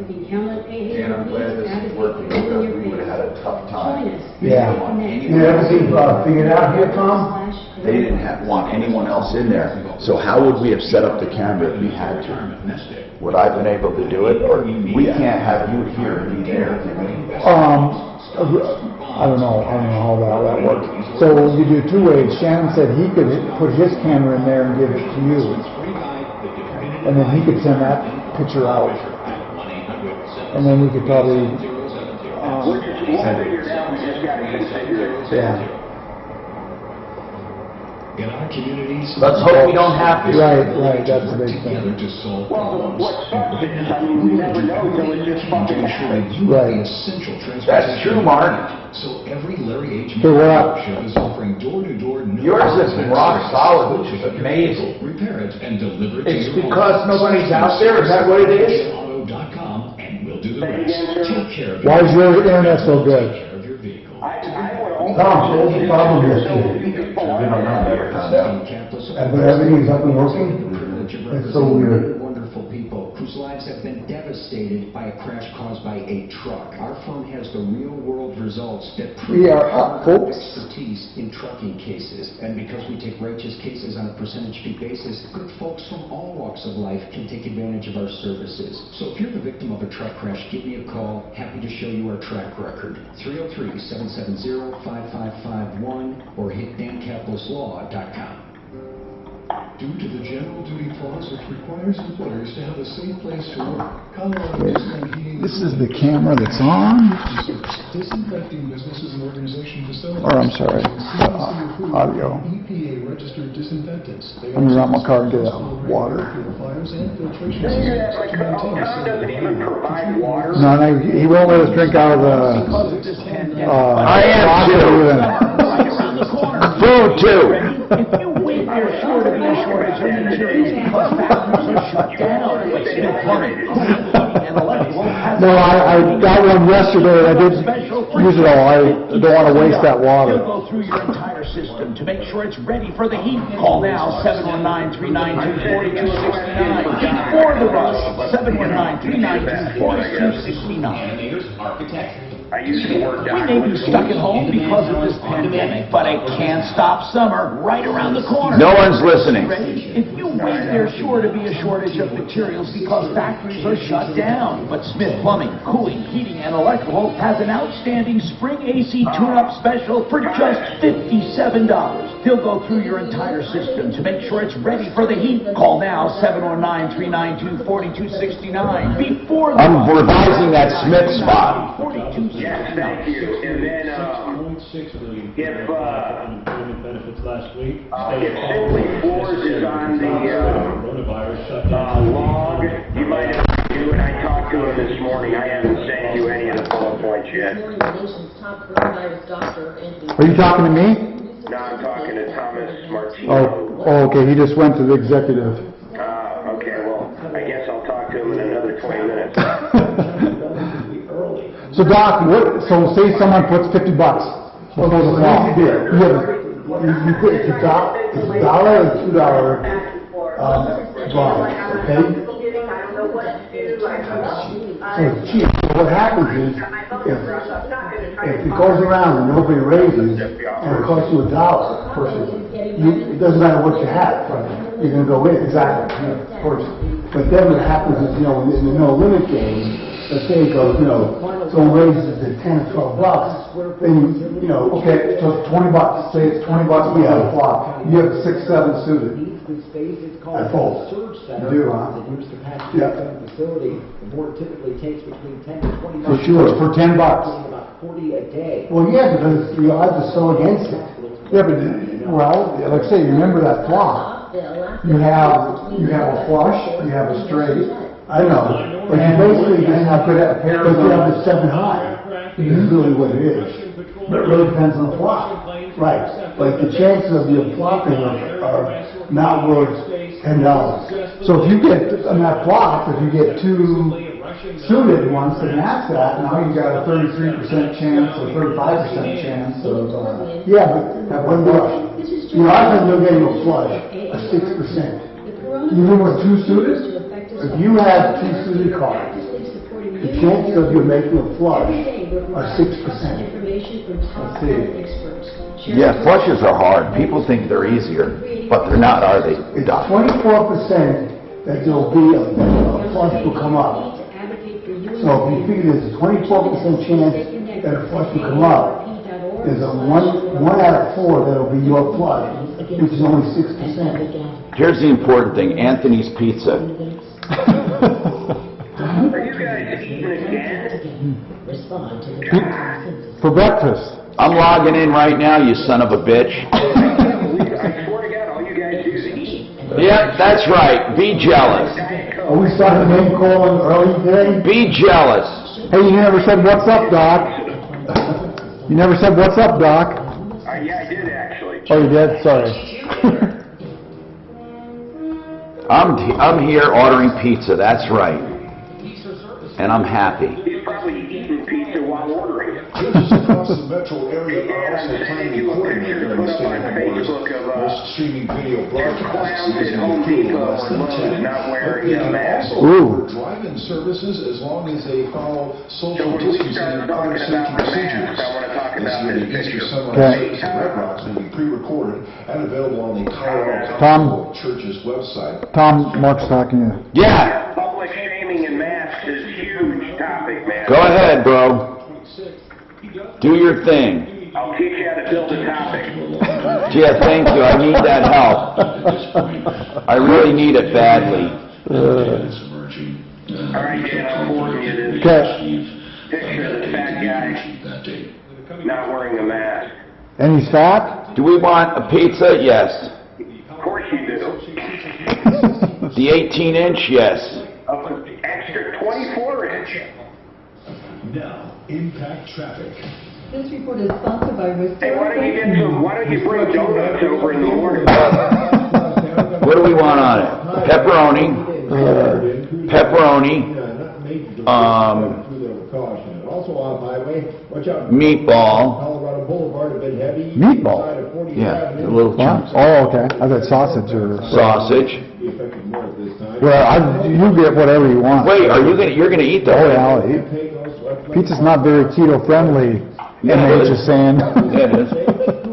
And I'm glad this is working because we would have had a tough time. Yeah. You have everything figured out here, Tom? They didn't want anyone else in there. So how would we have set up the camera if we had to? Would I have been able to do it? Or we can't have you here and be there? I don't know how that works. So you do two ways. Shannon said he could put his camera in there and give it to you. And then he could send that picture out. And then we could probably yeah. In our communities, let's hope we don't have to. Right, that's the big thing. To solve well, what sucks is, I mean, you never know until it just fucking happens. Right. Essential transportation. That's true, Mark. So every Larry H. So dealership is offering door-to-door. Yours is rock solid, which is amazing. Repair it and deliver it. It's because nobody's out there. Is that what it is? Auto.com, and we'll do the rest. Take care of Why is your internet so good? Tom, what was the problem yesterday? Everything's up and working? It's so weird. Wonderful people whose lives have been devastated by a crash caused by a truck. Our firm has the real-world results that prove We are up, our folks. expertise in trucking cases. And because we take righteous cases on a percentage fee basis, good folks from all walks of life can take advantage of our services. So if you're the victim of a truck crash, give me a call. Happy to show you our track record. 303-770-5551 or hit dancapitalslaw.com. Due to the general duty clause which requires employers to have a safe place to work, Colorado Discount Heating. This is the camera that's on? Disinfecting businesses and organization facilities. Or I'm sorry, audio. EPA registered disinfectants. Let me run my car and get out water. Purifiers and filtration Tom systems. doesn't even provide water. No, he won't let us drink out of the, I am too. Food too. You're sure to be a shortage of materials because factories are shut down. no, I got one yesterday and I didn't use it all. I don't want to waste that water. You'll go through your entire system to make sure it's ready for the heat. Call now 719-392-4269. Before the rush, 719-392-4269. I used to work down. We may be stuck at home because of this pandemic, but it can't stop summer right around the corner. No one's listening. If you wait, there's sure to be a shortage of materials because factories are shut down. But Smith Plumbing, Cooling, Heating, and Electrical has an outstanding spring AC tune-up special for just $57. He'll go through your entire system to make sure it's ready for the heat. Call now 709-392-4269. Before the I'm revising that Smith spot. 4269. Yes, thank you. And then, if Simply Floors is on the log, you might have to do, and I talked to him this morning. I haven't sent you any of the bullet points yet. Are you talking to me? No, I'm talking to Thomas Martino. Oh, okay, he just went to the executive. Okay, well, I guess I'll talk to him in another 20 minutes. So Doc, so say someone puts $50 before the clock. You put it's $1 or $2 bond, okay? So it's cheap. So what happens is, if it goes around and nobody raises, and it costs you $1 per person, it doesn't matter what you have, you're going to go in, exactly, of course. But then what happens is, in the no limit game, let's say it goes, someone raises it to $10 or $12, then, okay, so it's $20, say it's $20 you have a clock, you have 6, 7 suited. At full. You do, huh? Yeah. For sure, for $10. Well, yeah, because you have to sew against it. Yeah, but, like I say, you remember that clock. You have a flush, you have a straight. I know, but you basically just have to have the 7 high. Is really what it is. But it really depends on the plot. Right. Like the chances of you plopping are not worth $10. So if you get on that plot, if you get 2 suited ones, then that's that. Now you got a 33% chance or 35% chance of yeah, but when I've been getting a flush, a 6%. Even with 2 suited. If you have 2 suited cards, chances of you making a flush are 6%. Let's see. Yeah, flushes are hard. People think they're easier, but they're not, are they, It's Doc? 24% that there'll be a flush will come up. So if you figure there's a 24% chance that a flush will come up, there's a one out of 4 that'll be your flush, which is only 6%. Here's the important thing, Anthony's Pizza. Are you guys eating again? For breakfast. I'm logging in right now, you son of a bitch. I swear to God, all you guys do is eat. Yep, that's right. Be jealous. Are we starting name calling early today? Be jealous. Hey, you never said what's up, Doc. You never said what's up, Doc. Yeah, I did actually. Oh, you did? Sorry. I'm here ordering pizza, that's right. And I'm happy. He's probably eating pizza while ordering it. Churches across the metro area are also Yeah, planning you a accordingly picture to during put the up state on headquarters. Facebook of, Most streaming video broadcasts clowns at using Home the crew Depot less than or Lowe's 10. not wearing They a can mask. also Ooh. offer drive-in services as long as they follow So social when we distancing start and other talking safety about the procedures. masks, I want to talk This about year, this the Easter picture. sunrise Okay. service to Red Rocks will be pre-recorded and available on the Colorado Tom. Council of Churches website. Tom, Mark's talking to you. Yeah, Public shaming and masks is a huge topic, man. go ahead, bro. Do your thing. I'll teach you how to build a topic. Yeah, thank you. I need that help. I really need it badly. All right, Dan, I'm forwarding you this Okay. picture of the fat guy not wearing a mask. And he's fat? Do we want a pizza? Yes. Of course you do. The 18-inch? Yes. Extra 24-inch. Now, impact traffic. This report is sponsored by Hey, why don't you bring donuts over in the morning? What do we want on it? Pepperoni. Pepperoni. Also on highway, watch out. Meatball. Colorado Boulevard have been heavy. Meatball? Side of 40 Yeah, Avenue. a little chunks. Oh, okay. I thought sausage or... Sausage. Be affected more at this time. Well, you get whatever you want. Wait, you're gonna eat Oh, that? yeah, I'll eat. Pizza's not very keto-friendly, Yeah, NH is saying. Yeah, it is.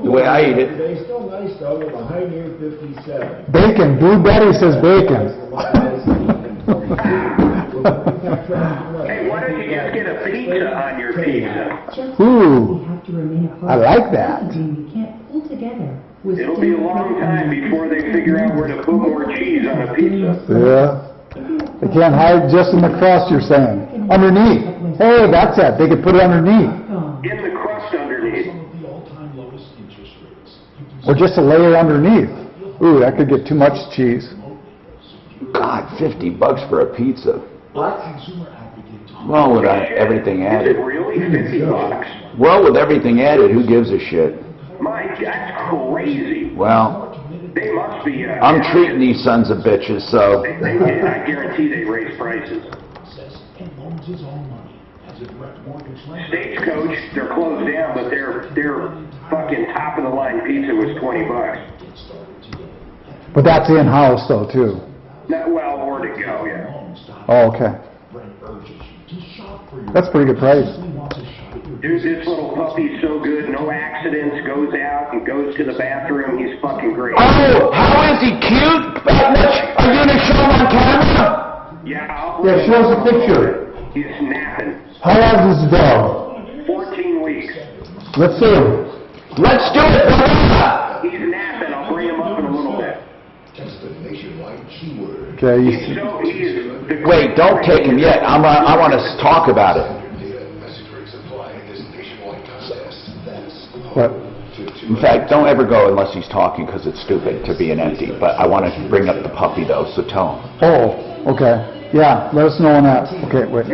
The way I eat it. Today's still nice though, with a high near 57. Bacon, Blue Betty says bacon. Hey, why don't you just get a pizza on your pizza? Ooh, have to remain apart. I like that. We can't pull together. with It'll be a long time before they figure out where to put more cheese on a pizza. Yeah. They can't hide just in the crust, you're saying. Underneath. Hey, that's it. They could put it underneath. In the crust underneath. The all-time lowest interest rates. Or just a layer underneath. Ooh, that could get too much cheese. God, $50 for a pizza. Consumer advocate. Well, with everything Is it added. really $50? Well, with everything added, who gives a shit? Mike, that's crazy. Well, They must be, I'm treating these sons of bitches, so. They did. I guarantee they raise prices. And loans his own money as a direct mortgage lender. Stagecoach, they're closed down, but their fucking top of the line pizza was $20. Get started today. But that's in-house though, too. Well, or to go, yeah. Oh, okay. Brent urges you to shop for your That's a pretty good price. want to shop at your Dude, this little puppy's so good, no accidents, goes out and goes to the bathroom. He's fucking great. Oh, how is he cute? Are you gonna show him on camera? Yeah, Yeah, show us a picture. He's napping. How old is this dog? 14 weeks. Let's see him. Let's do it, brother. He's napping. I'll bring him up in a little bit. That's the nationwide keyword. Okay, He's the Wait, don't take him yet. I want to talk about it. Data and message rates apply in this nationwide contest. That's what? In fact, don't ever go unless he's talking because it's stupid to be an empty. But I want to bring up the puppy though, so tell him. Oh, okay. Yeah, let us know on that. Okay, wait.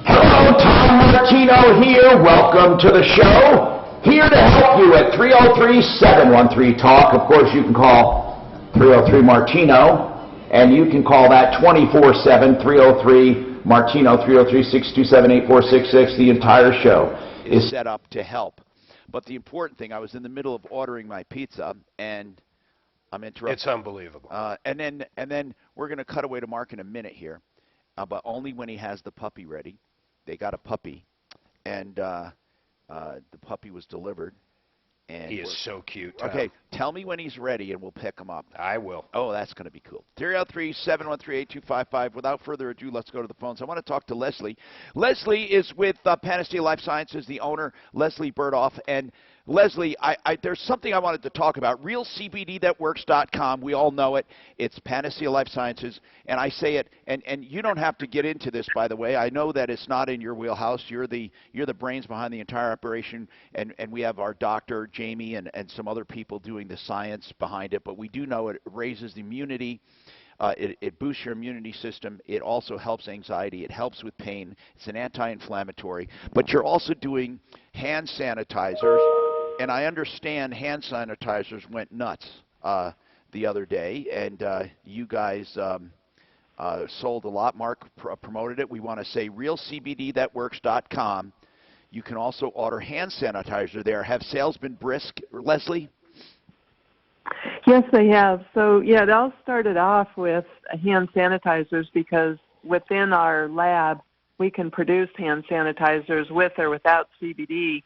Hello, Tom Martino here. Welcome to the show. Here to help you at 303-713-TALK. Of course, you can call 303-MARTINO, and you can call that 24/7, 303-MARTINO, 303-627-8466. The entire show is set up to help. But the important thing, I was in the middle of ordering my pizza, and I'm interrupted. It's unbelievable. And then we're going to cut away to Mark in a minute here. but only when he has the puppy ready. They got a puppy, and the puppy was delivered. And he is so cute, Tom. Okay, tell me when he's ready, and we'll pick him up. I will. Oh, that's going to be cool. 303-713-8255. Without further ado, let's go to the phones. I want to talk to Leslie. Leslie is with Panacea Life Sciences, the owner, Leslie Burdoff. And Leslie, there's something I wanted to talk about. RealCBDThatWorks.com. We all know it. It's Panacea Life Sciences. And I say it, and you don't have to get into this, by the way. I know that it's not in your wheelhouse. You're the brains behind the entire operation, and we have our doctor, Jamie, and some other people doing the science behind it. But we do know it raises the immunity. It boosts your immunity system. It also helps anxiety. It helps with pain. It's an anti-inflammatory. But you're also doing hand sanitizers. And I understand hand sanitizers went nuts the other day, and you guys sold a lot. Mark promoted it. We want to say realcbdthatworks.com. You can also order hand sanitizer there. Have sales been brisk, Leslie? Yes, they have. So, yeah, it all started off with hand sanitizers because within our lab, we can produce hand sanitizers with or without CBD.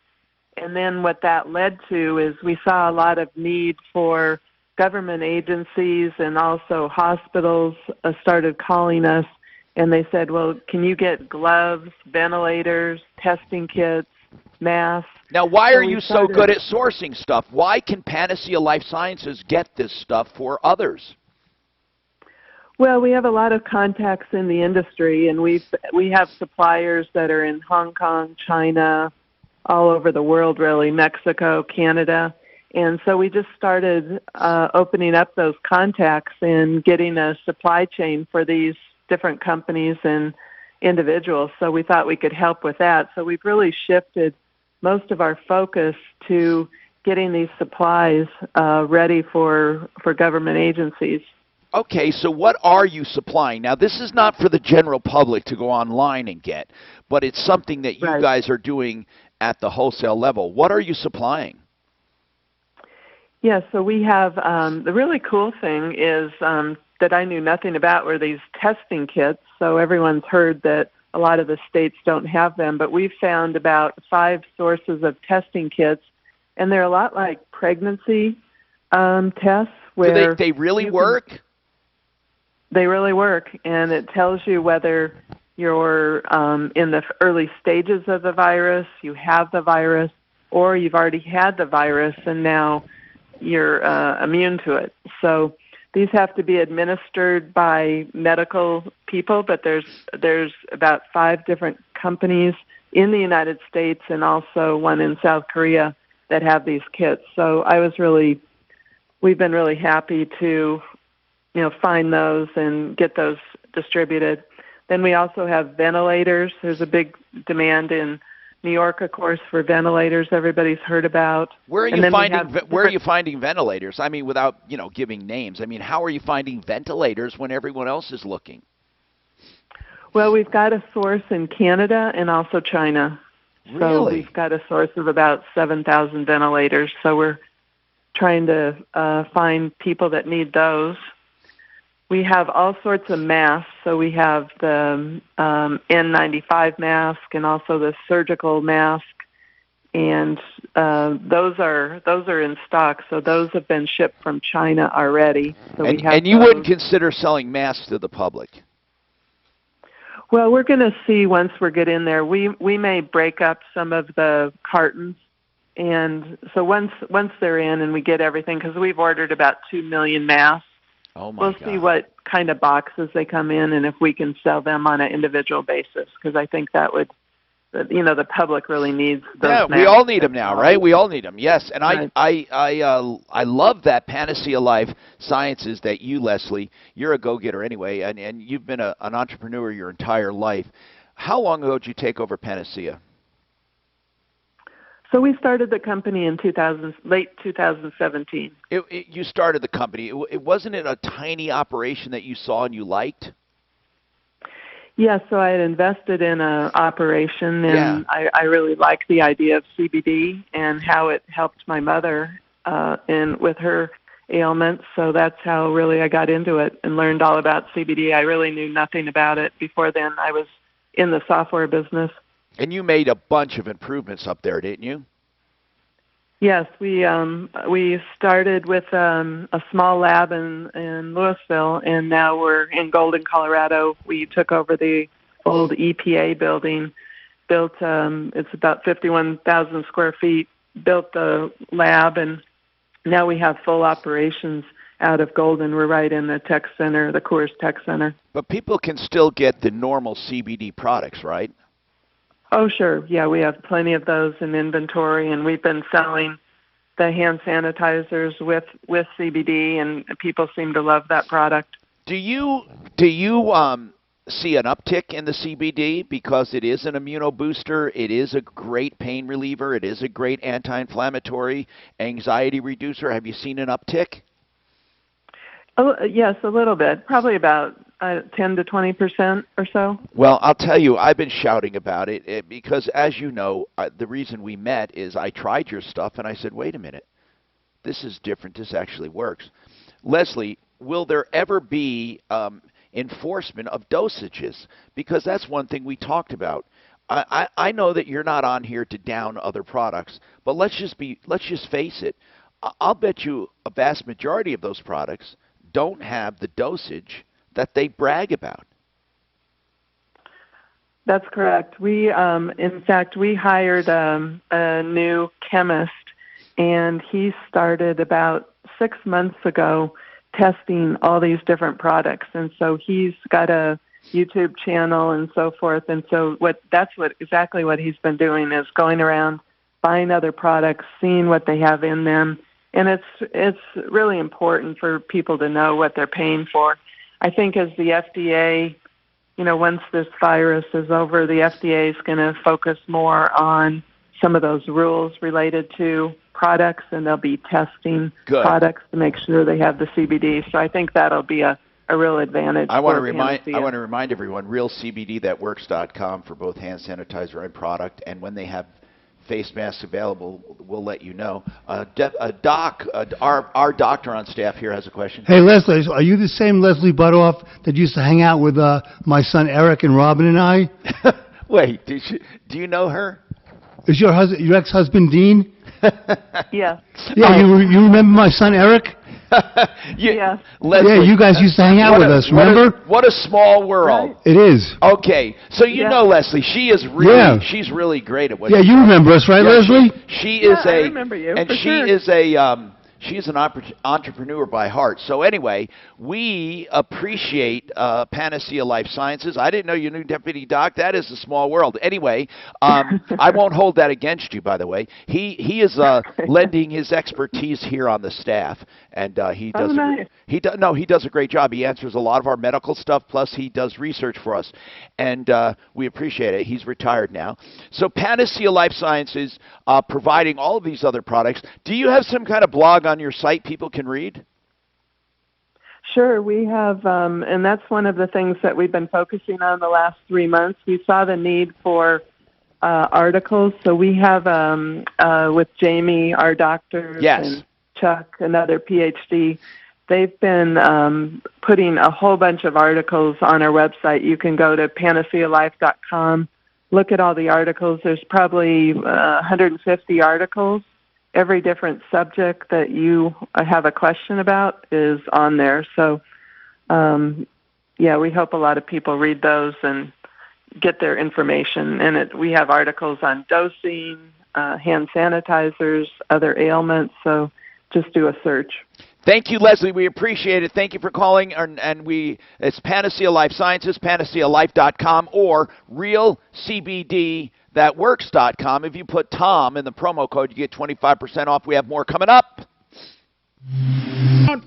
And then what that led to is we saw a lot of need for government agencies and also hospitals started calling us, and they said, well, can you get gloves, ventilators, testing kits, masks? Now, why are you so good at sourcing stuff? Why can Panacea Life Sciences get this stuff for others? Well, we have a lot of contacts in the industry, and we have suppliers that are in Hong Kong, China, all over the world, really, Mexico, Canada. And so we just started opening up those contacts and getting a supply chain for these different companies and individuals. So we thought we could help with that. So we've really shifted most of our focus to getting these supplies ready for government agencies. Okay, so what are you supplying? Now, this is not for the general public to go online and get, but it's something that you guys are doing at the wholesale level. What are you supplying? Yeah, so we have, the really cool thing is that I knew nothing about were these testing kits. So everyone's heard that a lot of the states don't have them, but we've found about 5 sources of testing kits, and they're a lot like pregnancy tests. Where so they really work? They really work, and it tells you whether you're in the early stages of the virus, you have the virus, or you've already had the virus and now you're immune to it. So these have to be administered by medical people, but there's about 5 different companies in the United States and also one in South Korea that have these kits. So we've been really happy to, find those and get those distributed. Then we also have ventilators. There's a big demand in New York, of course, for ventilators. Everybody's heard about. Where are you finding ventilators? I mean, without giving names. I mean, how are you finding ventilators when everyone else is looking? Well, we've got a source in Canada and also China. Really? So we've got a source of about 7,000 ventilators. So we're trying to find people that need those. We have all sorts of masks. So we have the N95 mask and also the surgical mask, and those are in stock. So those have been shipped from China already. So and you wouldn't consider selling masks to the public? Well, we're going to see once we get in there. We may break up some of the cartons, and so once they're in and we get everything, because we've ordered about 2 million masks. Oh my God. We'll see what kind of boxes they come in and if we can sell them on an individual basis, because I think that would, the public really needs those masks. We all need them now, right? We all need them, yes. And I love that Panacea Life Sciences that you, Leslie, you're a go-getter anyway, and you've been an entrepreneur your entire life. How long ago did you take over Panacea? So we started the company in late 2017. You started the company. Wasn't it a tiny operation that you saw and you liked? Yeah, so I had invested in an operation, and I really liked the idea of CBD and how it helped my mother with her ailments. So that's how really I got into it and learned all about CBD. I really knew nothing about it before then. I was in the software business. And you made a bunch of improvements up there, didn't you? Yes, we started with a small lab in Louisville, and now we're in Golden, Colorado. We took over the old EPA building, built it's about 51,000 square feet, built the lab, and now we have full operations out of Golden. We're right in the tech center, the Coors Tech Center. But people can still get the normal CBD products, right? Oh, sure. Yeah, we have plenty of those in inventory, and we've been selling the hand sanitizers with CBD, and people seem to love that product. Do you see an uptick in the CBD because it is an immunobooster, it is a great pain reliever, it is a great anti-inflammatory, anxiety reducer? Have you seen an uptick? Oh, yes, a little bit, probably about 10 to 20% or so. Well, I'll tell you, I've been shouting about it because, as you know, the reason we met is I tried your stuff and I said, wait a minute, this is different, this actually works. Leslie, will there ever be enforcement of dosages? Because that's one thing we talked about. I know that you're not on here to down other products, but let's just face it. I'll bet you a vast majority of those products don't have the dosage that they brag about. That's correct. We, in fact, we hired a new chemist, and he started about 6 months ago testing all these different products. And so he's got a YouTube channel and so forth. And so exactly what he's been doing is going around, buying other products, seeing what they have in them. And it's really important for people to know what they're paying for. I think as the FDA, once this virus is over, the FDA is going to focus more on some of those rules related to products, and they'll be testing products to make sure they have the CBD. So I think that'll be a real advantage. I want to remind everyone, realcbdthatworks.com for both hand sanitizer and product, and when they have face masks available, we'll let you know. Doc, our doctor on staff here has a question. Hey, Leslie, are you the same Leslie Butoff that used to hang out with my son Eric and Robin and I? Wait, do you know her? Is your ex-husband Dean? Yeah. Yeah, you remember my son Eric? Yeah. Leslie, yeah, you guys used to hang out with us, remember? What a small world. Right. It is. Okay, so you know Leslie, she's really great at what she does. You remember us, right, Leslie? She is I remember you, and for she sure. is she's an entrepreneur by heart. So anyway, we appreciate Panacea Life Sciences. I didn't know you knew Deputy Doc. That is a small world. Anyway, I won't hold that against you, by the way. He is lending his expertise here on the staff, and he does. He does a great job. He answers a lot of our medical stuff. Plus, he does research for us, and we appreciate it. He's retired now. So Panacea Life Sciences, providing all of these other products. Do you have some kind of blog on your site people can read? Sure, we have, and that's one of the things that we've been focusing on the last 3 months. We saw the need for articles, so we have with Jamie, our doctor, and Chuck, another PhD, they've been putting a whole bunch of articles on our website. You can go to panacealife.com, look at all the articles. There's probably 150 articles. Every different subject that you have a question about is on there. So, we hope a lot of people read those and get their information. And we have articles on dosing, hand sanitizers, other ailments. So just do a search. Thank you, Leslie. We appreciate it. Thank you for calling. It's Panacea Life Sciences, panacealife.com, or realcbdthatworks.com. If you put Tom in the promo code, you get 25% off. We have more coming up. Her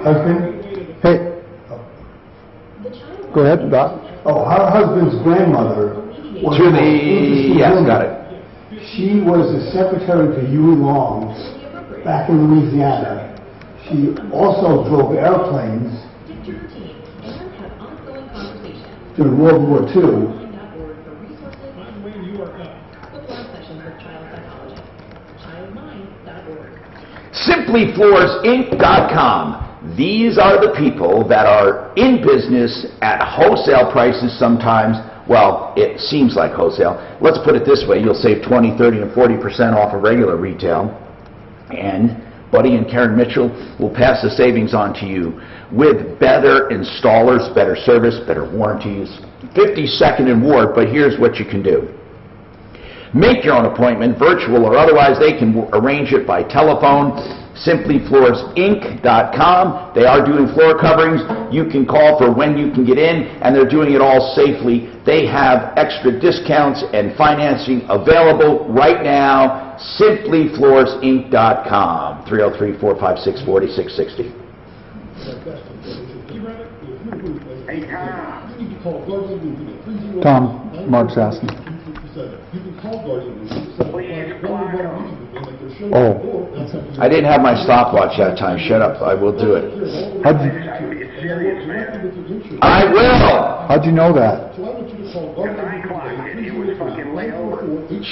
husband. Hey. Go ahead, Doc. Oh, her husband's grandmother. Got it. She was the secretary to Huey Long back in Louisiana. She also drove airplanes during World War II. SimplyFloorsInc.com. These are the people that are in business at wholesale prices sometimes. Well, it seems like wholesale. Let's put it this way. You'll save 20, 30, and 40% off of regular retail. And Buddy and Karen Mitchell will pass the savings on to you with better installers, better service, better warranties. 52nd and Ward, but here's what you can do. Make your own appointment, virtual or otherwise. They can arrange it by telephone. SimplyFloorsInc.com. They are doing floor coverings. You can call for when you can get in, and they're doing it all safely. They have extra discounts and financing available right now. SimplyFloorsInc.com. 303-456-4660. Tom, Mark's asking. Oh. I didn't have my stopwatch that time. Shut up. I will do it. I will. How'd you know that?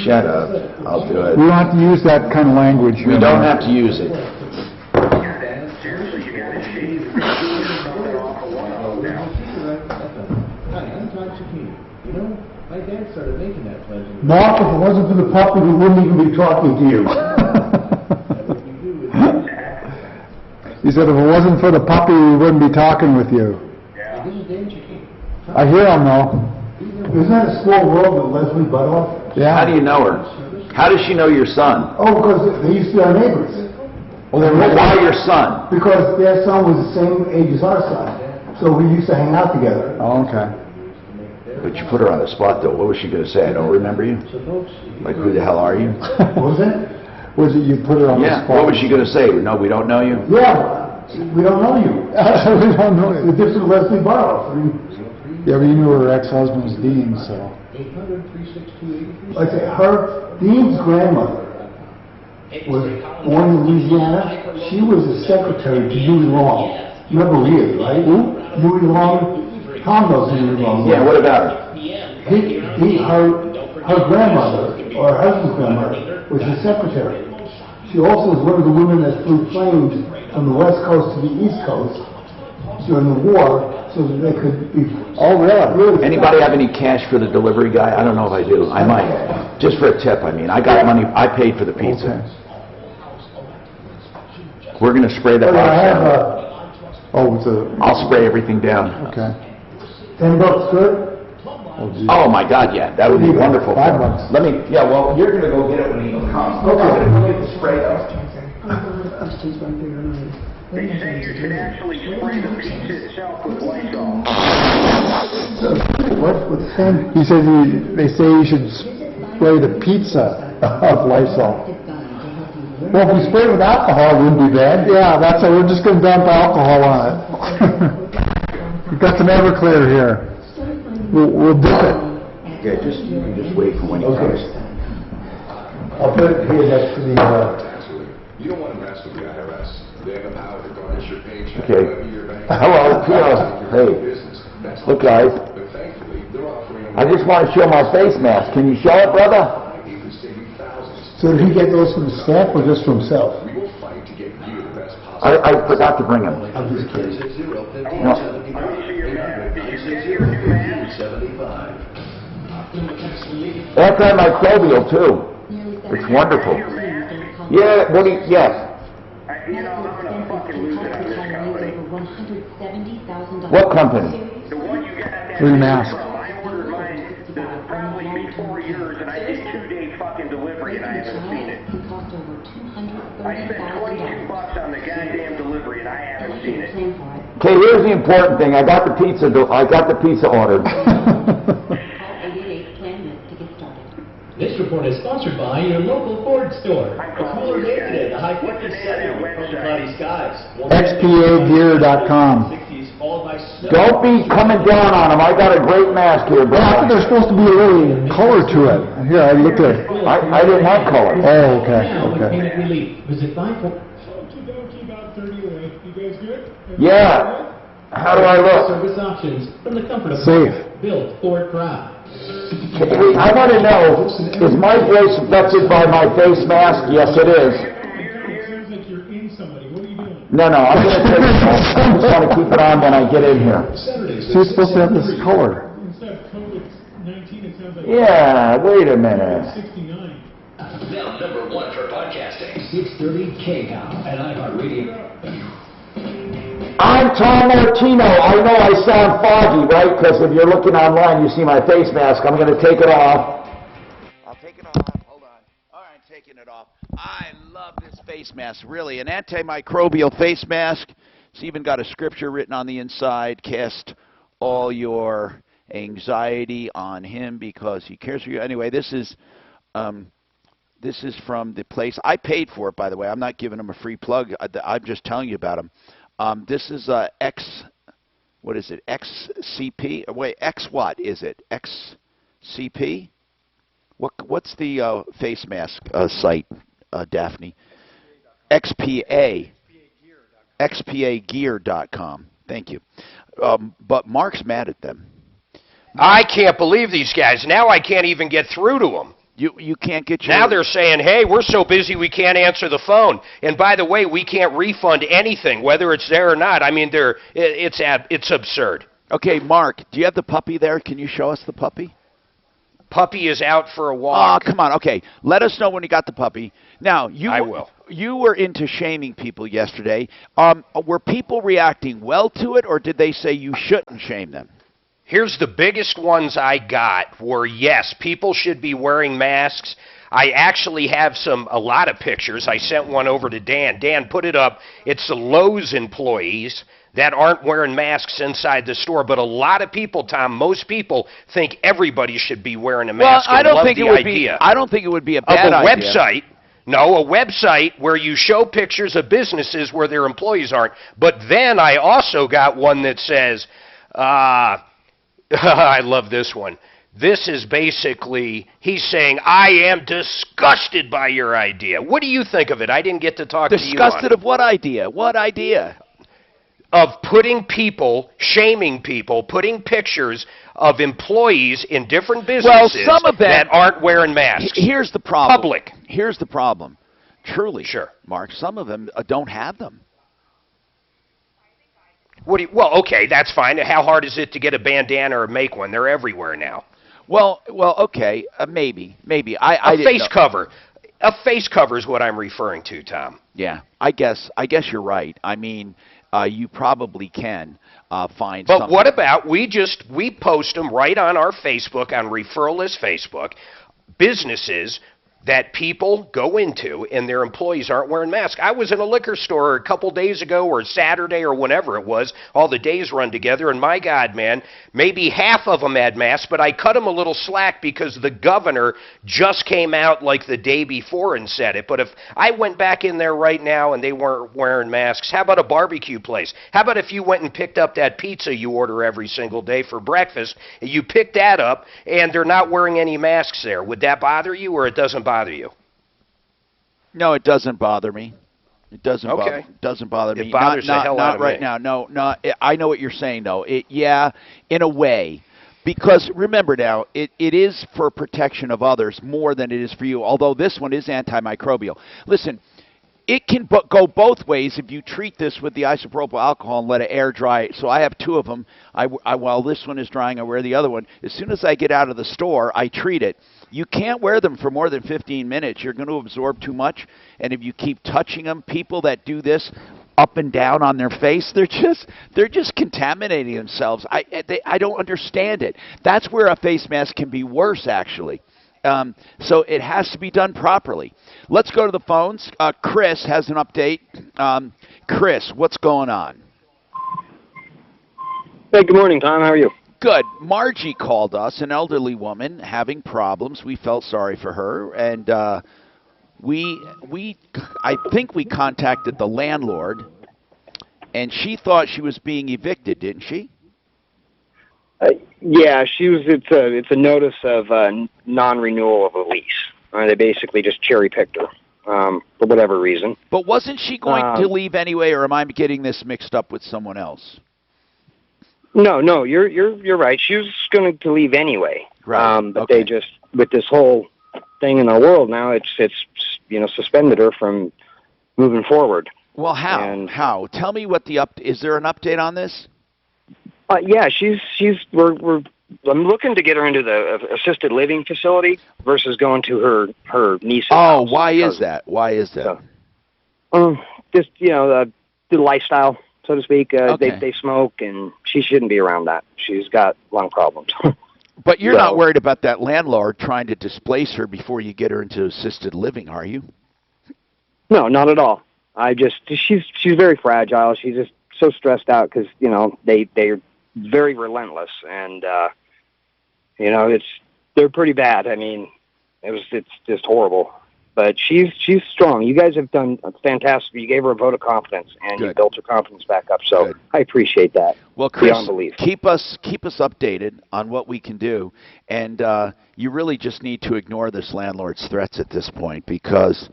Shut up. I'll do it. We don't have to use that kind of language. We don't have to use it. My dad started making that pledge. Mark, if it wasn't for the puppy, we wouldn't even be talking to you. He said if it wasn't for the puppy, we wouldn't be talking with you. I hear him though. Isn't that a small world with Leslie Butoff? Yeah. How do you know her? How does she know your son? Oh, because they used to be our neighbors. Well, then why your son? Because their son was the same age as our son. So we used to hang out together. Oh, okay. But you put her on the spot, though. What was she going to say? I don't remember you. Like, who the hell are you? What was that? Was it you put her on the Yeah. spot? What was she going to say? No, we don't know you. Yeah, we don't know you. We don't know The it. different Leslie Butoff. Yeah, but you knew her ex-husband's Dean, so. Like I say, Dean's grandmother was born in Louisiana. She was the secretary to Huey Long. You remember Rhea, right? Huey Long. Tom knows Huey Long. Yeah, what about her? Her grandmother, or her husband's grandmother, was his secretary. She also was one of the women that flew planes from the West Coast to the East Coast during the war, so that they could be... Oh, really? Anybody have any cash for the delivery guy? I don't know if I do. I might. Just for a tip, I mean. I got money. I paid for the pizza. Okay. We're going to spray that But I box have down. Oh, it's a, I'll spray everything down. okay. $10 good? Oh, geez. Oh, my God, yeah. That would be wonderful. $5. Let me... Yeah, well, you're going to go get it when he comes. Okay. I'm going to go get the spray, though. They say you should actually spray the pizza itself with Lysol. What? What's the same? He said they say you should spray the pizza of Lysol. Well, if we spray it with alcohol, it wouldn't be bad. Yeah, that's it. We're just going to dump alcohol on it. We've got some Everclear here. We'll dip it. Okay, you can just wait for when he comes. I'll put it here next to the, You don't want to mess with the IRS. They have the power to garnish your paycheck. Okay. Hello, hey. Look, guys. But thankfully, they're offering I just want to show my face mask. Can you show it, brother? even saving thousands. so did he get those from the staff or just from himself? We will fight to get you the best possible. I forgot to bring him. I'm just kidding. No. Antimicrobial, too. It's wonderful. Yeah, what do you... Yes. You know, I'm gonna fucking lose it on this company. What company? The one you got that Free mask. from, I ordered mine probably before yours, and I did 2-day fucking delivery, and I haven't seen it. I spent $22 on the goddamn delivery, and I haven't seen it. Okay, here's the important thing. I got the pizza ordered. This report is sponsored by your local Ford store. A cooler day today, the high 57 from cloudy skies. XPAgear.com. 60s followed by snow. Don't be coming down on them. I got a great mask here, bro. Well, I think there's supposed to be a little color to it. Here, I looked at it. I didn't have color. Oh, okay, Now with okay. payment relief. Visit 54. About 30 away. You guys good? Yeah. How do I look? Service options from the comfort of Safe. Built Ford Proud. Hey, I want to know, is my voice affected by my face mask? Yes, it is. It sounds like you're in somebody No, I'm going to take it off. I just want to keep it on when I get in here. Saturdays So you're supposed to have this color. Instead of COVID-19, it sounds like... Yeah, wait a minute. 69. Now #1 for podcasting. 630 KCOM and iHeartRadio. I'm Tom Martino. I know I sound foggy, right? Because if you're looking online, you see my face mask. I'm going to take it off. I'll take it off. Hold on. All right, taking it off. I love this face mask, really. An antimicrobial face mask. It's even got a scripture written on the inside. Cast all your anxiety on him because he cares for you. Anyway, this is from the place. I paid for it, by the way. I'm not giving them a free plug. I'm just telling you about them. This is what is it? XCP? Wait, X what is it? XCP? What's the face mask site, Daphne? XPA. XPAgear.com. Thank you. But Mark's mad at them. I can't believe these guys. Now I can't even get through to them. You can't get your... Now they're saying, hey, we're so busy we can't answer the phone. And by the way, we can't refund anything, whether it's there or not. I mean, it's absurd. Okay, Mark, do you have the puppy there? Can you show us the puppy? Puppy is out for a walk. Oh, come on. Okay, let us know when you got the puppy. Now, I will. You were into shaming people yesterday. Were people reacting well to it, or did they say you shouldn't shame them? Here's the biggest ones I got were, yes, people should be wearing masks. I actually have a lot of pictures. I sent one over to Dan. Dan, put it up. It's the Lowe's employees that aren't wearing masks inside the store. But a lot of people, Tom, most people think everybody should be wearing a mask. Well, I don't think it would be a bad idea. Website. No, a website where you show pictures of businesses where their employees aren't. But then I also got one that says, I love this one. This is basically, he's saying, I am disgusted by your idea. What do you think of it? I didn't get to talk to you on it. Disgusted of what idea? What idea? Of shaming people, putting pictures of employees in different businesses that aren't wearing masks. Here's the problem. Public. Here's the problem. Truly, sure, Mark, some of them don't have them. Well, okay, that's fine. How hard is it to get a bandana or make one? They're everywhere now. Well, okay, maybe. A face cover. A face cover is what I'm referring to, Tom. Yeah, I guess you're right. I mean, you probably can find But something. What about we post them right on our Facebook, on Referral List Facebook, businesses that people go into and their employees aren't wearing masks. I was in a liquor store a couple days ago or Saturday or whenever it was. All the days run together, and my God, man, maybe half of them had masks, but I cut them a little slack because the governor just came out like the day before and said it. But if I went back in there right now and they weren't wearing masks, how about a barbecue place? How about if you went and picked up that pizza you order every single day for breakfast, and you picked that up and they're not wearing any masks there? Would that bother you, or it doesn't bother you? No, it doesn't bother me. It doesn't bother me. It bothers the hell out of me. Not right now. No. I know what you're saying, though. Yeah, in a way. Because remember now, it is for protection of others more than it is for you, although this one is antimicrobial. Listen, it can go both ways if you treat this with the isopropyl alcohol and let it air dry. So I have two of them. While this one is drying, I wear the other one. As soon as I get out of the store, I treat it. You can't wear them for more than 15 minutes. You're going to absorb too much. And if you keep touching them, people that do this up and down on their face, they're just contaminating themselves. I don't understand it. That's where a face mask can be worse, actually. So it has to be done properly. Let's go to the phones. Chris has an update. Chris, what's going on? Hey, good morning, Tom. How are you? Good. Margie called us, an elderly woman having problems. We felt sorry for her, and I think we contacted the landlord, and she thought she was being evicted, didn't she? Yeah, she was. It's a notice of non-renewal of a lease. They basically just cherry-picked her for whatever reason. But wasn't she going to leave anyway, or am I getting this mixed up with someone else? No, you're right. She was going to leave anyway. Right. But they just, with this whole thing in our world now, it's suspended her from moving forward. Well, how? And, how? Tell me what is there an update on this? Yeah, I'm looking to get her into the assisted living facility versus going to her niece's house. Why is that? Why is that? Just, the lifestyle, so to speak. Okay. They smoke, and she shouldn't be around that. She's got lung problems. But you're not worried about that landlord trying to displace her before you get her into assisted living, are you? No, not at all. She's very fragile. She's just so stressed out because, they're very relentless, and, they're pretty bad. I mean, it's just horrible. But she's strong. You guys have done fantastic. You gave her a vote of confidence, and you built her confidence back up. So I appreciate that. Well, Chris, beyond belief. keep us updated on what we can do, and you really just need to ignore this landlord's threats at this point because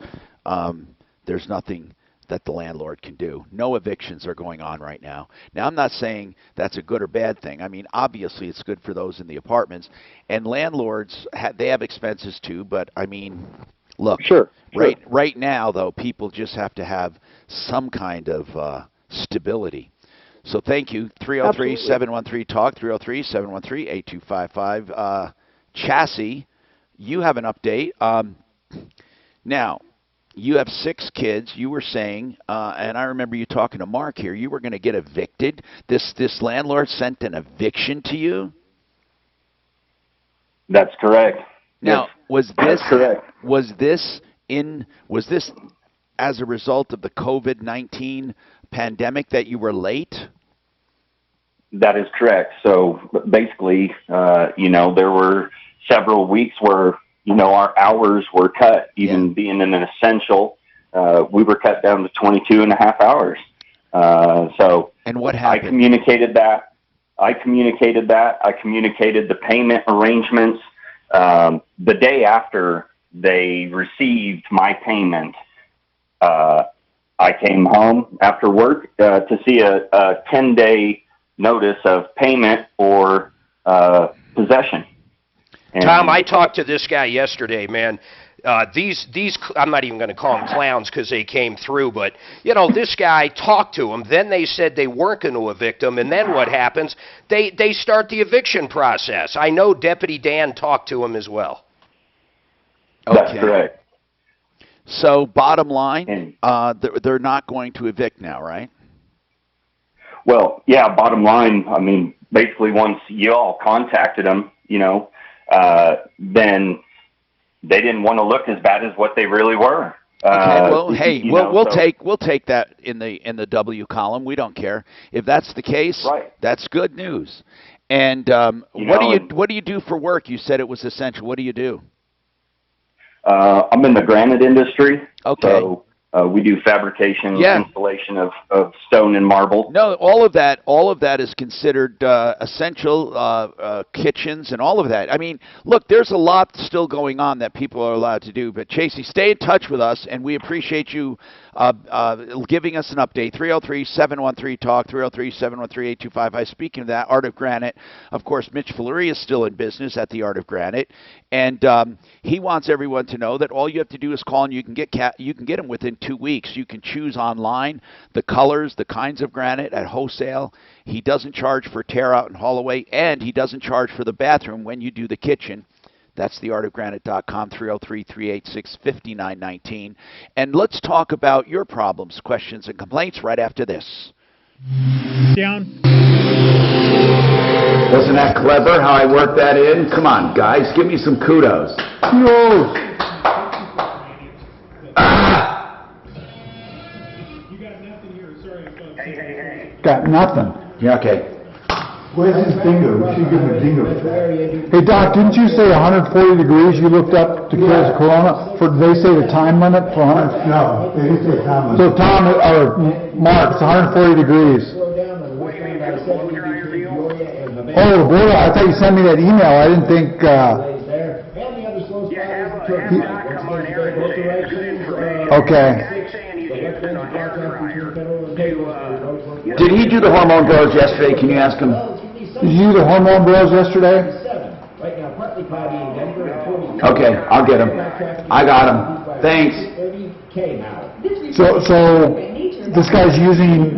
there's nothing that the landlord can do. No evictions are going on right now. Now, I'm not saying that's a good or bad thing. I mean, obviously, it's good for those in the apartments, and landlords they have expenses too. But I mean. Look, right now, though, people just have to have some kind of stability. So thank you. 303-713-TALK, 303-713-8255. Chassis, you have an update. Now, you have 6 kids. You were saying, and I remember you talking to Mark here, you were going to get evicted. This landlord sent an eviction to you? That's correct. Now, was this as a result of the COVID-19 pandemic that you were late? That is correct. So basically, there were several weeks where, our hours were cut, even being an essential. We were cut down to 22 and a half hours. And what happened? I communicated that. I communicated the payment arrangements. The day after they received my payment, I came home after work to see a 10-day notice of payment or possession. And Tom, I talked to this guy yesterday, man. These I'm not even going to call them clowns because they came through, but, this guy talked to him. Then they said they weren't going to evict him, and then what happens? They start the eviction process. I know Deputy Dan talked to him as well. Okay. That's correct. So, bottom line, they're not going to evict now, right? Well, yeah, bottom line, I mean, basically once you all contacted them, then they didn't want to look as bad as what they really were. Okay, well, hey, we'll take that in the W column. We don't care if that's the case. Right. That's good news. And what do you do for work? You said it was essential. What do you do? I'm in the granite industry. Okay. So we do fabrication, installation of stone and marble. No, all of that is considered essential, kitchens and all of that. I mean, look, there's a lot still going on that people are allowed to do. But, Chasey, stay in touch with us, and we appreciate you giving us an update. 303-713-TALK, 303-713-8255. Speaking of that, Art of Granite, of course, Mitch Fleury is still in business at the Art of Granite, and he wants everyone to know that all you have to do is call, and you can get him within 2 weeks. You can choose online the colors, the kinds of granite at wholesale. He doesn't charge for tear out and haul away, and he doesn't charge for the bathroom when you do the kitchen. That's theartofgranite.com, 303-386-5919. And let's talk about your problems, questions, and complaints right after this. Down. Wasn't that clever how I worked that in? Come on, guys, give me some kudos. You got nothing here. Sorry. Got nothing. Yeah, okay. Where's his dingo? We should give him a dingo. Hey, Doc, didn't you say 140 degrees you looked up to cause the corona? Did they say the time limit for 100? No, they didn't say time limit. So Tom, or Mark, it's 140 degrees. Oh, the boiler, I thought you sent me that email. I didn't think, Did he do the hormone dose yesterday? Can you ask him? Did you do the hormone dose yesterday? Okay, I'll get him. I got him. Thanks. So this guy's using,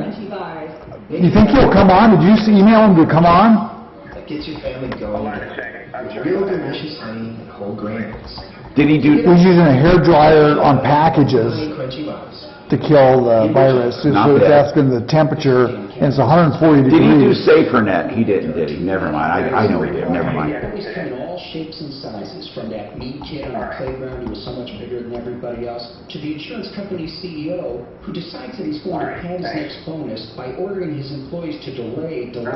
you think he'll come on? Did you email him to come on? That gets your family going. With real delicious honey and whole grains. Did he do? He's using a hair dryer on packages Crunchy bars. to kill the virus. So Not it's bad. asking the temperature, and it's 140 Did he do degrees. SaferNet? He didn't, did he? Never mind. I know he did. Never mind. Boys come in all shapes and sizes, from that meat kid on the playground who was so much bigger than everybody else, to the insurance company CEO who decides that he's going to pad his next bonus by ordering his employees to delay some more,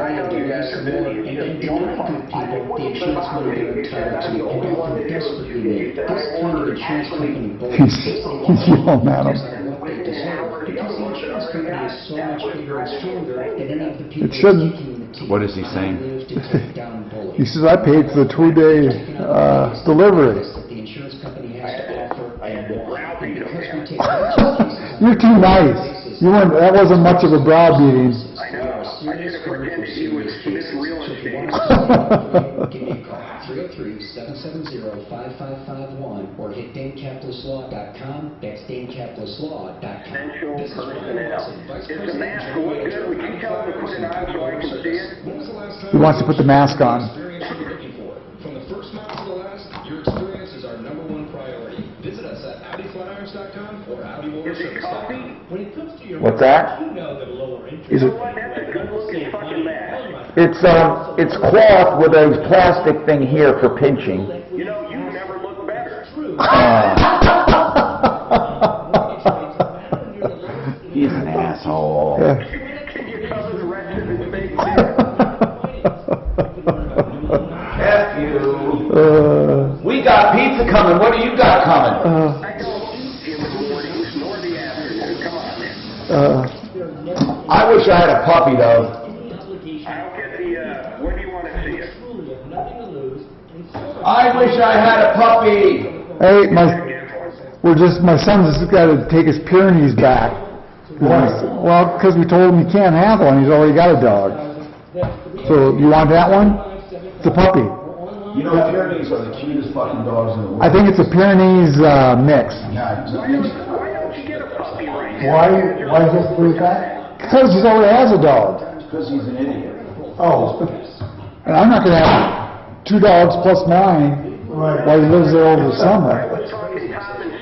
and then deny good people the insurance money they're entitled to, and often desperately need. This kind of insurance company bullies He's yelling at him. what they deserve, because the insurance company is so much bigger and stronger than any of the people It shouldn't. kicking the teeth What is he saying? live to take down bullies. He says, I paid for the 2-day delivery. That the insurance company has to offer and want. And because we take cases You're too nice. You weren't, that wasn't much of a browbeating. I know. I should have pretended he was Smith Real Estate. give me a call, 303-770-5551, or hit DaneCapitalistLaw.com. That's DaneCapitalistLaw.com. Essential personnel. Is the mask look good? Would you tell him to put it on so I can see it? He wants to put the mask on. From the first mile to the last, your experience is our #1 priority. Visit us at AudiFlatIrons.com or Is it coffee? When it comes to your What's that? you know that a lower interest Is it? That's a good looking fucking mask. It's cloth with a plastic thing here for pinching. You know, you never look better. He's an asshole. Can you cover the rest of his face there? F you. We got pizza coming. What do you got coming? I don't give the mornings nor the afternoon. Come on, man. I wish I had a puppy though. I don't get the, where do you want to see it? I wish I had a puppy. Hey, my son's just got to take his Pyrenees back. Well, because we told him he can't have one. He's already got a dog. So, you want that one? It's a puppy. You know, Pyrenees are the cutest fucking dogs in the world. I think it's a Pyrenees mix. Why don't you get a puppy right now? Why is this blue cat? Because he already has a dog. Because he's an idiot. Oh, And I'm not going to have 2 dogs plus mine while he lives there over the summer.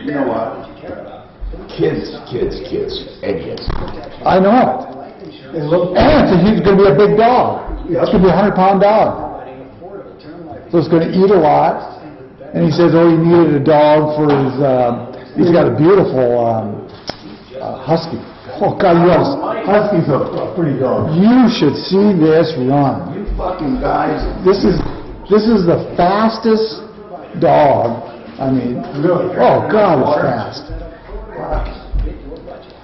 You know what? Kids, idiots. I know it. And he's going to be a big dog. It's going to be a 100-pound dog. So it's going to eat a lot. And he says, oh, he needed a dog for his, he's got a beautiful husky. Oh, God, yes. Husky's a pretty dog. You should see this run. You fucking guys. This is the fastest dog. I mean, Really? oh, God, it's fast.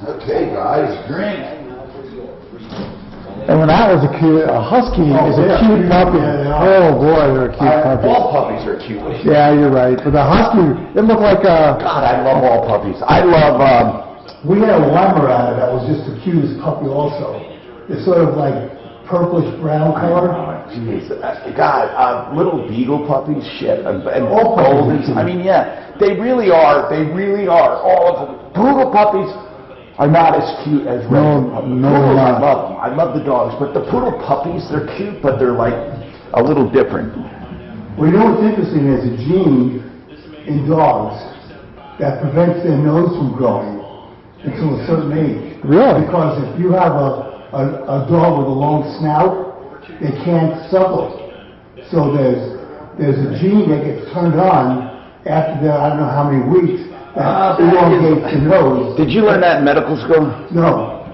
Okay, guys, drink. And when that was a husky is a cute puppy. Oh, boy, they're a cute puppy. All puppies are cute. Yeah, you're right. But the husky, it looked like a... God, I love all puppies. I love, We had a Weimaraner that was just the cutest puppy also. It's sort of like purplish brown color. Jeez, God, little beagle puppies, shit, and All puppies. goldens. I mean, yeah, they really are. All of them. Poodle puppies are not as cute as regular puppies. No, Poodles, they're I not. love them. I love the dogs, but the poodle puppies, they're cute, but they're like a little different. Well, you know what's interesting? There's a gene in dogs that prevents their nose from growing until a certain age. Really? Because if you have a dog with a long snout, they can't suckle. So there's a gene that gets turned on after I don't know how many weeks that elongates the nose. Did you learn that in medical school? No.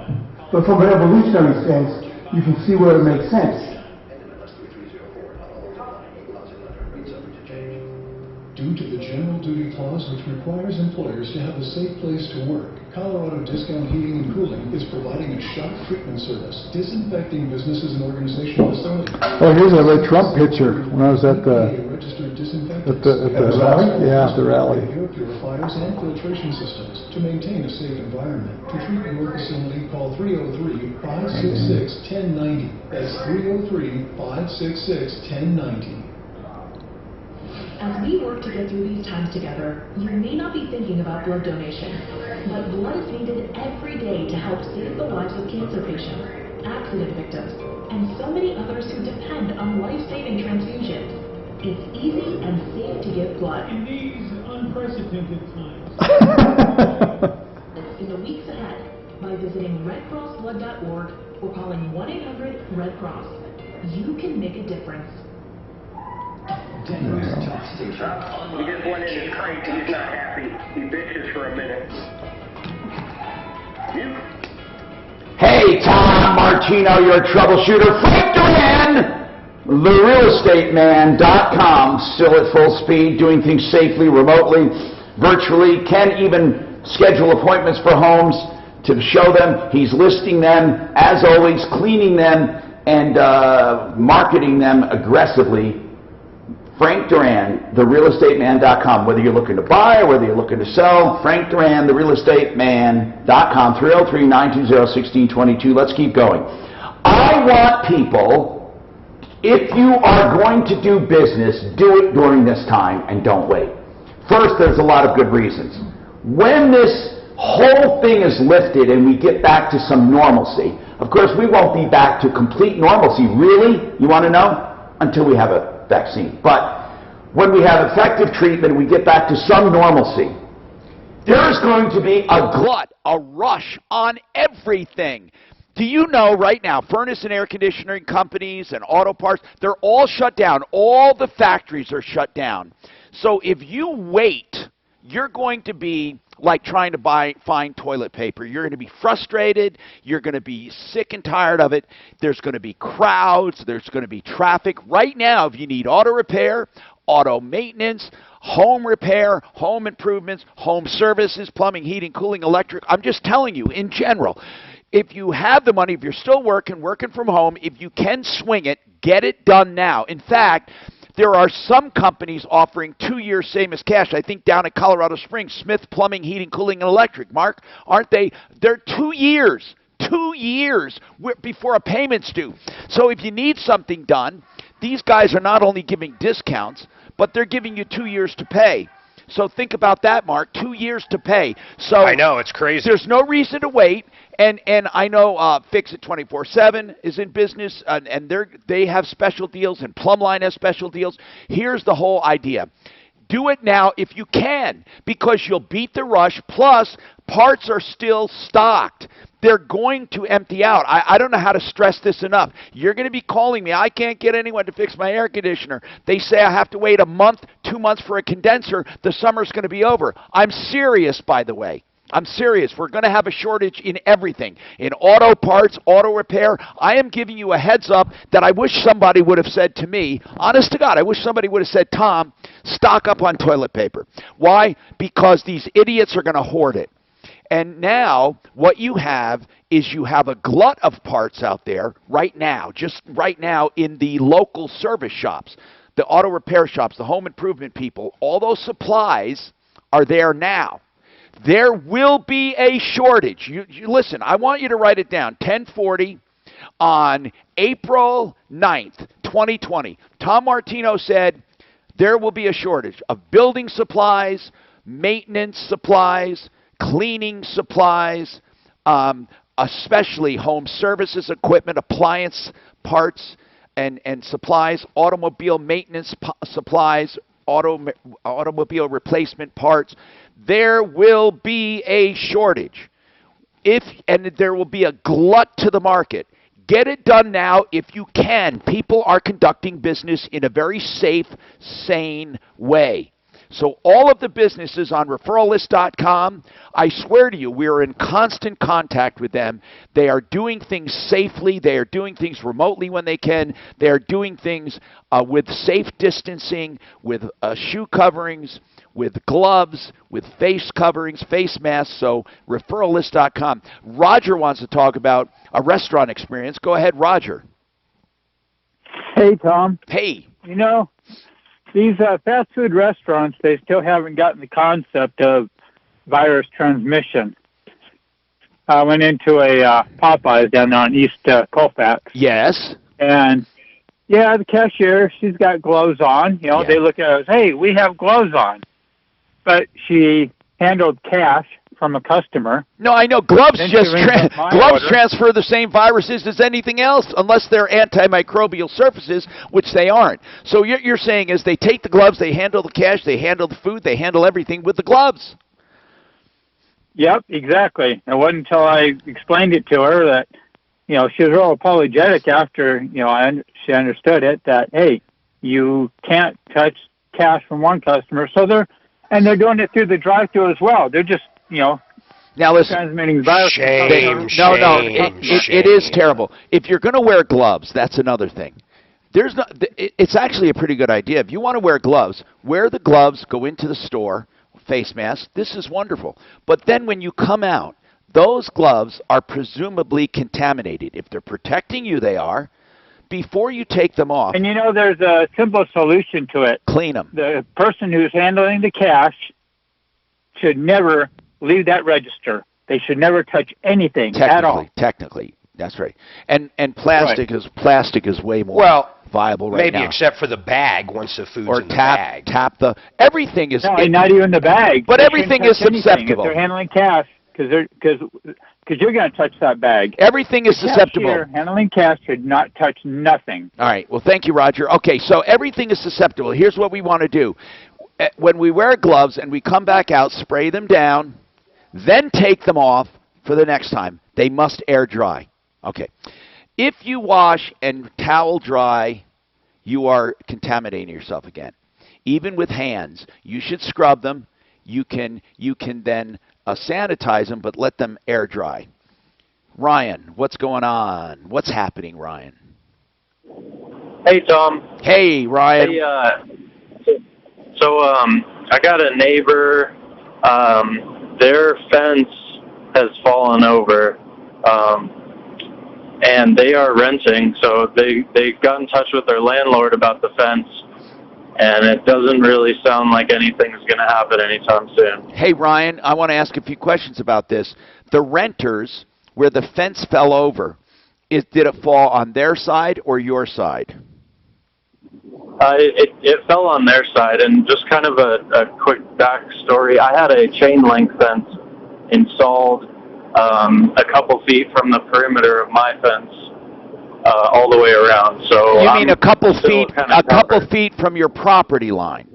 But from an evolutionary sense, you can see where it makes sense. Due to the general duty clause which requires employers to have a safe place to work, Colorado Discount Heating and Cooling is providing a shock treatment service, disinfecting businesses and organizational facilities. Oh, here's a Ray Trump picture when I was at the... Registered disinfectants. At the rally? Yeah, at the rally. Air purifiers and filtration systems to maintain a safe environment. To treat your facility, call 303-566-1090. That's 303-566-1090. As we work to get through these times together, you may not be thinking about blood donation, but blood is needed every day to help save the lives of cancer patients, accident victims, and so many others who depend on life-saving transfusions. It's easy and safe to give blood. In these unprecedented times. In the weeks ahead, by visiting redcrossblood.org or calling 1-800-RED-CROSS. You can make a difference. He just went in his crate. He's not happy. He bitches for a minute. Hey, Tom Martino, your troubleshooter. Frank Duran, therealestateman.com, still at full speed, doing things safely, remotely, virtually, can even schedule appointments for homes to show them. He's listing them, as always, cleaning them, and marketing them aggressively. Frank Duran, therealestateman.com. Whether you're looking to buy or whether you're looking to sell, Frank Duran, therealestateman.com, 303-920-1622. Let's keep going. I want people, if you are going to do business, do it during this time and don't wait. First, there's a lot of good reasons. When this whole thing is lifted and we get back to some normalcy, of course, we won't be back to complete normalcy. Really? You want to know? Until we have a vaccine. But when we have effective treatment, we get back to some normalcy. There's going to be a glut, a rush on everything. Do you know right now, furnace and air conditioning companies and auto parts, they're all shut down. All the factories are shut down. So if you wait, you're going to be like trying to find toilet paper. You're going to be frustrated. You're going to be sick and tired of it. There's going to be crowds. There's going to be traffic. Right now, if you need auto repair, auto maintenance, home repair, home improvements, home services, plumbing, heating, cooling, electric, I'm just telling you, in general, if you have the money, if you're still working from home, if you can swing it, get it done now. In fact, there are some companies offering 2 years same as cash. I think down at Colorado Springs, Smith Plumbing, Heating, Cooling, and Electric. Mark, aren't they? They're 2 years. 2 years before a payment's due. So if you need something done, these guys are not only giving discounts, but they're giving you 2 years to pay. So think about that, Mark. 2 years to pay. So I know, it's crazy. There's no reason to wait. And I know Fix It 24/7 is in business, and they have special deals, and Plumline has special deals. Here's the whole idea. Do it now if you can, because you'll beat the rush, plus parts are still stocked. They're going to empty out. I don't know how to stress this enough. You're going to be calling me. I can't get anyone to fix my air conditioner. They say I have to wait a month, 2 months for a condenser. The summer's going to be over. I'm serious, by the way. I'm serious. We're going to have a shortage in everything. In auto parts, auto repair. I am giving you a heads up that I wish somebody would have said to me, honest to God, I wish somebody would have said, Tom, stock up on toilet paper. Why? Because these idiots are going to hoard it. And now what you have is you have a glut of parts out there right now, just right now in the local service shops, the auto repair shops, the home improvement people. All those supplies are there now. There will be a shortage. You listen, I want you to write it down. 1040 on April 9th, 2020. Tom Martino said there will be a shortage of building supplies, maintenance supplies, cleaning supplies, especially home services, equipment, appliance parts, and supplies, automobile maintenance supplies, automobile replacement parts. There will be a shortage. And there will be a glut to the market. Get it done now if you can. People are conducting business in a very safe, sane way. So all of the businesses on referrallist.com, I swear to you, we are in constant contact with them. They are doing things safely. They are doing things remotely when they can. They are doing things with safe distancing, with shoe coverings, with gloves, with face coverings, face masks. So referrallist.com. Roger wants to talk about a restaurant experience. Go ahead, Roger. Hey, Tom. Hey. You know, these fast food restaurants, they still haven't gotten the concept of virus transmission. I went into a Popeyes down on East Colfax. Yes. And Yeah, the cashier, she's got gloves on. You know, they look at us, hey, we have gloves on. But she handled cash from a customer. No, I know. Gloves Then she just rings up my gloves order. transfer the same viruses as anything else, unless they're antimicrobial surfaces, which they aren't. So you're saying is they take the gloves, they handle the cash, they handle the food, they handle everything with the gloves. Yep, exactly. It wasn't until I explained it to her that, you know, she was real apologetic after, you know, she understood it, that, hey, you can't touch cash from one customer. So they're doing it through the drive-thru as well. They're just, you know, now listen, transmitting virus. It is terrible. If you're going to wear gloves, that's another thing. It's actually a pretty good idea. If you want to wear gloves, wear the gloves, go into the store, face mask. This is wonderful. But then when you come out, those gloves are presumably contaminated. If they're protecting you, they are. Before you take them off. And you know, there's a simple solution to it. Clean them. The person who's handling the cash should never leave that register. They should never touch anything at all. Technically, that's right. And plastic is way more viable right now. Maybe except for the bag once the food's in the bag. Tap the everything is. No, not even the bag. But everything is susceptible. If they're handling cash, because you're going to touch that bag. Everything is susceptible. Cashier handling cash should not touch nothing. All right. Well, thank you, Roger. Okay, so everything is susceptible. Here's what we want to do. When we wear gloves and we come back out, spray them down, then take them off for the next time. They must air dry. Okay. If you wash and towel dry, you are contaminating yourself again. Even with hands, you should scrub them. You can then sanitize them, but let them air dry. Ryan, what's going on? What's happening, Ryan? Hey, Tom. Hey, Ryan. Hey, I got a neighbor. Their fence has fallen over, and they are renting. So they got in touch with their landlord about the fence, and it doesn't really sound like anything's going to happen anytime soon. Hey, Ryan, I want to ask a few questions about this. The renters, where the fence fell over, did it fall on their side or your side? It fell on their side, and just kind of a quick backstory. I had a chain link fence installed a couple feet from the perimeter of my fence, all the way around. So you mean a couple feet from your property line?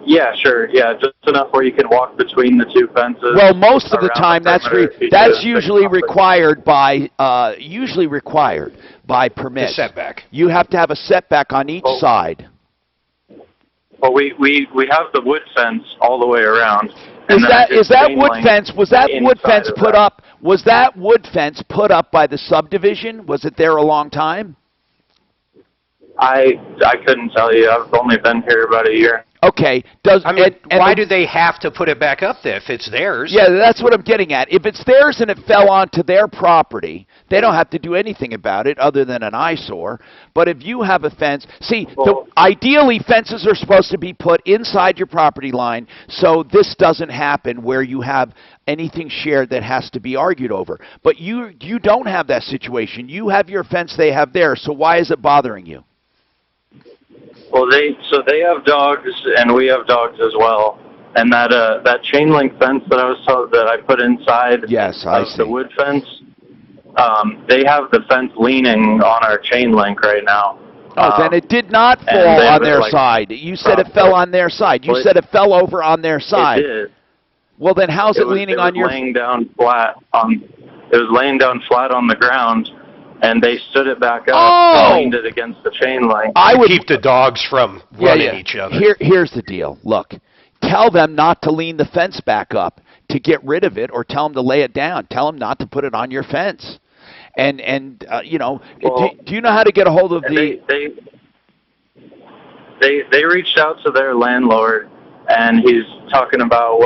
Yeah, sure. Yeah, just enough where you can walk between the two fences. Well, most of the time that's usually required by permit. The setback. You have to have a setback on each side. Well, we have the wood fence all the way around. Was that wood fence put up by the subdivision? Was it there a long time? I couldn't tell you. I've only been here about a year. Okay. Why do they have to put it back up there if it's theirs? Yeah, that's what I'm getting at. If it's theirs and it fell onto their property, they don't have to do anything about it other than an eyesore. But if you have a fence, ideally fences are supposed to be put inside your property line so this doesn't happen where you have anything shared that has to be argued over. But you don't have that situation. You have your fence, they have theirs. So why is it bothering you? Well, they have dogs, and we have dogs as well. And that chain link fence that I was told that I put inside the wood fence, they have the fence leaning on our chain link right now. Then it did not fall on their side. You said it fell on their side. You said it fell over on their side. It did. Well, then how's it leaning on your? It was laying down flat on the ground. And they stood it back up and leaned it against the chain link. I would keep the dogs from running each other. Here's the deal. Look, tell them not to lean the fence back up to get rid of it, or tell them to lay it down. Tell them not to put it on your fence. And do you know how to get a hold of the? They reached out to their landlord, and he's talking about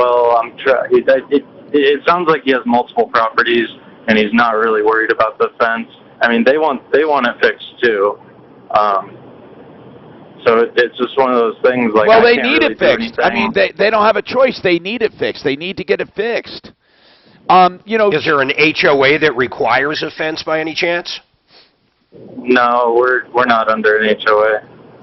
it sounds like he has multiple properties, and he's not really worried about the fence. I mean, they want it fixed too. So it's just one of those things. Like, well, they need it fixed. I mean, they don't have a choice. They need it fixed. They need to get it fixed. Is there an HOA that requires a fence by any chance? No, we're not under an HOA.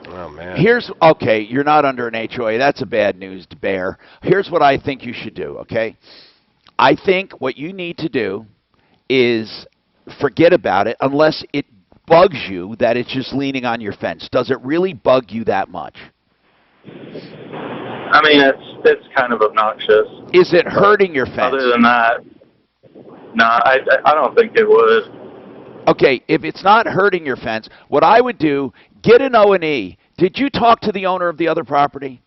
Oh, man. Okay, you're not under an HOA. That's a bad news to bear. Here's what I think you should do, okay? I think what you need to do is forget about it unless it bugs you that it's just leaning on your fence. Does it really bug you that much? I mean, it's kind of obnoxious. Is it hurting your fence? Other than that, no, I don't think it would. Okay, if it's not hurting your fence, what I would do, get an O&E. Did you talk to the owner of the other property?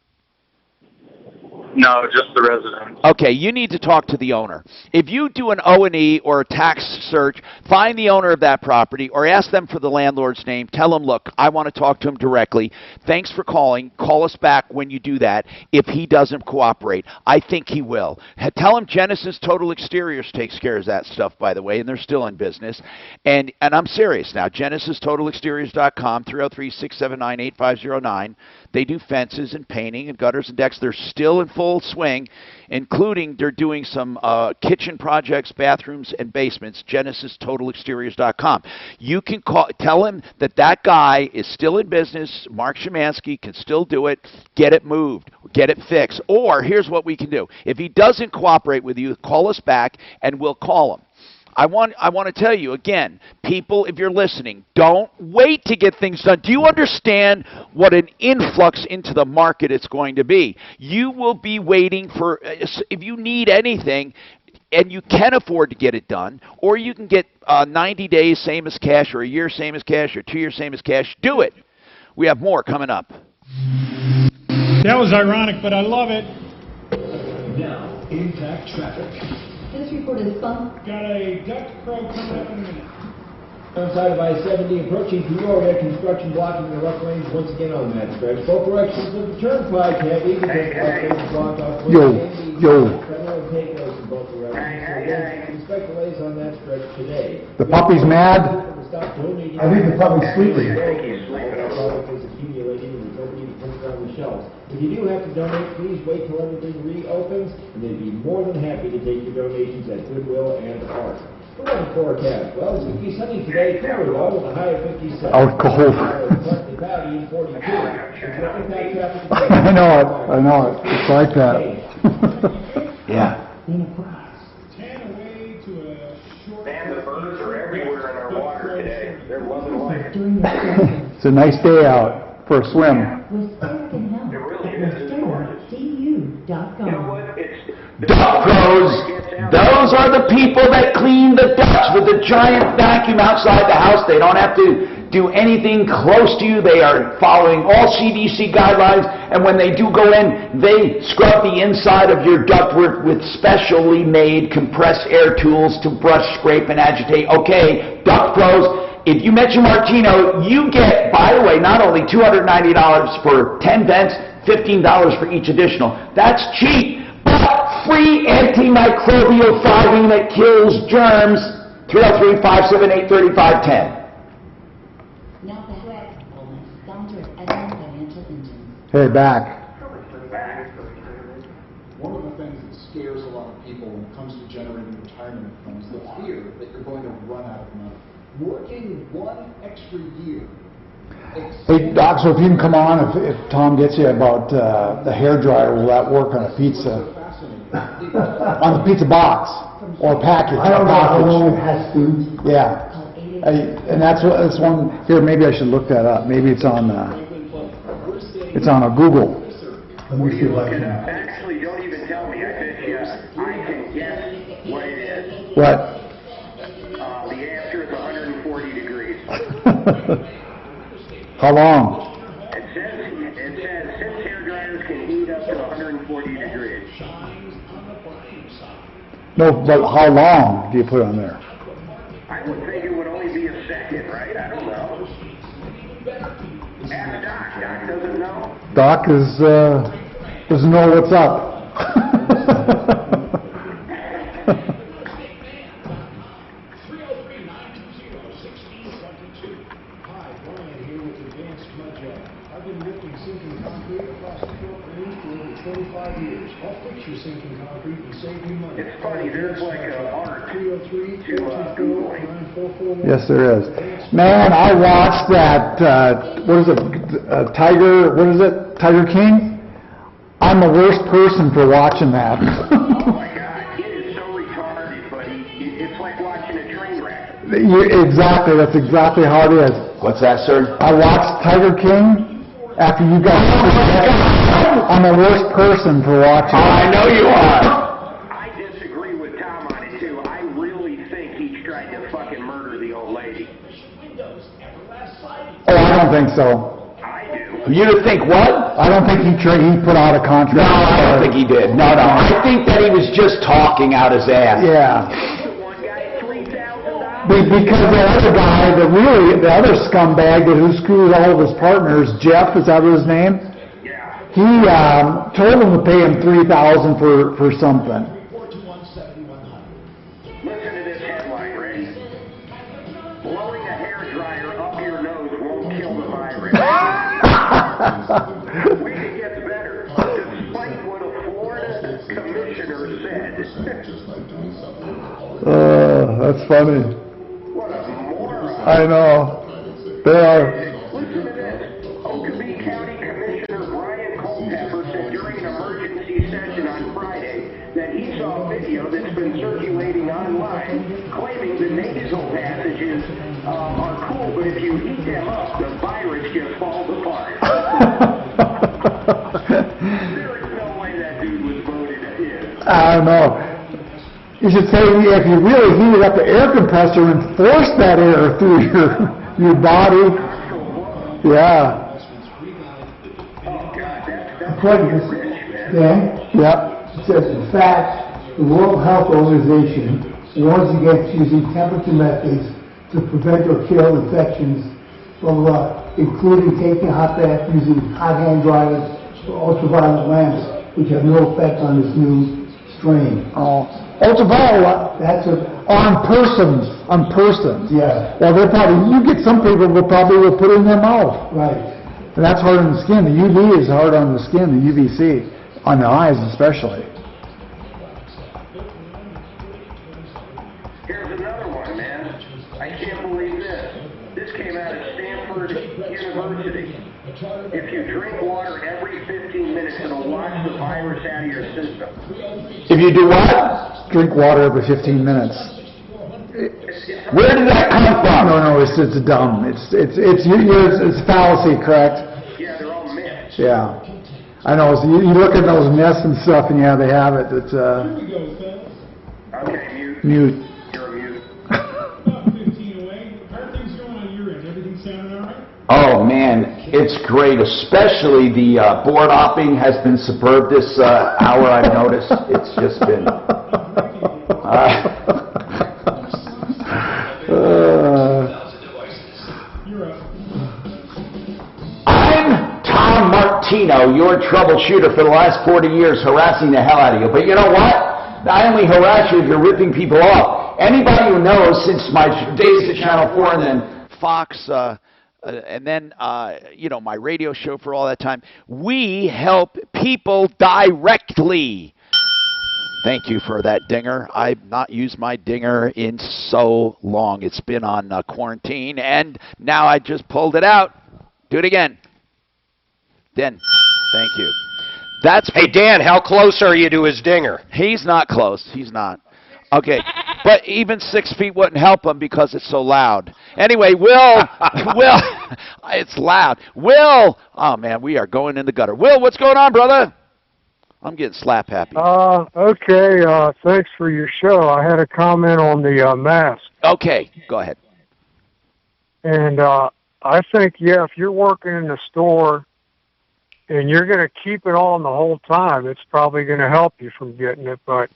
No, just the residents. Okay, you need to talk to the owner. If you do an O&E or a tax search, find the owner of that property or ask them for the landlord's name. Tell them, look, I want to talk to him directly. Thanks for calling. Call us back when you do that if he doesn't cooperate. I think he will. Tell him Genesis Total Exteriors takes care of that stuff, by the way, and they're still in business. And I'm serious now. GenesisTotalExteriors.com, 303-679-8509. They do fences and painting and gutters and decks. They're still in full swing, including they're doing some kitchen projects, bathrooms, and basements. GenesisTotalExteriors.com. You can tell him that guy is still in business. Mark Szymanski can still do it. Get it moved. Get it fixed. Or here's what we can do. If he doesn't cooperate with you, call us back, and we'll call him. I want to tell you, again, people, if you're listening, don't wait to get things done. Do you understand what an influx into the market it's going to be? You will be waiting for, if you need anything, and you can afford to get it done, or you can get 90 days same as cash, or a year same as cash, or 2 years same as cash. Do it. We have more coming up. That was ironic, but I love it. Now, impact traffic. This report is sponsored. Got a Duct Pro coming up in a minute. Outside of I-70 approaching Peoria, red construction blocking the rough lanes once again on that stretch. Both directions of the turnpike heavy because the rough lanes blocked off. Yo. Federal takeaways in both directions. So again, expect delays on that stretch today. The puppy's mad. I think the puppy's sleeping. Product is accumulating and there's nobody to put it on the shelves. If you do have to donate, please wait till everything reopens, and they'd be more than happy to take your donations at Goodwill and Art. The weather forecast. Well, it's going to be sunny today, cooler though, with a high of 57. Out cold. Pleasant Valley in 42. It's impact traffic. I know it. It's like that. Yeah. Man, the birds are everywhere in our water today. They're loving life. It's a nice day out for a swim. It really is. It's gorgeous. You know what? Duct pros, those are the people that clean the ducts with the giant vacuum outside the house. They don't have to do anything close to you. They are following all CDC guidelines, and when they do go in, they scrub the inside of your ductwork with specially made compressed air tools to brush, scrape, and agitate. Okay, Duct pros, if you mention Martino, you get, by the way, not only $290 for 10 vents, $15 for each additional. That's cheap, but free antimicrobial fogging that kills germs. 303-578-3510. Hey, back. One of the things that scares a lot of people when it comes to generating retirement funds is the fear that you're going to run out of money. Working one extra year. Hey, Doc, so if you can come on, if Tom gets you about the hairdryer, will that work on a pizza? On the pizza box or package? I don't know how long it has to. Yeah. And that's one, here, maybe I should look that up. Maybe it's on a Google. Let me see if I can. Actually, don't even tell me. I bet you I can guess what it is. What? The answer is 140 degrees. How long? It says since hair dryers can heat up to 140 degrees. No, but how long do you put on there? I would think it would only be a second, right? I don't know. Ask Doc. Doc doesn't know. Doc doesn't know what's up. Hi, Brian here with Advanced Mud Job. I've been lifting sinking concrete 25 years. I'll fix your sink and concrete and save you money. It's funny, there's like an art to Googling. Yes, there is. Man, I watched that, what is it, Tiger King? I'm the worst person for watching that. Oh my God, it is so retarded, but it's like watching a train wreck. Exactly, that's exactly how it is. What's that, sir? I watched Tiger King after you guys. I'm the worst person for watching. I know you are. I disagree with Tom on it too. I really think he tried to fucking murder the old lady. Oh, I don't think so. You think what? I don't think he put out a contract. No, I don't think he did. No. I think that he was just talking out his ass. Yeah. Because the other guy, the other scumbag who screwed all of his partners, Jeff, is that his name? Yeah. He told him to pay him $3,000 for something. Listen to this headline, ready? Blowing a hairdryer up your nose won't kill the virus. Wait, it gets better. Despite what a Florida commissioner said. That's funny. What a moron. I know. They are. Listen to this. Oakland County Commissioner Brian Culpepper said during an emergency session on Friday that he saw a video that's been circulating online claiming the nasal passages are cool, but if you heat them up, the virus just falls apart. There is no way that dude was voted in. I don't know. You should say if you really heated up the air compressor and forced that air through your body. Yeah. According to this, Dan, it says, in fact, the World Health Organization warns against using temperature methods to prevent or kill infections, including taking a hot bath, using hot hand dryers, or ultraviolet lamps, which have no effect on this new strain. Oh, ultraviolet. That's on persons. Yeah. Well, you get some people will probably put it in their mouth. Right. And that's hard on the skin. The UV is hard on the skin, the UVC, on the eyes especially. Here's another one, man. I can't believe this. This came out of Stanford University. If you drink water every 15 minutes, it'll wash the virus out of your system. If you do what? Drink water every 15 minutes. Where did that come from? No, it's dumb. It's fallacy, correct? Yeah, they're all myths. Yeah. I know. So you look at those myths and stuff, and yeah, they have it. It's Okay, mute. You're a mute. About 15 away. How are things going on your end? Everything sounding all right? Oh man, it's great. Especially the board hopping has been superb this hour. I've noticed. It's just been. I'm Tom Martino, your troubleshooter for the last 40 years, harassing the hell out of you. But you know what? I only harass you if you're ripping people off. Anybody who knows, since my days at Channel 4 and then Fox, and then, my radio show for all that time, we help people directly. Thank you for that dinger. I've not used my dinger in so long. It's been on quarantine, and now I just pulled it out. Do it again. Dan, thank you. Hey, Dan, how close are you to his dinger? He's not close. He's not. Okay, but even 6 feet wouldn't help him because it's so loud. Anyway, Will, it's loud. Will, oh man, we are going in the gutter. Will, what's going on, brother? I'm getting slap happy. Okay, thanks for your show. I had a comment on the mask. Okay, go ahead. And I think, if you're working in the store and you're going to keep it on the whole time, it's probably going to help you from getting it. But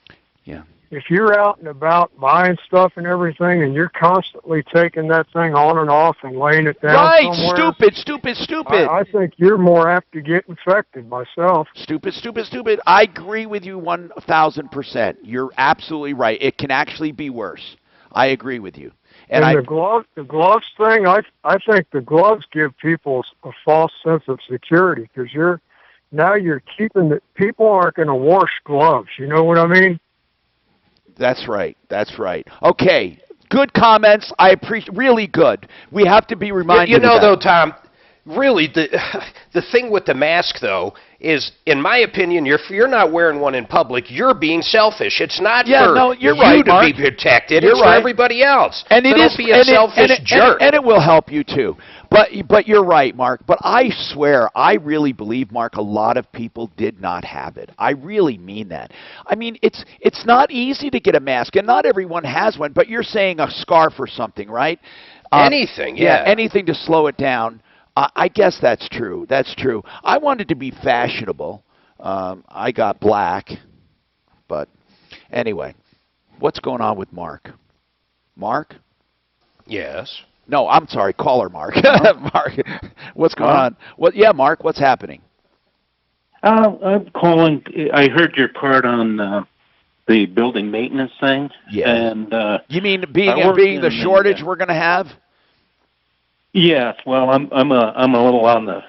if you're out and about buying stuff and everything and you're constantly taking that thing on and off and laying it down somewhere. Stupid. I think you're more apt to get infected myself. Stupid. I agree with you 1,000%. You're absolutely right. It can actually be worse. I agree with you. And the gloves thing, I think the gloves give people a false sense of security because you're now you're keeping the people aren't going to wash gloves. You know what I mean? That's right. That's right. Okay. Good comments. I appreciate. Really good. We have to be reminded. You know, of that. though, Tom, really, the thing with the mask, though, is, in my opinion, if you're not wearing one in public, you're being selfish. It's not for you're you right, to Mark. be protected. You're it's right. for everybody else. And it so is don't be a selfish jerk. And it will help you too. But you're right, Mark. But I swear, I really believe, Mark, a lot of people did not have it. I really mean that. I mean, it's not easy to get a mask, and not everyone has one. But you're saying a scarf or something, right? Anything, yeah. Anything to slow it down. I guess that's true. That's true. I wanted to be fashionable. I got black. But anyway, what's going on with Mark? Mark? Yes. No, I'm sorry. Caller Mark. Mark, what's going on? Yeah, Mark, what's happening? I'm calling. I heard your part on the building maintenance thing. Yeah. And you mean being the shortage we're going to have? Yes. Well, I'm a little on the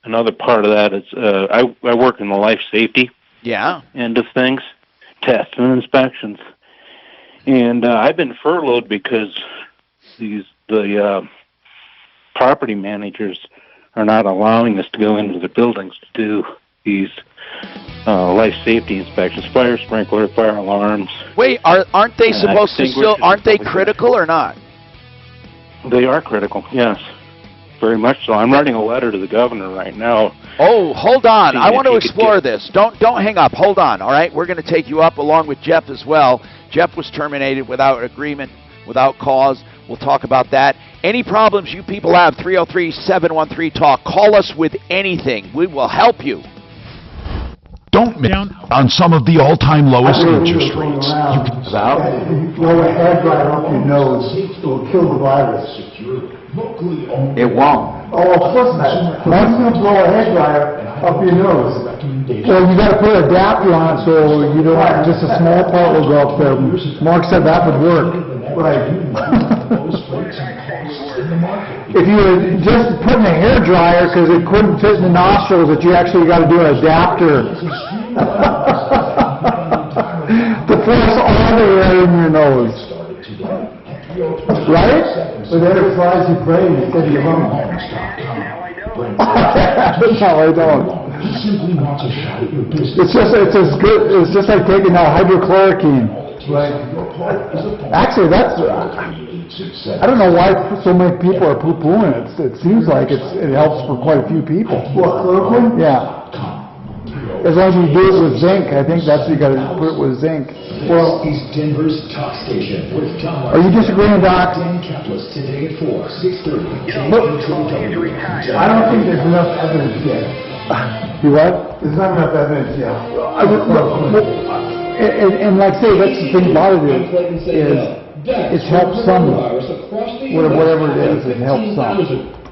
another part of that is I work in the life safety end of things, tests and inspections, and I've been furloughed because the property managers are not allowing us to go into the buildings to do these life safety inspections, fire sprinkler, fire alarms. Wait, aren't they supposed to still? Aren't they critical or not? They are critical, yes. Very much so. I'm writing a letter to the governor right now. Oh, hold on. I want to explore this. Don't hang up. Hold on, all right? We're going to take you up along with Jeff as well. Jeff was terminated without agreement, without cause. We'll talk about that. Any problems you people have, 303-713-TALK. Call us with anything. We will help you. Don't miss on some of the all-time lowest interest rates. Blow a hair dryer up your nose, it will kill the virus. It won't. Oh, of course not. Once you blow a hair dryer up your nose. Well, you got to put an adapter on it so you don't want just a small part will go up there. Mark said that would work. Right. If you were just putting a hair dryer because it couldn't fit in the nostrils, that you actually got to do an adapter to force all the air in your nose. Right? But then it flies your brain instead of your lung. No, I don't. It's just like taking hydrochloroquine. Right. Actually, that's. I don't know why so many people are poo-pooing it. It seems like it helps for quite a few people. What, chloroquine? Yeah. As long as you do it with zinc, I think that's you got to put it with zinc. Well, East Denver's Talk Station with Tom. Are you disagreeing, Doc? Dan Capitalist today at 4, 6:30. I don't think there's enough evidence yet. You what? There's not enough evidence yet. And like I say, that's the thing about it is it helps someone. Whatever it is, it helps some.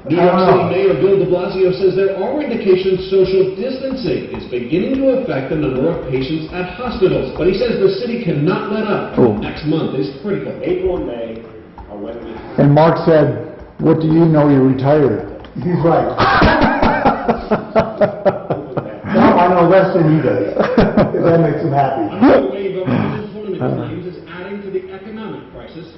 New York City Mayor Bill de Blasio says there are indications social distancing is beginning to affect the number of patients at hospitals. But he says the city cannot let up. Next month is critical. April and May are when we... And Mark said, what do you know, you're retired. He's right. Now I know less than he does. If that makes him happy.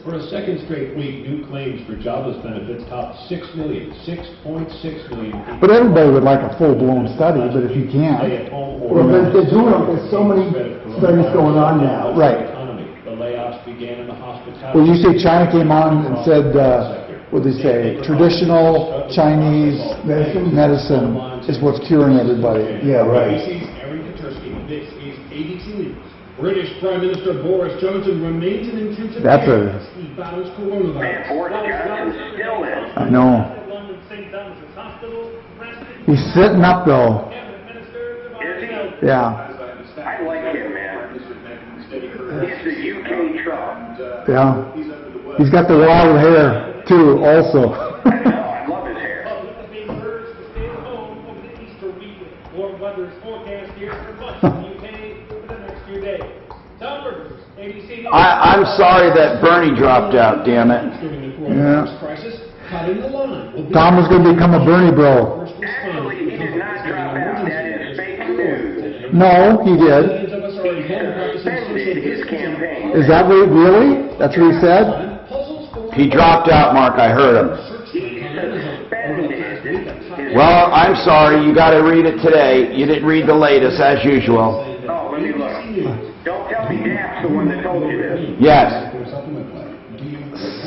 For a second straight week, new claims for jobless benefits topped 6 million, 6.6 million people. But everybody would like a full-blown study, but if you can't. Well, they're doing it. There's so many studies going on now. Right. The layoffs began in the hospitality. Well, you say China came on and said, what did they say, traditional Chinese medicine is what's curing everybody. Yeah, right. This is ABC News. British Prime Minister Boris Johnson remains in intensive care as he battles coronavirus. I know. He's sitting up though. Yeah. I like him, man. He's the UK Trump. Yeah. He's got the wild hair too, also. I love his hair. I'm sorry that Bernie dropped out, damn it. Yeah. Tom was going to become a Bernie bro. Actually, he did not drop out. That is fake No, he did. Suspended his campaign. Is that what, really? That's what he said? He dropped out, Mark. I heard him. He suspended. Well, I'm sorry. You got to read it today. You didn't read the latest, as usual. Oh, let me look. Don't tell me Daph's the one that told you this. Yes.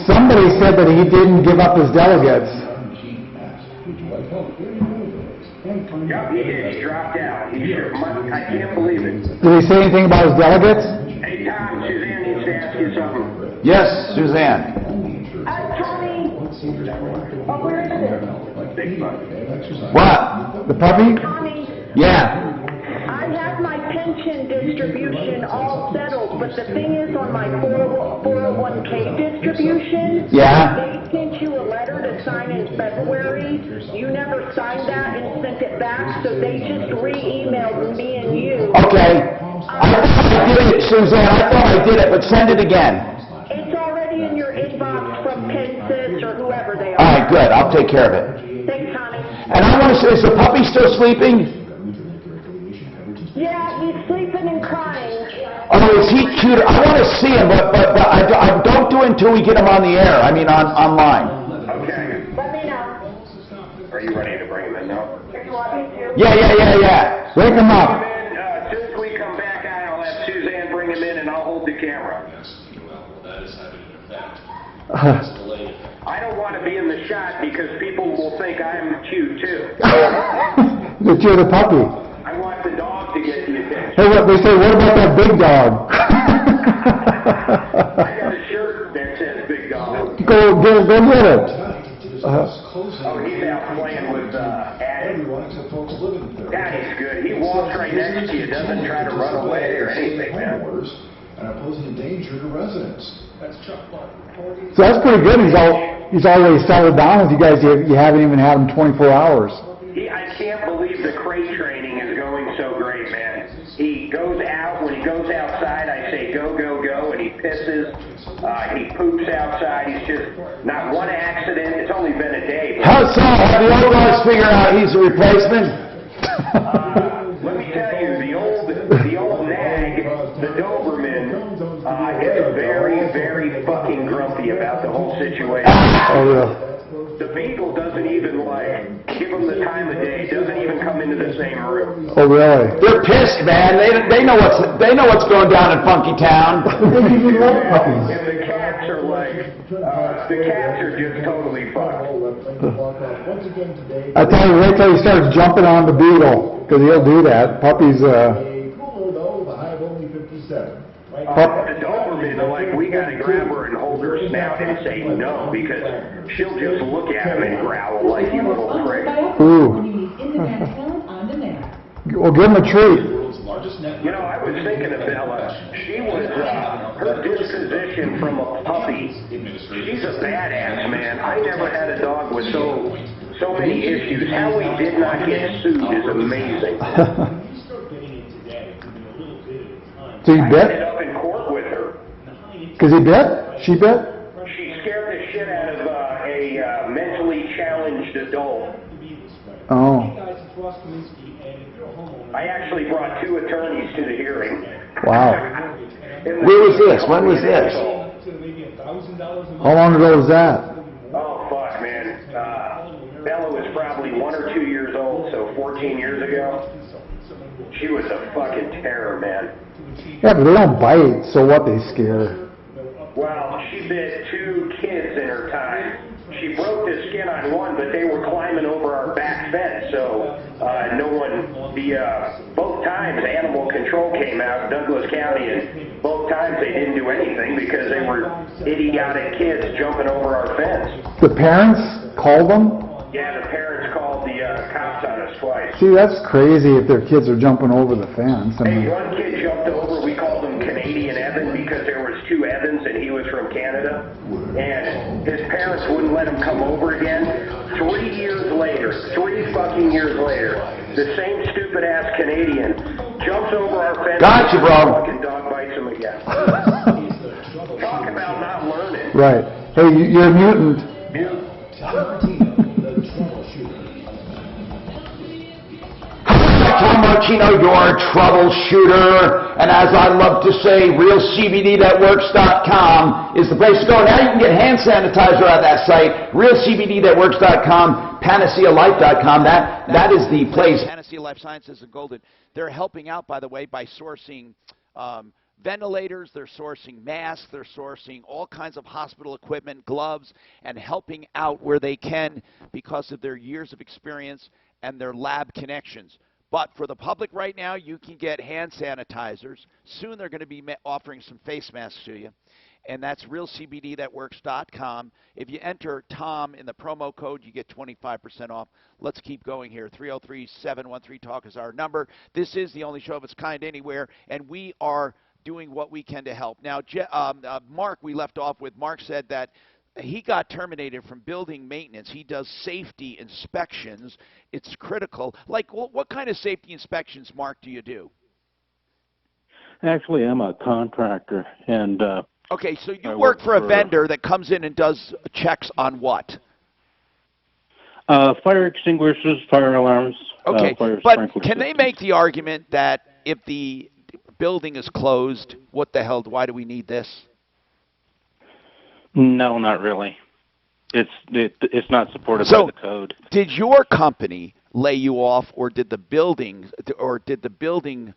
Somebody said that he didn't give up his delegates. Yep, he did. He dropped out. He should. I can't believe it. Did he say anything about his delegates? Hey, Tom, Suzanne needs to ask you something. Yes, Suzanne. Tommy. Oh, where is it? Big buck. What? The puppy? Tommy. Yeah. I have my pension distribution all settled, but the thing is on my 401k distribution, Yeah. they sent you a letter to sign in February. You never signed that and sent it back, so they just re-emailed me and you. Okay. I did it, Suzanne. I thought I did it, but send it again. It's already in your inbox from Pensis or whoever they are. All right, good. I'll take care of it. Thanks, honey. And I want to say, is the puppy still sleeping? Yeah, he's sleeping and crying. Oh, is he cute? I want to see him, but I don't do it until we get him on the air. I mean, online. Okay. Let me know. Are you ready to bring him in now? If you want me to. Yeah. Wake him up. As soon as we come back, I'll have Suzanne bring him in, and I'll hold the camera. I don't want to be in the shot because people will think I'm cute too. That you're the puppy. I want the dog to get the attention. Hey, what they say? What about that big dog? I got a shirt that says Big Dog. Go get it. Oh, he's out playing with Addie. Addie's good. He walks right next to you, doesn't try to run away or anything, man. And posing a danger to residents. That's Chuck Clark. So that's pretty good. He's already settled down with you guys. You haven't even had him 24 hours. I can't believe the crate training is going so great, man. He goes out, when he goes outside, I say go, go, go, and he pisses. He poops outside. He's just, not one accident. It's only been a day. How so? Have the old guys figured out he's a replacement? Let me tell you, the old nag, the Doberman, is very, very fucking grumpy about the whole situation. Oh, yeah. The Beagle doesn't even, give him the time of day, doesn't even come into the same room. Oh, really? They're pissed, man. They know what's going down in Funky Town. And the cats are the cats are just totally fucked. I tell you, wait till he starts jumping on the Beagle, because he'll do that. Puppies, The Doberman, we gotta grab her and hold her snout and say no, because she'll just look at him and growl like, you little prick. ooh. Well, give him a treat. You know, I was thinking of Bella. She was, her disposition from a puppy, she's a badass, man. I never had a dog with so many issues. How we did not get sued is amazing. So you I bit? ended up in court with her. Because he bit? She bit? She scared the shit out of a mentally challenged adult. Oh. I actually brought 2 attorneys to the hearing. Wow. Where was this? When was this? How long ago was that? Oh, fuck, man. Bella was probably 1 or 2 years old, so 14 years ago. She was a fucking terror, man. Yeah, but they don't bite, so what, they scare? Well, she bit 2 kids in her time. She broke the skin on one, but they were climbing over our back fence, so both times animal control came out in Douglas County, and both times they didn't do anything because they were idiotic kids jumping over our fence. The parents called them? Yeah, the parents called the cops on us twice. See, that's crazy if their kids are jumping over the fence. I mean, Hey, one kid jumped over, we called him Canadian Evan because there was 2 Evans and he was from Canada. And his parents wouldn't let him come over again. 3 years later, 3 fucking years later, the same stupid ass Canadian jumps over our fence. Gotcha, bro. Fucking dog bites him again. Talk about not learning. right. Hey, you're a mutant. Martino, your troubleshooter. And as I love to say, realcbdthatworks.com is the place to go. Now you can get hand sanitizer at that site, realcbdthatworks.com, PanaceaLife.com. That is the place. Panacea Life Sciences in Golden. They're helping out, by the way, by sourcing ventilators, they're sourcing masks, they're sourcing all kinds of hospital equipment, gloves, and helping out where they can because of their years of experience and their lab connections. But for the public right now, you can get hand sanitizers. Soon they're going to be offering some face masks to you. And that's realcbdthatworks.com. If you enter Tom in the promo code, you get 25% off. Let's keep going here. 303-713-TALK is our number. This is the only show of its kind anywhere, and we are doing what we can to help. Now, Mark, we left off with, Mark said that he got terminated from building maintenance. He does safety inspections. It's critical. Like, what kind of safety inspections, Mark, do you do? Actually, I'm a contractor, and okay, so you work for a vendor that comes in and does checks on what? Fire extinguishers, fire alarms. Okay, fire but sprinkler can they make the argument that if the building is closed, what the hell, why do we need this? No, not really. It's not supported by the code. Did your company lay you off, or did the building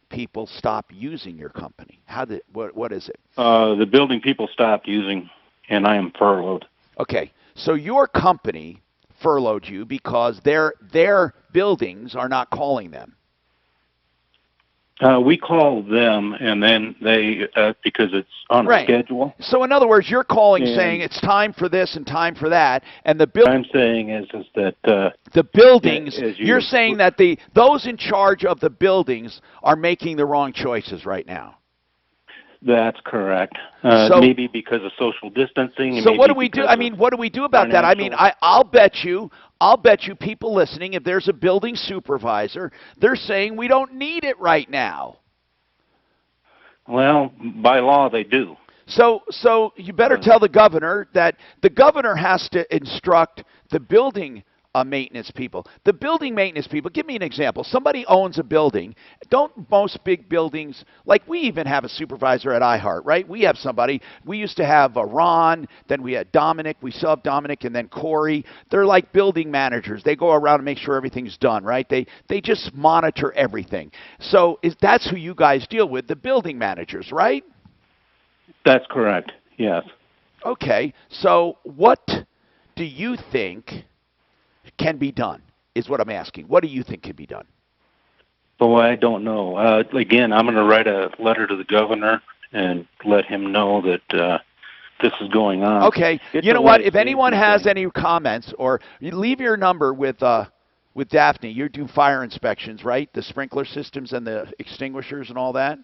people stop using your company? What is it? The building people stopped using, and I am furloughed. Okay, so your company furloughed you because their buildings are not calling them. We call them, and then they, because it's on a schedule. So in other words, you're calling saying it's time for this and time for that, and the what I'm saying is that the buildings. You're saying that those in charge of the buildings are making the wrong choices right now. That's correct. Maybe because of social distancing. So what do we do? I mean, what do we do about that? I mean, I'll bet you people listening, if there's a building supervisor, they're saying we don't need it right now. Well, by law they do. So you better tell the governor that the governor has to instruct the building maintenance people. The building maintenance people, give me an example. Somebody owns a building. Don't most big buildings, like we even have a supervisor at iHeart, right? We have somebody. We used to have Ron, then we had Dominic. We still have Dominic, and then Corey. They're like building managers. They go around and make sure everything's done, right? They just monitor everything. So that's who you guys deal with, the building managers, right? That's correct, yes. Okay, so what do you think can be done, is what I'm asking. What do you think can be done? Well, I don't know. Again, I'm going to write a letter to the governor and let him know that this is going on. Okay. You know what? If anyone has any comments, or you leave your number with Daphne. You do fire inspections, right? The sprinkler systems and the extinguishers and all that?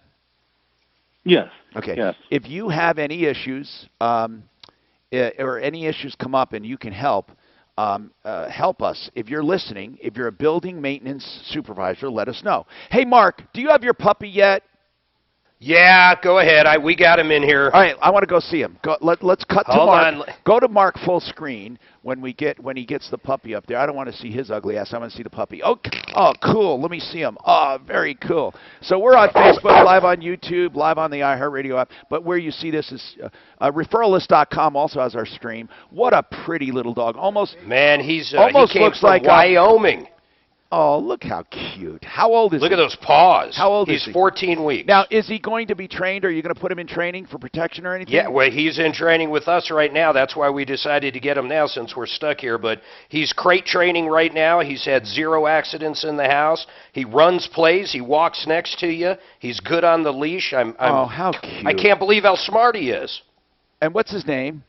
Yes. Okay. Yes. If you have any issues or any issues come up and you can help, help us. If you're listening, if you're a building maintenance supervisor, let us know. Hey, Mark, do you have your puppy yet? Yeah, go ahead. We got him in here. All right, I want to go see him. Let's cut to Hold Mark. on. Go to Mark full screen when he gets the puppy up there. I don't want to see his ugly ass. I want to see the puppy. Oh, cool. Let me see him. Oh, very cool. So we're on Facebook, live on YouTube, live on the iHeartRadio app. But where you see this is referralist.com also has our stream. What a pretty little dog. Almost. Man, he came looks from like Wyoming. Oh, look how cute. How old is he? Look at those paws. How old is he? He's 14 weeks. Now, is he going to be trained? Are you going to put him in training for protection or anything? Yeah, well, he's in training with us right now. That's why we decided to get him now since we're stuck here. But he's crate training right now. He's had 0 accidents in the house. He runs plays. He walks next to you. He's good on the leash. Oh, how cute. I can't believe how smart he is. And what's his name?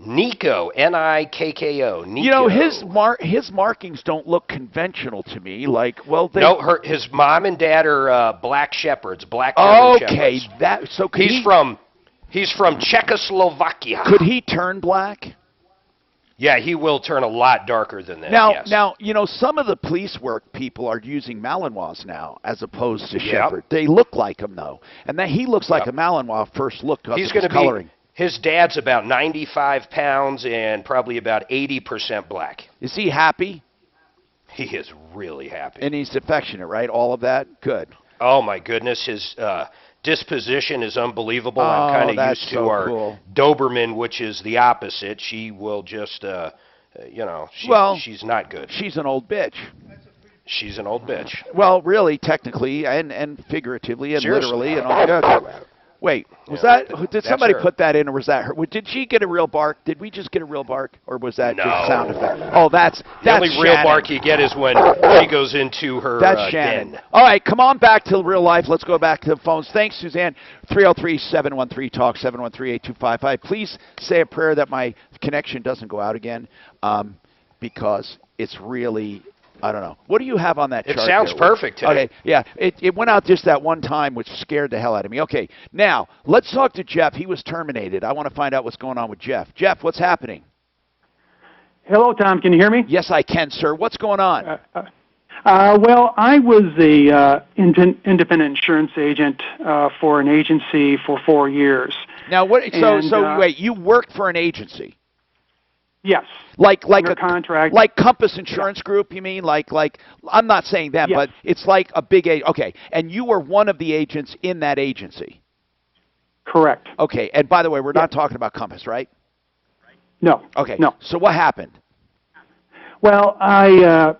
Nico, Nikko. Nico. You know, his markings don't look conventional to me. Like, well, his mom and dad are black shepherds, black German shepherds. Okay, he's from Czechoslovakia. Could he turn black? Yeah, he will turn a lot darker than that. Now, you know, some of the police work people are using Malinois now as opposed to Shepherd. They look like him though, and he looks like a Malinois first look. He's going to be. His dad's about 95 pounds and probably about 80% black. Is he happy? He is really happy. And he's affectionate, right? All of that? Good. Oh, my goodness. His disposition is unbelievable. I'm kind of used to our Doberman, which is the opposite. She will just, she's not good. She's an old bitch. She's an old bitch. Well, really, technically, and figuratively, and Seriously. literally, and all that. Wait, was that? Did somebody put that in, or was that her? Did she get a real bark? Did we just get a real bark, or was that just sound effect? Oh, that's the only real Shannon. bark you get is when she goes into her Shannon. den. All right, come on back to real life. Let's go back to the phones. Thanks, Suzanne. 303-713-TALK, 713-8255. Please say a prayer that my connection doesn't go out again, because it's really. I don't know. What do you have on that chart? It sounds perfect today. Okay, yeah. It went out just that one time, which scared the hell out of me. Okay, now, let's talk to Jeff. He was terminated. I want to find out what's going on with Jeff. Jeff, what's happening? Hello, Tom. Can you hear me? Yes, I can, sir. What's going on? Well, I was a independent insurance agent for an agency for 4 years. Now, wait, you worked for an agency? Yes. Like a contract. Like Compass Insurance Group, you mean? Like I'm not saying that, but it's like a big okay. And you were one of the agents in that agency. Correct. Okay. And by the way, we're not talking about Compass, right? No. Okay. No. So what happened? Well, my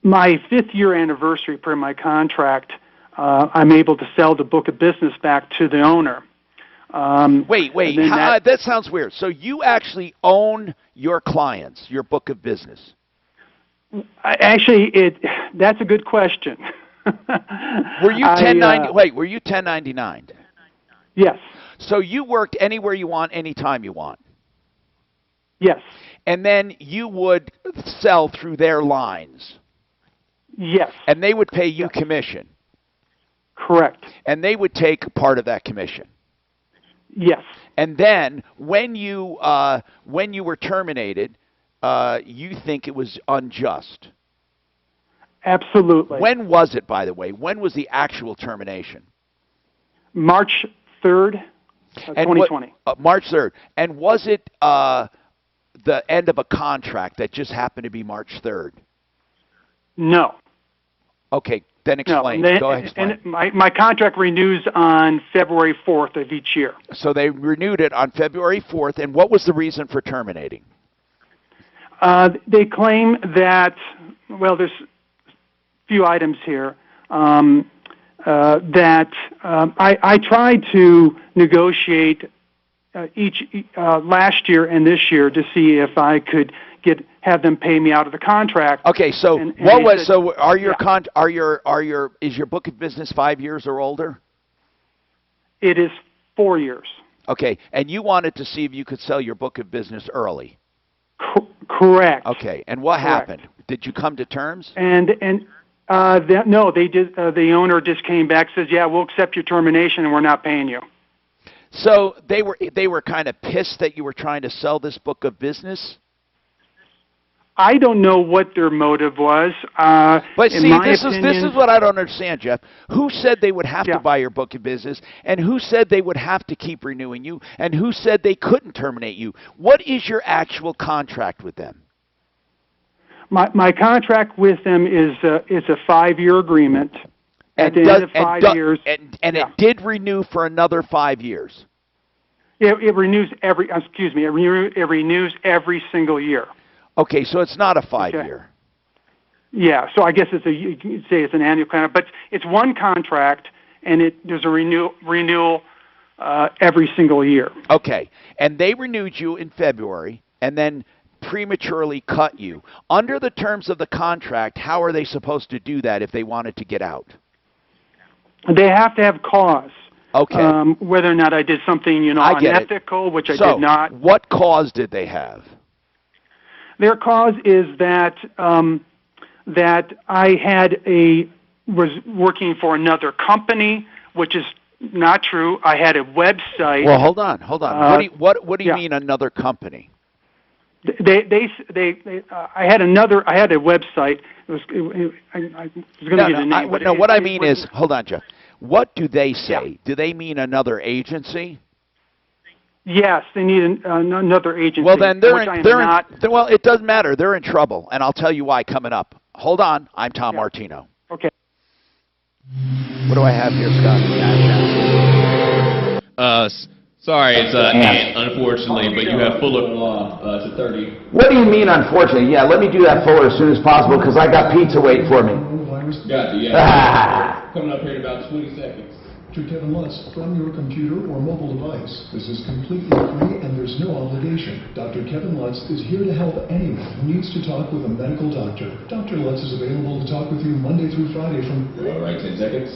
5th year anniversary per my contract, I'm able to sell the book of business back to the owner. Wait. That sounds weird. So you actually own your clients, your book of business? Actually, that's a good question. Were you 1090? Wait, were you 1099? Yes. So you worked anywhere you want, anytime you want? Yes. And then you would sell through their lines? Yes. And they would pay you commission? Correct. And they would take part of that commission? Yes. And then when you were terminated, you think it was unjust? Absolutely. When was it, by the way? When was the actual termination? March 3rd, 2020. March 3rd. And was it the end of a contract that just happened to be March 3rd? No. Okay. Then explain. Go ahead. Explain. And my contract renews on February 4th of each year. So they renewed it on February 4th, and what was the reason for terminating? They claim that, well, there's a few items here, that I tried to negotiate last year and this year to see if I could have them pay me out of the contract. Okay, so is your book of business 5 years or older? It is 4 years. Okay, and you wanted to see if you could sell your book of business early. Correct. Okay, and what happened? Did you come to terms? No, they did. The owner just came back, says, "Yeah, we'll accept your termination, and we're not paying you." So they were kind of pissed that you were trying to sell this book of business? I don't know what their motive was. But see, this is what I don't understand, Jeff. Who said they would have to buy your book of business, and who said they would have to keep renewing you, and who said they couldn't terminate you? What is your actual contract with them? My contract with them is a 5-year agreement. At the end of 5 years, and it did renew for another 5 years. It renews every. Excuse me. It renews every single year. Okay, so it's not a 5-year. Okay. Yeah, so I guess you can say it's an annual contract, but it's one contract, and there's a renewal every single year. Okay, and they renewed you in February, and then prematurely cut you. Under the terms of the contract, how are they supposed to do that if they wanted to get out? They have to have cause. Okay. Whether or not I did something, unethical, which I did not. What cause did they have? Their cause is that that I was working for another company, which is not true. I had a website. Well, hold on. What do you mean another company? I had a website. I was going to give the name. What I mean is, hold on, Jeff. What do they say? Yeah. Do they mean another agency? Yes, they need another agency. Well, then not. Well, it doesn't matter. They're in trouble, and I'll tell you why coming up. Hold on. I'm Tom Martino. Okay. What do I have here, Scott? Sorry, it's Ant, unfortunately, but you have Fuller to 30. What do you mean, unfortunately? Yeah, let me do that Fuller as soon as possible because I got pizza waiting for me. Got you, yeah. Coming up here in about 20 seconds. Dr. Kevin Lutz from your computer or mobile device. This is completely free and there's no obligation. Dr. Kevin Lutz is here to help anyone who needs to talk with a medical doctor. Dr. Lutz is available to talk with you Monday through Friday from... All right, 10 seconds.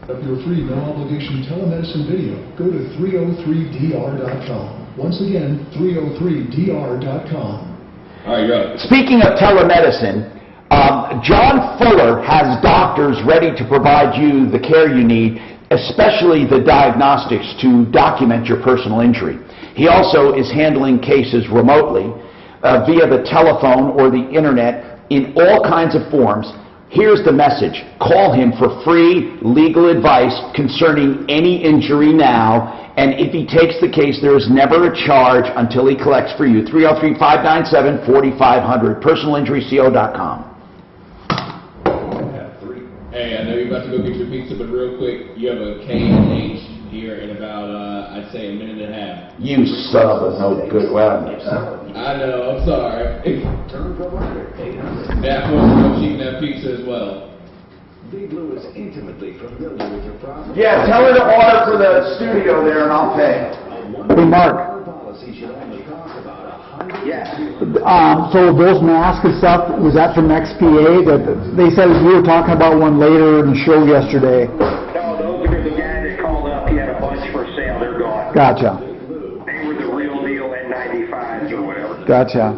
Up your free, no obligation telemedicine video. Go to 303dr.com. Once again, 303dr.com. All right, you're up. Speaking of telemedicine, John Fuller has doctors ready to provide you the care you need, especially the diagnostics to document your personal injury. He also is handling cases remotely via the telephone or the internet in all kinds of forms. Here's the message. Call him for free legal advice concerning any injury now, and if he takes the case, there is never a charge until he collects for you. 303-597-4500, personalinjuryco.com. Hey, I know you're about to go get your pizza, but real quick, you have a K&H here in about, I'd say, a minute and a half. You son of a no good. Well, I know, I'm sorry. That one's eating that pizza as well. Big Blue is intimately familiar with your problem. Yeah, tell her to order for the studio there and I'll pay. Hey, Mark. Yeah. So those masks and stuff, was that from XPA? That they said we were talking about one later in the show yesterday. No, those are the guy that called up. He had a bunch for sale. They're gone. Gotcha. They were the real deal N95s or whatever. Gotcha.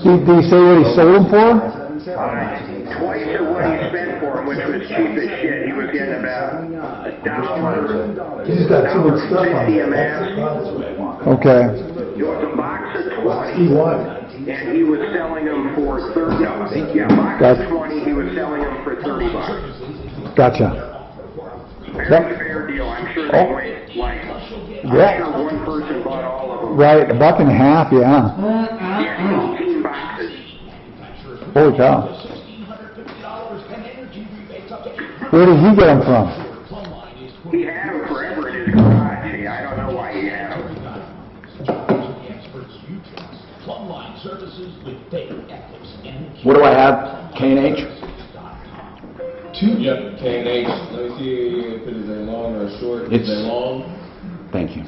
Did he say what he sold them for? Twice of what he spent for them, which was cheap as shit. He was getting about $1. He's got too much stuff on $1.50 a it. mask. Okay. It was a box of 20. And he was selling them for $30. Yeah, box of 20, he was selling them for $30. Gotcha. Very fair deal. I'm sure they went like, I'm sure one person bought all of them. Right, $1.50, yeah. Yeah, 18 boxes. Holy cow. Where did he get them from? He had them forever in his garage. I don't know why he had them. What do I have? K&H? Yep, K&H. Let me see if it is a long or a short. It's a long. Thank you.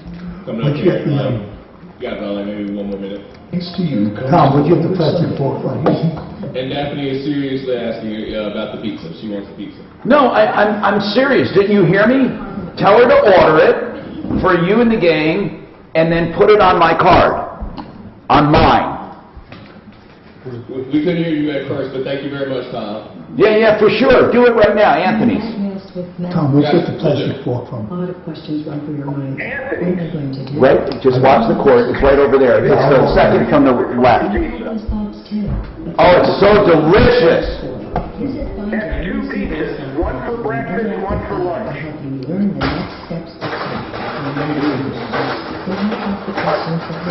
Coming up here. You got about like maybe 1 more minute. Thanks to you. Tom, would you get the plastic fork from? And Daphne is seriously asking you about the pizza. She wants the pizza. No, I'm serious. Didn't you hear me? Tell her to order it for you and the gang, and then put it on my card. On mine. We couldn't hear you at first, but thank you very much, Tom. Yeah, for sure. Do it right now, Anthony's. Tom, where'd you get the plastic fork from? A lot of questions run through your mind. What am I going to do? Right, just watch the court. It's right over there. It's the second from the left. Oh, it's so delicious. That's 2 pizzas. One for breakfast, one for lunch.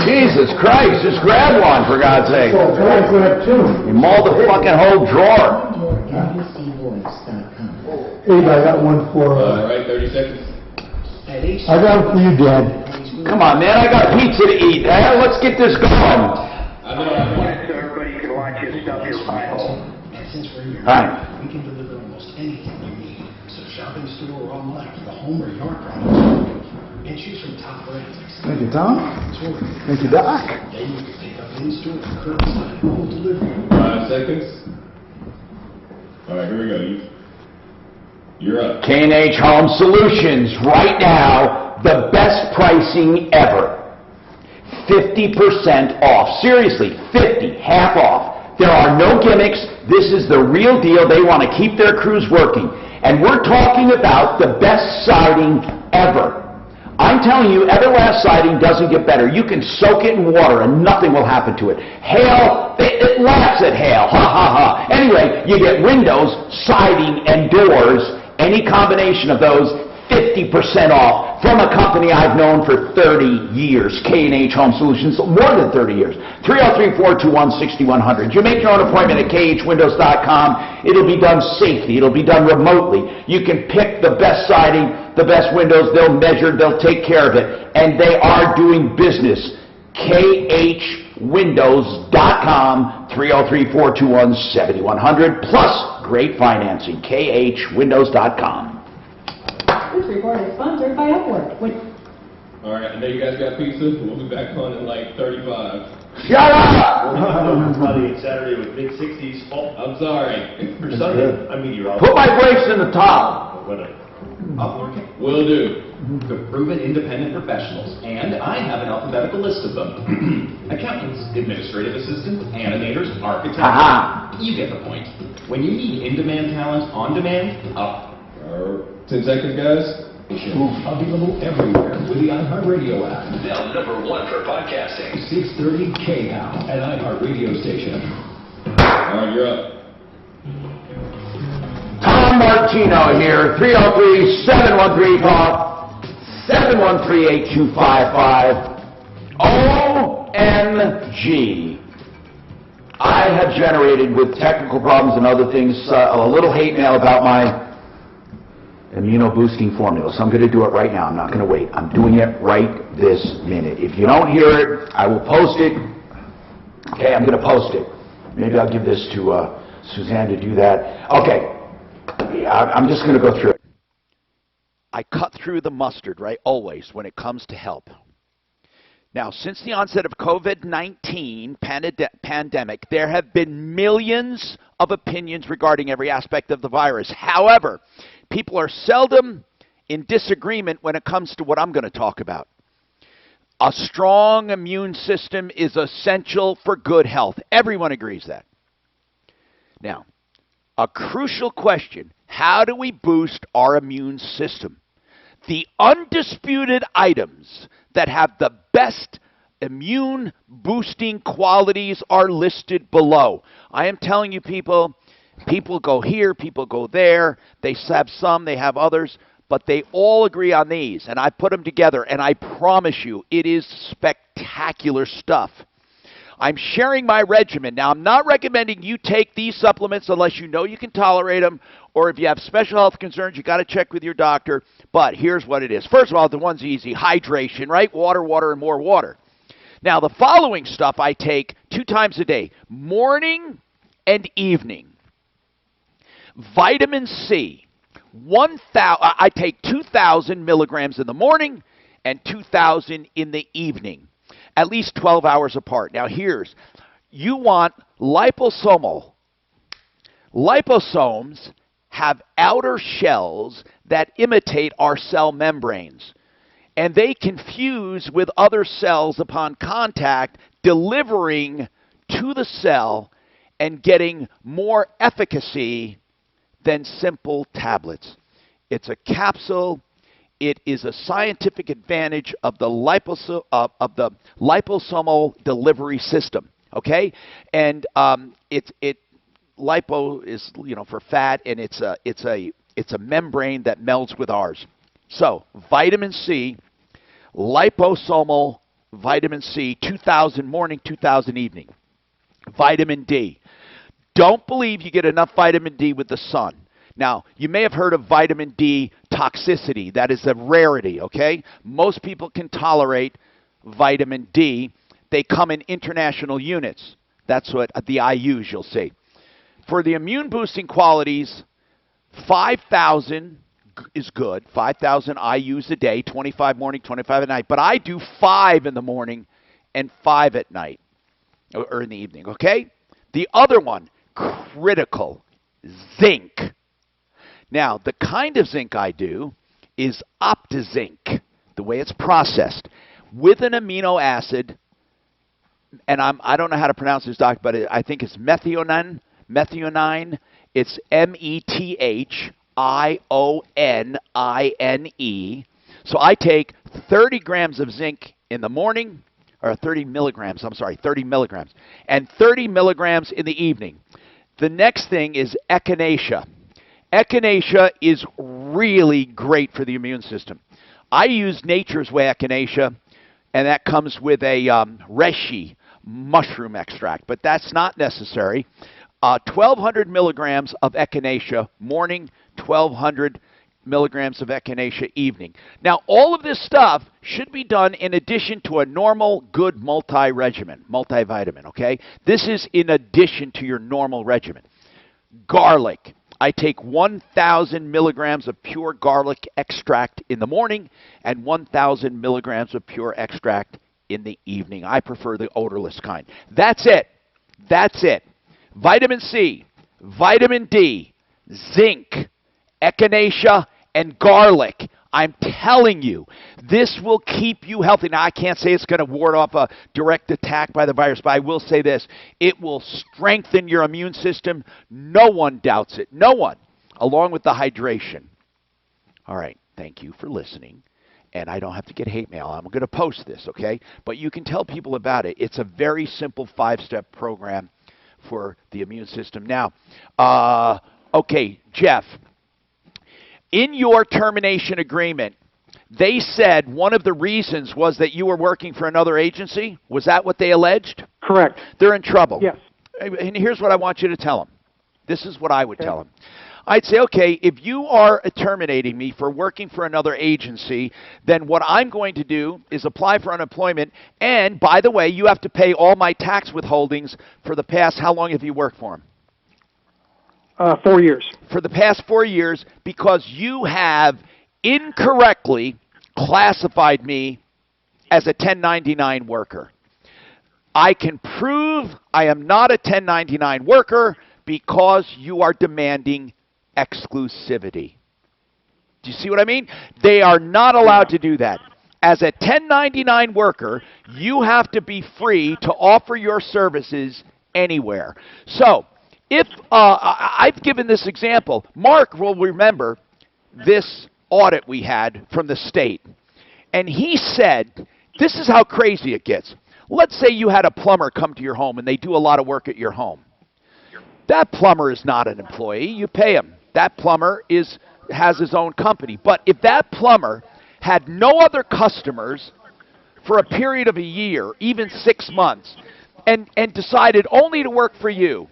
Jesus Christ, just grab one, for God's sake. You mauled the fucking whole drawer. Hey, I got one for... All right, 30 seconds. I got it for you, Dad. Come on, man, I got pizza to eat. Let's get this going. I want it so everybody can watch his stuff your pile. Hi. We can deliver almost anything you need. So shopping store or online for the home or yard products. And choose from top brands. Thank you, Tom. Thank you, Doc. Then you can pick up in-store, curbside, home delivery. 5 seconds. All right, here we go. You're up. K&H Home Solutions, right now, the best pricing ever. 50% off. Seriously, 50, half off. There are no gimmicks. This is the real deal. They want to keep their crews working. And we're talking about the best siding ever. I'm telling you, Everlast siding doesn't get better. You can soak it in water and nothing will happen to it. Hail, it laughs at hail. Ha, ha, ha. Anyway, you get windows, siding, and doors. Any combination of those, 50% off from a company I've known for 30 years, K&H Home Solutions, more than 30 years. 303-421-6100. You make your own appointment at khwindows.com. It'll be done safely. It'll be done remotely. You can pick the best siding, the best windows. They'll measure. They'll take care of it. And they are doing business. khwindows.com, 303-421-7100, plus great financing. khwindows.com. This report is sponsored by Upwork. All right, I know you guys got pizza. We'll be back on in like 35. Shut up! Friday and Saturday with mid-60s. Oh, I'm sorry. For Sunday, I'm meteorologist. Put my brakes in the top. Upwork Will do. The proven independent professionals, and I have an alphabetical list of them. Accountants, administrative assistants, animators, architects. Aha. You get the point. When you need in-demand talent on demand, up. 10 seconds, guys. Available everywhere with the iHeartRadio app. Now #1 for podcasting. 630 KHOW, an iHeartRadio station. All right, you're up. Tom Martino here, 303-713-TALK, 713-8255. OMG. I have generated, with technical problems and other things, a little hate mail about my immunoboosting formula. So I'm going to do it right now. I'm not going to wait. I'm doing it right this minute. If you don't hear it, I will post it. Okay, I'm going to post it. Maybe I'll give this to Suzanne to do that. Okay. I'm just going to go through it. I cut through the mustard, right, always, when it comes to help. Now, since the onset of COVID-19 pandemic, there have been millions of opinions regarding every aspect of the virus. However, people are seldom in disagreement when it comes to what I'm going to talk about. A strong immune system is essential for good health. Everyone agrees that. Now, a crucial question: how do we boost our immune system? The undisputed items that have the best immune boosting qualities are listed below. I am telling you, people go here, people go there. They have some, they have others, but they all agree on these. And I put them together, and I promise you, it is spectacular stuff. I'm sharing my regimen. Now, I'm not recommending you take these supplements unless you know you can tolerate them, or if you have special health concerns, you got to check with your doctor. But here's what it is. First of all, the one's easy. Hydration, right? Water, water, and more water. Now, the following stuff I take 2 times a day, morning and evening. Vitamin C. I take 2,000 milligrams in the morning and 2,000 in the evening, at least 12 hours apart. Now, you want liposomal. Liposomes have outer shells that imitate our cell membranes, and they can fuse with other cells upon contact, delivering to the cell and getting more efficacy than simple tablets. It's a capsule. It is a scientific advantage of the liposomal delivery system. Okay, and lipo is for fat, and it's a membrane that melds with ours. So vitamin C, liposomal vitamin C, 2,000 morning, 2,000 evening. Vitamin D. Don't believe you get enough vitamin D with the sun. Now, you may have heard of vitamin D toxicity. That is a rarity, okay? Most people can tolerate vitamin D. They come in international units. That's what the IUs you'll see. For the immune boosting qualities, 5,000 is good. 5,000 IUs a day, 25 morning, 25 at night. But I do 5 in the morning and 5 at night, or in the evening, okay? The other one, critical, zinc. Now, the kind of zinc I do is OptiZinc, the way it's processed, with an amino acid, and I don't know how to pronounce this, Doc, but I think it's methionine. It's METHIONINE. So I take 30 grams of zinc in the morning, or 30 milligrams, and 30 milligrams in the evening. The next thing is echinacea. Echinacea is really great for the immune system. I use Nature's Way Echinacea, and that comes with a reishi mushroom extract, but that's not necessary. 1,200 milligrams of echinacea morning, 1,200 milligrams of echinacea evening. Now, all of this stuff should be done in addition to a normal good multivitamin, okay? This is in addition to your normal regimen. Garlic. I take 1,000 milligrams of pure garlic extract in the morning and 1,000 milligrams of pure extract in the evening. I prefer the odorless kind. That's it. That's it. Vitamin C, vitamin D, zinc, echinacea, and garlic. I'm telling you, this will keep you healthy. Now, I can't say it's going to ward off a direct attack by the virus, but I will say this. It will strengthen your immune system. No one doubts it. No one. Along with the hydration. All right. Thank you for listening. And I don't have to get hate mail. I'm going to post this, okay? But you can tell people about it. It's a very simple 5-step program for the immune system. Now, okay, Jeff. In your termination agreement, they said one of the reasons was that you were working for another agency. Was that what they alleged? Correct. They're in trouble. Yes. And here's what I want you to tell them. This is what I would tell them. I'd say, okay, if you are terminating me for working for another agency, then what I'm going to do is apply for unemployment. And, by the way, you have to pay all my tax withholdings for the past, how long have you worked for them? 4 years. For the past 4 years, because you have incorrectly classified me as a 1099 worker. I can prove I am not a 1099 worker because you are demanding exclusivity. Do you see what I mean? They are not allowed to do that. As a 1099 worker, you have to be free to offer your services anywhere. So, if I've given this example, Mark will remember this audit we had from the state. And he said, this is how crazy it gets. Let's say you had a plumber come to your home and they do a lot of work at your home. That plumber is not an employee. You pay him. That plumber has his own company. But if that plumber had no other customers for a period of a year, even 6 months, and decided only to work for you,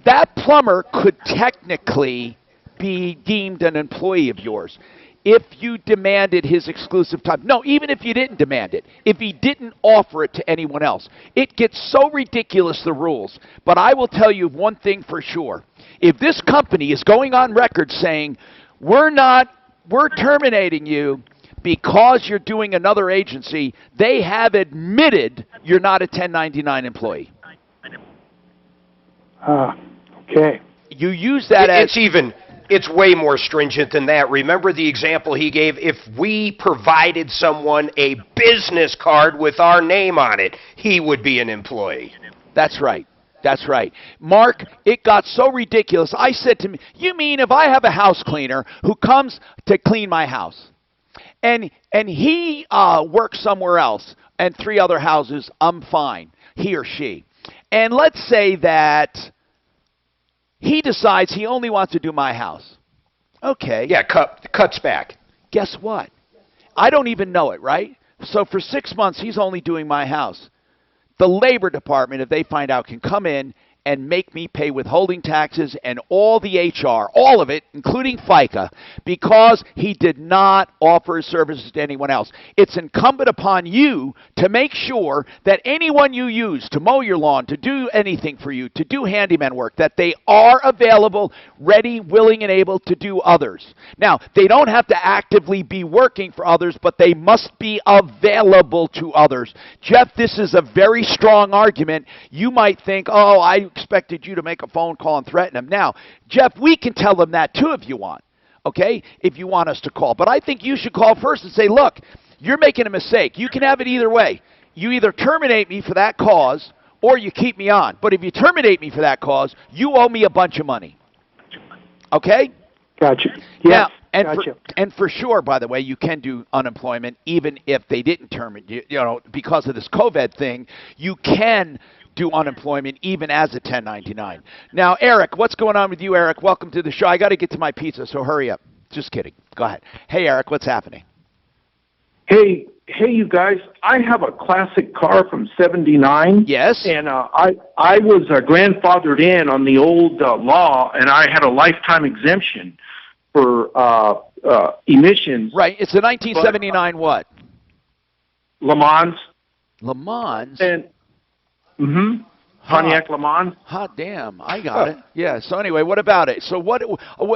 that plumber could technically be deemed an employee of yours if you demanded his exclusive time. No, even if you didn't demand it, if he didn't offer it to anyone else. It gets so ridiculous, the rules. But I will tell you one thing for sure. If this company is going on record saying, we're terminating you because you're doing another agency, they have admitted you're not a 1099 employee. Okay. You use that as... It's way more stringent than that. Remember the example he gave? If we provided someone a business card with our name on it, he would be an employee. That's right. That's right. Mark, it got so ridiculous. I said to me, you mean if I have a house cleaner who comes to clean my house, and he works somewhere else, and 3 other houses, I'm fine, he or she. And let's say that he decides he only wants to do my house. Okay. Yeah, cuts back. Guess what? I don't even know it, right? So for 6 months, he's only doing my house. The Labor Department, if they find out, can come in and make me pay withholding taxes and all the HR, all of it, including FICA, because he did not offer his services to anyone else. It's incumbent upon you to make sure that anyone you use to mow your lawn, to do anything for you, to do handyman work, that they are available, ready, willing, and able to do others. Now, they don't have to actively be working for others, but they must be available to others. Jeff, this is a very strong argument. You might think, oh, I expected you to make a phone call and threaten them. Now, Jeff, we can tell them that too if you want, okay, if you want us to call. But I think you should call first and say, look, you're making a mistake. You can have it either way. You either terminate me for that cause or you keep me on. But if you terminate me for that cause, you owe me a bunch of money. Okay? Gotcha. Yeah. And for sure, by the way, you can do unemployment even if they didn't terminate you. You know, because of this COVID thing, you can do unemployment even as a 1099. Now, Eric, what's going on with you, Eric? Welcome to the show. I got to get to my pizza, so hurry up. Just kidding. Go ahead. Hey, Eric, what's happening? Hey, you guys! I have a classic car from '79. Yes. And I was grandfathered in on the old law, and I had a lifetime exemption for emissions. Right. It's a 1979 what? Le Mans. Le Mans. And Pontiac Le Mans. Hot damn! I got it. Yeah. So anyway, what about it? So what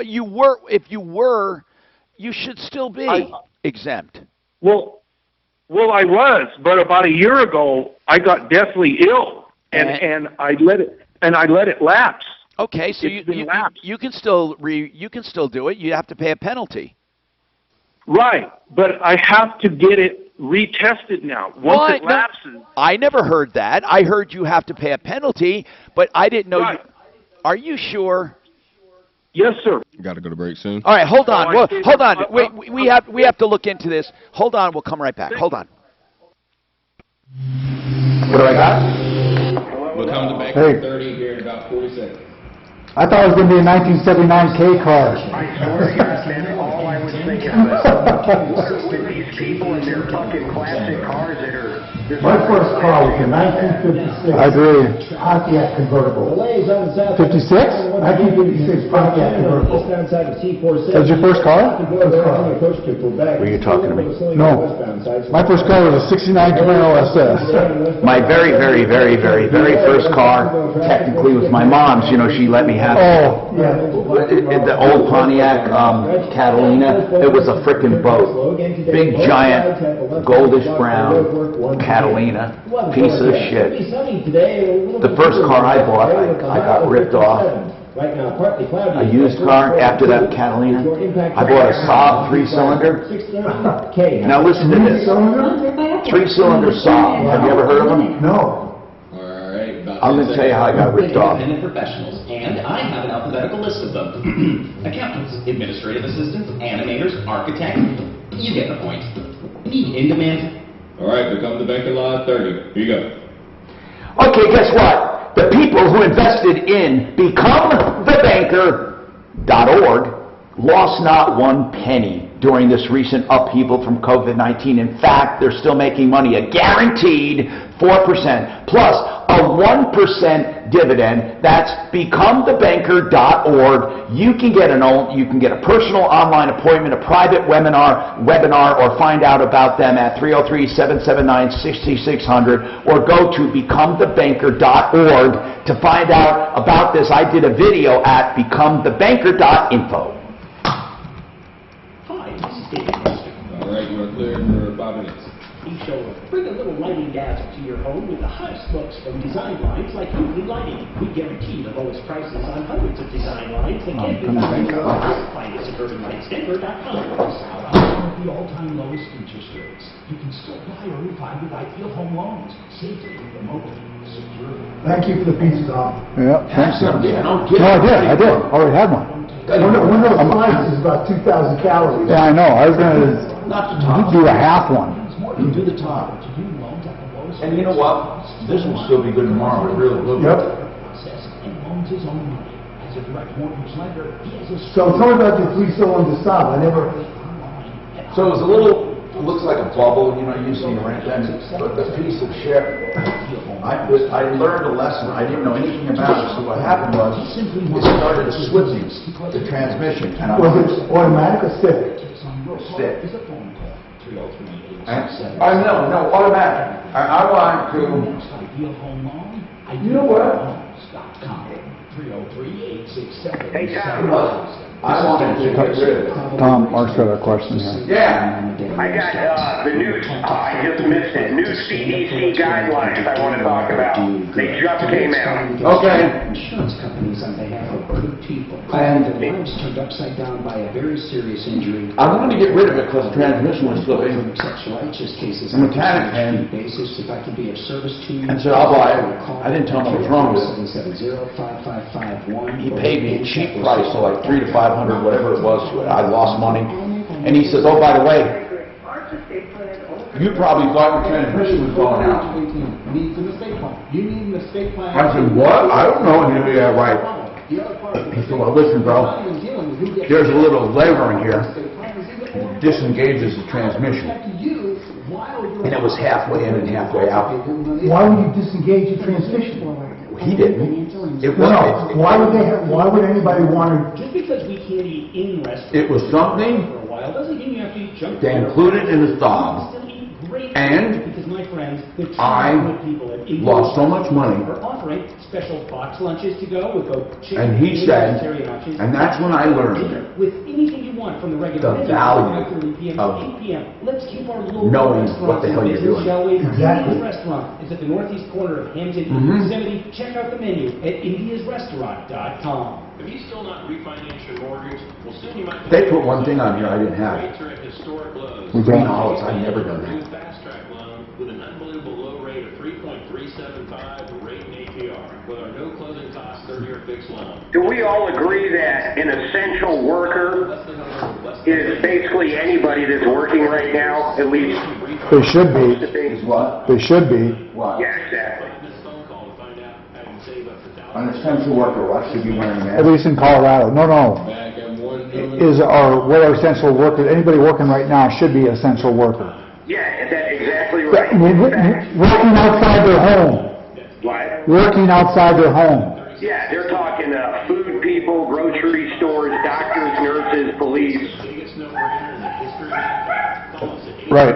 you were, if you were, you should still be exempt. Well, I was, but about a year ago, I got deathly ill, and I let it lapse. Okay, so you can still do it. You have to pay a penalty. Right, but I have to get it retested now. Once it lapses. I never heard that. I heard you have to pay a penalty, but I didn't know. Right. Are you sure? Yes, sir. Got to go to break soon. All right, hold on. Hold on. We have to look into this. Hold on. We'll come right back. Hold on. What do I got? We'll come to back Hey. 30 here in about 40 seconds. I thought it was going to be a 1979 K car. I swear to God, man, all I was thinking was these people in their fucking classic cars that are... My first car was a 1956. I agree. Pontiac convertible. 56? 1956 Pontiac convertible. That was your first car? Were you talking to me? No. My first car was a 69 Camaro SS. My very, very, very, very, very first car, technically, was my mom's. You know, she let me have the old Pontiac Catalina. It was a frickin' boat. Big, giant, goldish brown Catalina. Piece of shit. The first car I bought, I got ripped off. A used car after that Catalina. I bought a Saab 3-cylinder. Now listen to this. 3-cylinder Saab. Have you ever heard of them? No. I'm going to tell you how I got ripped off. Independent professionals, and I have an alphabetical list of them. Accountants, administrative assistants, animators, architects. You get the point. Need in demand. All right, become the banker law at 30. Here you go. Okay, guess what? The people who invested in becomethebanker.org lost not one penny during this recent upheaval from COVID-19. In fact, they're still making money, a guaranteed 4% plus a 1% dividend. That's becomethebanker.org. You can get a personal online appointment, a private webinar, or find out about them at 303-779-6600, or go to becomethebanker.org to find out about this. I did a video at becomethebanker.info. All right, you are clear for 5 minutes. Bring a little lighting dazzle to your home with the hottest looks from design lines like Hooply Lighting. We guarantee the lowest prices on hundreds of design lines that can't be found anywhere else. Find us at urbanlightsdenver.com. The all-time lowest interest rates. You can still buy or refi with ideal home loans. Safely, remotely, securely. Thank you for the pizza, Tom. Yeah, thanks. No, I did. Already had one. One of those slices is about 2,000 calories. Yeah, I know. I was going to do a half one. You do the top. You do loans at the lowest. And you know what? This will still be good tomorrow. It really will. Yep. And loans his own money. As a direct mortgage lender, he has a... So tell me about the 3-cylinder Saab. So it was it looks like a bubble, you know, using the rent, and but the piece of shit. I learned a lesson. I didn't know anything about it. So what happened was, it started slipping, the transmission. And Was it automatic or stick? Stick. No, automatic. I wanted to. You know what? Hey, Tom. I wanted to get rid of it. Tom, Mark's got a question here. Yeah. I got the new, I just missed it, new CDC guidelines I want to talk about. They just came out. Okay. Insurance companies on behalf of good people. And their lives turned upside down by a very serious injury. I wanted to get rid of it because the transmission was slipping. Such righteous cases. The mechanic came basis, if I can be of service to you. and said, I'll buy it. I didn't tell him what was wrong with it. 770-5551. He paid me a cheap price, so like $300 to $500, whatever it was. I lost money. And he says, oh, by the way, you probably thought your transmission was going out. Needs an estate plan. You need an estate plan. I said, what? I don't know. And he said, yeah, right. The other part He said, well, listen, bro, there's a little lever in here, disengages the transmission. And it was halfway in and halfway out. Why would you disengage the transmission? He didn't. It No, was. why would anybody want to? Just because we can't eat in restaurants It was something for a while doesn't mean you have to eat junk food. they included in the thought, and Because my friends, the I people at lost so much money. are offering special box lunches to go with both chicken And he said, vegetarian options, and that's when I learned with anything you want from the regular the menu, value 5:30 p.m. of to 8 p.m. Let's keep our local knowing restaurants what the hell you're in business, doing. shall we? Exactly. India's Restaurant is at the northeast corner of Hampton Mhm. and Yosemite. Check out the menu at indiasrestaurant.com. If you still not refinanced your mortgage, well, soon you might... They put one thing on here I didn't have. Rates are at historic lows. We green olives. I've never done that. Fast track loan with an unbelievable low rate of 3.375 rate and APR with our no closing costs 30-year fixed loan. Do we all agree that an essential worker is basically anybody that's working right now, at least? They should be. Is what? They should be. What? Yeah, exactly. An essential worker, what should be wearing At masks? least in Colorado. No. What are essential workers? Anybody working right now should be an essential worker. Yeah, that's exactly right. Working outside their home. What? Working outside their home. Yeah, they're talking food people, grocery stores, doctors, nurses, police. Right.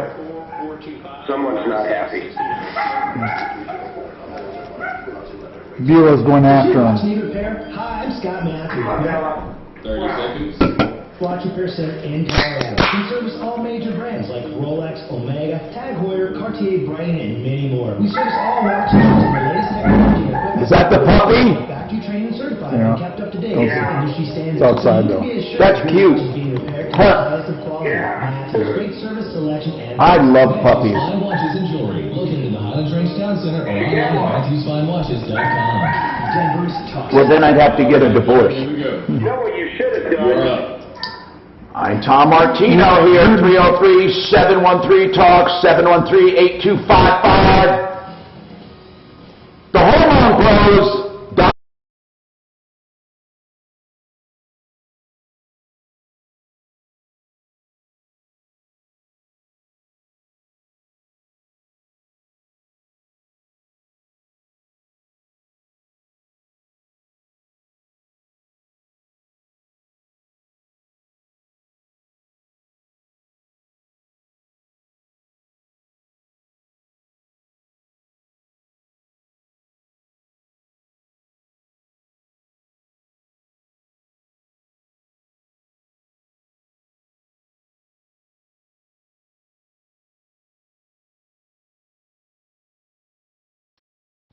Someone's not happy. Bureau's going after them. Need repair? Hi, I'm Scott Matthews. 30 seconds. Watch Repair Center in Colorado. We service all major brands like Rolex, Omega, Tag Heuer, Cartier, Brain, and many more. We service all watches using the latest technology and equipment. Is that the puppy? Factory trained and certified Yeah. and kept up to date with industry standards. It's outside, So you though. can be assured That's your cute. watch is being repaired to the Huh. highest of quality. Matches, great service selection, and I love puppies. Fine Watches and Jewelry, located in the Highlands Range Town Center or online at MatthewsFineWatches.com. Denver's top. Well, then I'd have to get a divorce. Here we go. You know what you should have You're done? up. I'm Tom Martino here, 303-713-TALK, 713-8255. The Hormone Pros.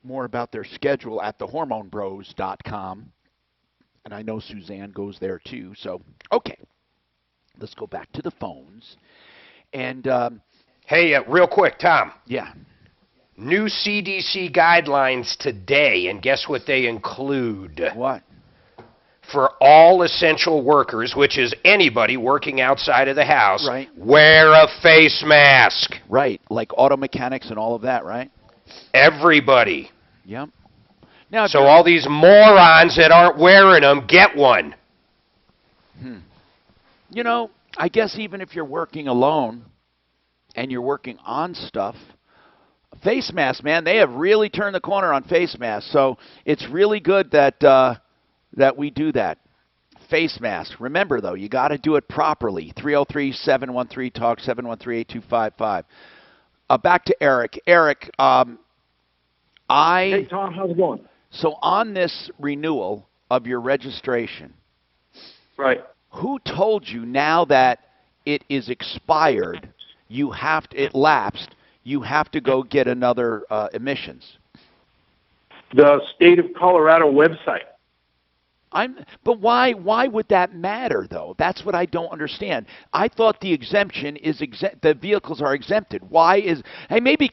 More about their schedule at thehormonebros.com. And I know Suzanne goes there too. So, okay, let's go back to the phones. And, Hey, real quick, Tom. yeah, New CDC guidelines today, and guess what they include? what? For all essential workers, which is anybody working outside of the house, Right. wear a face mask. Right, like auto mechanics and all of that, right? Everybody. Yep. Now, So all these morons that aren't wearing them, get one. you know, I guess even if you're working alone and you're working on stuff, face masks, man, they have really turned the corner on face masks. So it's really good that that we do that. Face mask. Remember, though, you got to do it properly. 303-713-TALK, 713-8255. Back to Eric. Eric, Hey, Tom, how's it going? So on this renewal of your registration, Right. who told you now that it is expired, it lapsed, you have to go get another emissions? The state of Colorado website. But why would that matter, though? That's what I don't understand. I thought the exemption is the vehicles are exempted. Why is... Hey, maybe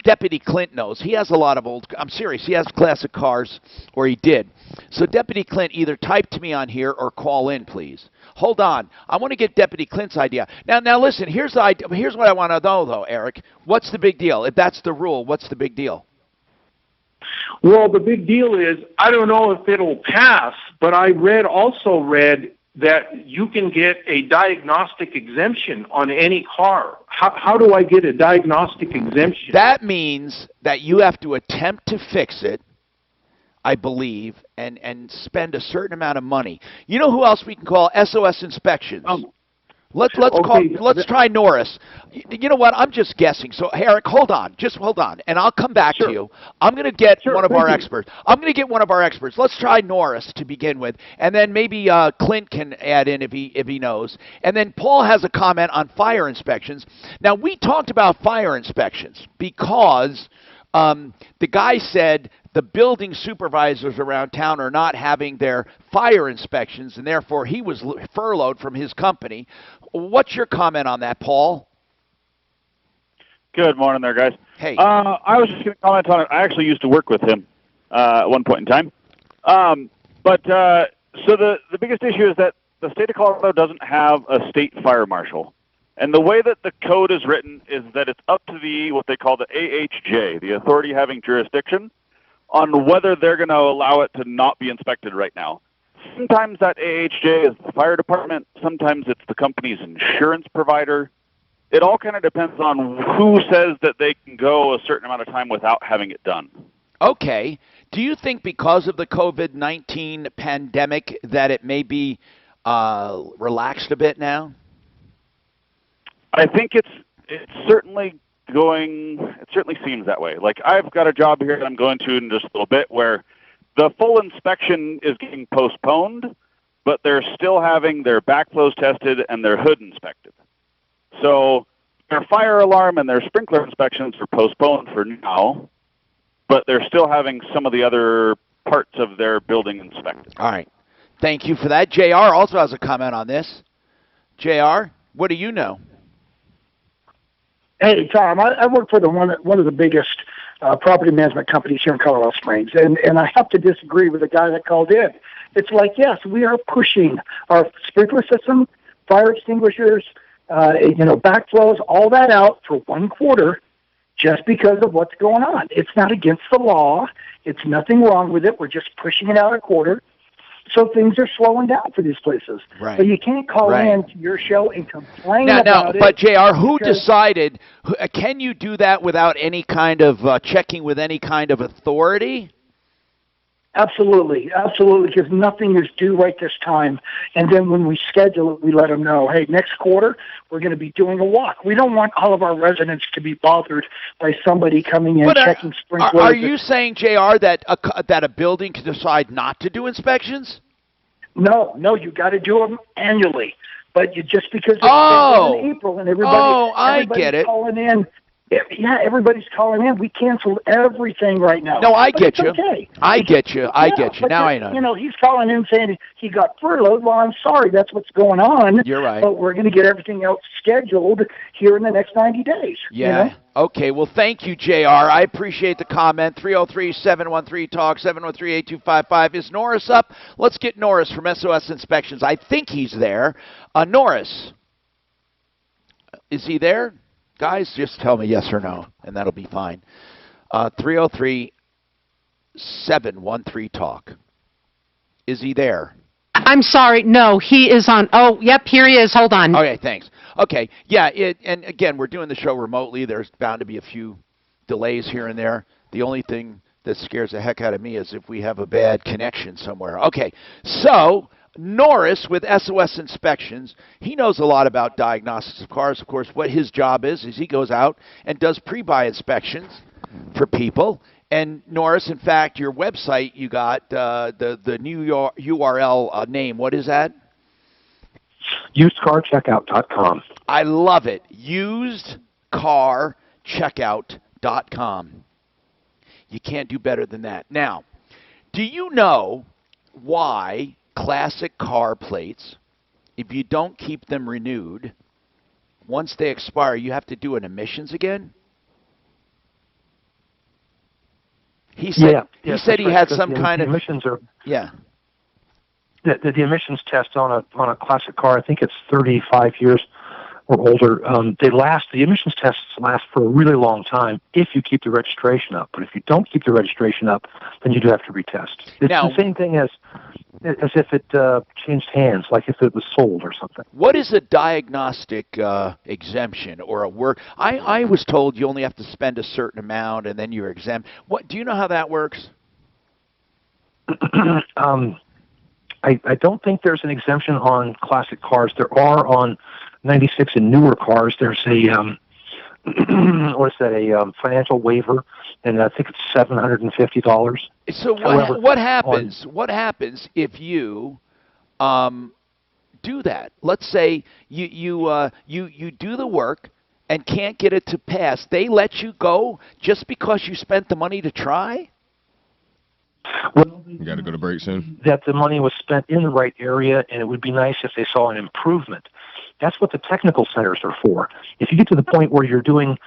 Deputy Clint knows. He has a lot of old... I'm serious. He has classic cars, or he did. So Deputy Clint, either type to me on here or call in, please. Hold on. I want to get Deputy Clint's idea. Now listen, here's what I want to know, though, Eric. What's the big deal? If that's the rule, what's the big deal? Well, the big deal is, I don't know if it'll pass, but I also read that you can get a diagnostic exemption on any car. How do I get a diagnostic exemption? That means that you have to attempt to fix it, I believe, and spend a certain amount of money. You know who else we can call? SOS Inspections. Let's try Norris. You know what? I'm just guessing. So, Eric, hold on, and I'll come back to you. I'm going to get one of our experts. Let's try Norris to begin with, and then maybe Clint can add in if he knows. And then Paul has a comment on fire inspections. Now, we talked about fire inspections because the guy said the building supervisors around town are not having their fire inspections, and therefore he was furloughed from his company. What's your comment on that, Paul? Good morning there, guys. Hey. I was just going to comment on it. I actually used to work with him at one point in time. So the biggest issue is that the state of Colorado doesn't have a state fire marshal. And the way that the code is written is that it's up to what they call the AHJ, the authority having jurisdiction, on whether they're going to allow it to not be inspected right now. Sometimes that AHJ is the fire department. Sometimes it's the company's insurance provider. It all kind of depends on who says that they can go a certain amount of time without having it done. Okay. Do you think because of the COVID-19 pandemic that it may be relaxed a bit now? I think it's certainly it certainly seems that way. Like, I've got a job here that I'm going to in just a little bit where the full inspection is getting postponed, but they're still having their backflows tested and their hood inspected. So their fire alarm and their sprinkler inspections are postponed for now, but they're still having some of the other parts of their building inspected. All right. Thank you for that. JR also has a comment on this. JR, what do you know? Hey, Tom, I work for one of the biggest property management companies here in Colorado Springs, and I have to disagree with the guy that called in. It's like, yes, we are pushing our sprinkler system, fire extinguishers, backflows, all that out for 1 quarter just because of what's going on. It's not against the law. It's nothing wrong with it. We're just pushing it out a quarter. So things are slowing down for these places. Right. But you can't call in to your show and complain about it. But JR, who decided? Can you do that without any kind of checking with any kind of authority? Absolutely, because nothing is due right this time. And then when we schedule it, we let them know, hey, next quarter, we're going to be doing a walk. We don't want all of our residents to be bothered by somebody coming in, checking sprinklers. Are you saying, JR, that a building can decide not to do inspections? No, you got to do them annually. But just because it's in April and everybody's get it. Calling in. Yeah, everybody's calling in. We canceled everything right now. No, I get you. Okay. I get you. Now I know. You know, he's calling in saying he got furloughed. Well, I'm sorry, that's what's going on. You're right. But we're going to get everything else scheduled here in the next 90 days. Yeah. You know? Okay, well, thank you, JR. I appreciate the comment. 303-713-TALK, 713-8255. Is Norris up? Let's get Norris from SOS Inspections. I think he's there. Norris, is he there? Guys, just tell me yes or no, and that'll be fine. 303-713-TALK. Is he there? I'm sorry. No, he is on. Oh, yep, here he is. Hold on. Okay, thanks. Okay, yeah, and again, we're doing the show remotely. There's bound to be a few delays here and there. The only thing that scares the heck out of me is if we have a bad connection somewhere. Okay, so Norris with SOS Inspections, he knows a lot about diagnostics of cars. Of course, what his job is he goes out and does pre-buy inspections for people. And Norris, in fact, your website, you got the new URL name. What is that? UsedCarCheckout.com. I love it. UsedCarCheckout.com. You can't do better than that. Now, do you know why classic car plates, if you don't keep them renewed, once they expire, you have to do an emissions again? He said he had some kind of emissions are the emissions test on a classic car. I think it's 35 years or older, the emissions tests last for a really long time if you keep the registration up. But if you don't keep the registration up, then you do have to retest. It's the same thing as if it changed hands, like if it was sold or something. What is a diagnostic exemption or a work? I was told you only have to spend a certain amount and then you're exempt. What do you know how that works? I don't think there's an exemption on classic cars. There are on 96 and newer cars. There's a a financial waiver, and I think it's $750. So what happens? What happens if you do that? Let's say you do the work and can't get it to pass. They let you go just because you spent the money to try? Well, you got to go to break soon. That the money was spent in the right area, and it would be nice if they saw an improvement. That's what the technical centers are for. If you get to the point where you're doing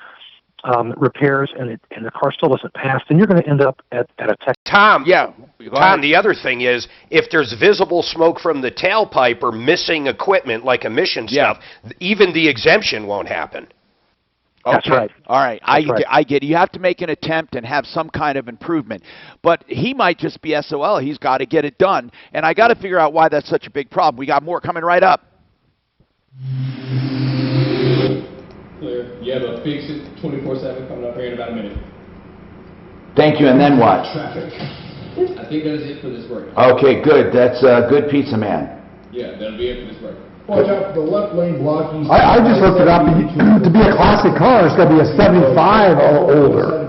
repairs and the car still doesn't pass, then you're going to end up at a tech. Tom, the other thing is, if there's visible smoke from the tailpipe or missing equipment like emission stuff, even the exemption won't happen. That's right. All right. I get it. You have to make an attempt and have some kind of improvement. But he might just be SOL. He's got to get it done. And I got to figure out why that's such a big problem. We got more coming right up. Clear. You have a Fix It 24/7 coming up here in about a minute. Thank you, and then what? Traffic. I think that is it for this break. Okay, good. That's a good pizza man. Yeah, that'll be it for this break. Watch out for the left lane blocking. I just looked it up. To be a classic car, it's got to be a 75 or older.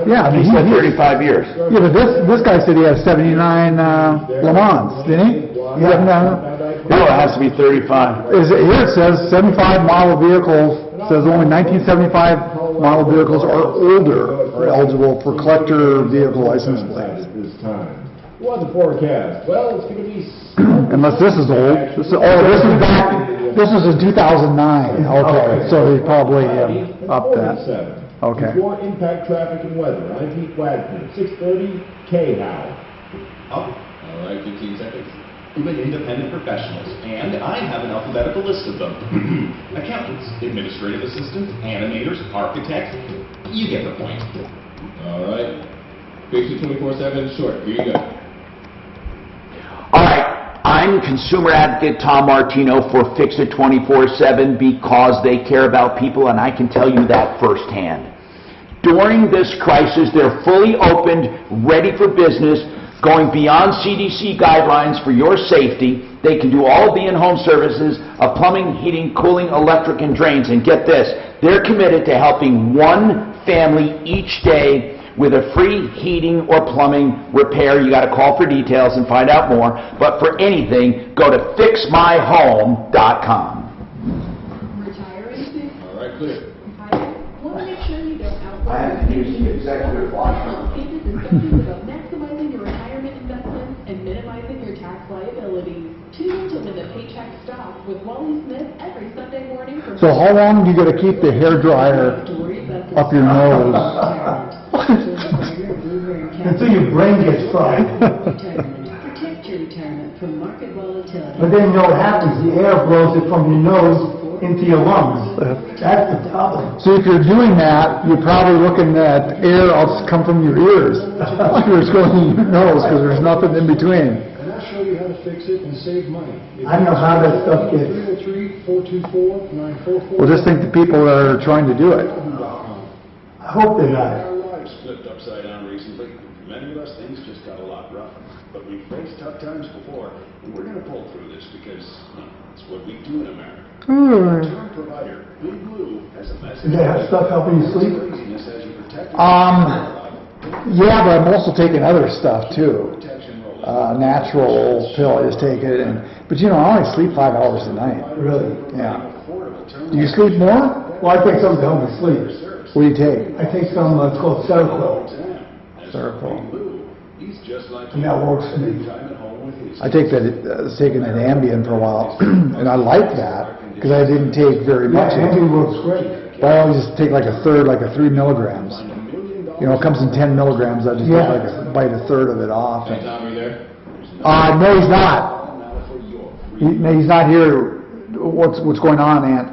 Yeah, I mean, he said 35 years. Yeah, but this guy said he had 79 Le Mans, didn't he? Yeah. No, it has to be 35. Here it says 75 model vehicles. It says only 1975 model vehicles or older are eligible for collector vehicle license plates. Weather forecast. Well, it's going to be. Unless this is old. This is back. This is in 2009. Okay, so they probably upped that. Okay. Before impact traffic and weather. I'm Pete Wagner. 6:30. K-How. All right, 15 seconds. With independent professionals, and I have an alphabetical list of them. Accountants, administrative assistants, animators, architects. You get the point. All right. Fix It 24/7 short. Here you go. All right. I'm consumer advocate Tom Martino for Fix It 24/7 because they care about people, and I can tell you that firsthand. During this crisis, they're fully opened, ready for business, going beyond CDC guidelines for your safety. They can do all of the in-home services of plumbing, heating, cooling, electric, and drains. And get this, they're committed to helping one family each day with a free heating or plumbing repair. You got to call for details and find out more. But for anything, go to fixmyhome.com. All right, clear. Want to make sure you don't outlaw I have to use the executive washroom. Pages and sections about maximizing your retirement investments and minimizing your tax liabilities. Tune into When the Paycheck Stops with Wally Smith every Sunday morning from. So how long do you got to keep the hair dryer up your nose? Until your brain gets fried. Protect your retirement from market volatility. But then you know what happens, the air blows it from your nose into your lungs. That's the problem. So if you're doing that, you're probably looking at air come from your ears. It's going in your nose because there's nothing in between. And I'll show you how to fix it and save money. I don't know how that stuff gets. 303-424-9444. Well, just think the people that are trying to do it. I hope they're not. Our lives flipped upside down recently. For many of us, things just got a lot rougher. But we've faced tough times before, and we're going to pull through this because it's what we do in America. Our term provider, Big Blue, has a message. Do they have stuff helping you sleep? Craziness as you protect Yeah, but I'm also taking other stuff too. Natural pill I just take it, but I only sleep 5 hours a night. Really? Yeah. Do you sleep more? Well, I take something to help me sleep. What do you take? I take some, it's called Seroquel. Seroquel. And that works for me. I take that, taking an Ambien for a while, and I like that, because I didn't take very much. Yeah, Ambien works great. But I always just take like a third, like 3 milligrams. It comes in 10 milligrams, I just bite a third of it off. And, no, he's not. He's not here. What's going on, Aunt?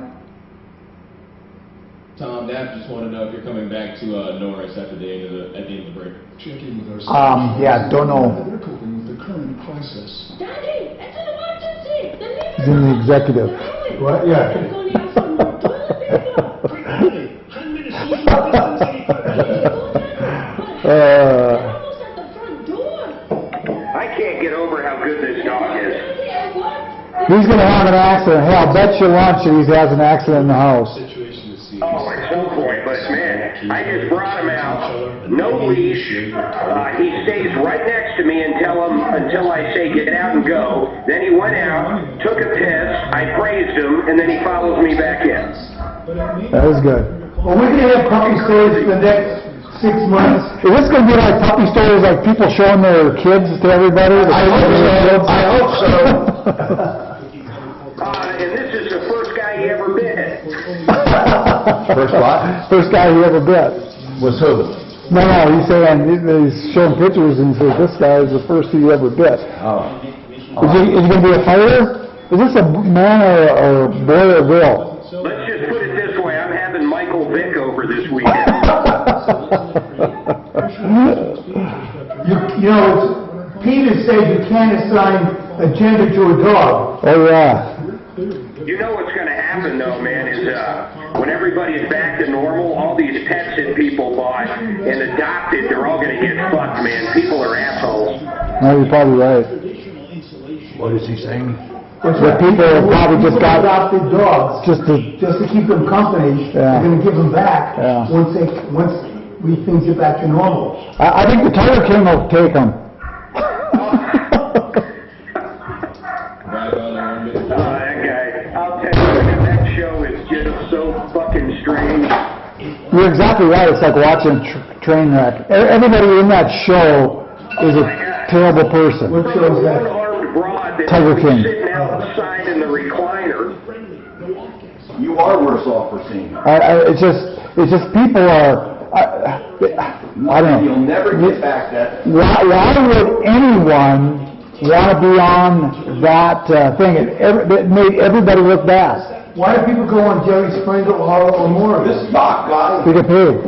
staff. Just want to know if you're coming back to Norris at the end of the break. Checking with our Yeah, don't know. They're coping with the current crisis. Daddy, it's an emergency! The He's in the executive. What? Yeah. I can't get over how good this dog is. He's gonna have an accident. Hey, I'll bet you lunch that he has an accident in the house. Oh, at some point, but man, I just brought him out, no leash. He stays right next to me until I say get out and go. Then he went out, took a piss, I praised him, and then he follows me back in. That was good. Well, we're gonna have puppy stories for the next 6 months. Is this gonna be like puppy stories, like people showing their kids to everybody? I hope so. And this is the first guy he ever bit. First what? First guy he ever bit. Was who? No, he's saying, he's showing pictures and says this guy is the first he ever bit. Oh. Is he gonna be a fighter? Is this a man or a boy or girl? Let's just put it this way, I'm having Michael Vick over this weekend. You know, Peter said you can't assign a gender to a dog. Oh, yeah. You know what's going to happen, though, man, is when everybody's back to normal, all these pets that people bought and adopted, they're all going to get fucked, man. People are assholes. No, you're probably right. What is he saying? The people probably just got adopted dogs just to keep them company. Yeah. We're going to give them back Yeah. once things get back to normal. I think the Tiger King will take them. That guy, I'll tell you, that show is just so fucking strange. You're exactly right. It's like watching train wreck. Everybody in that show is a terrible person. What show is that? Unarmed broad that Tiger was King. sitting outside in the recliner. You are worse off for seeing it. It's just people are. I don't know. You'll never get back that. Why would anyone want to be on that thing? It made everybody look bad. Why do people go on Jerry Springer or more? This Doc guy, They get paid.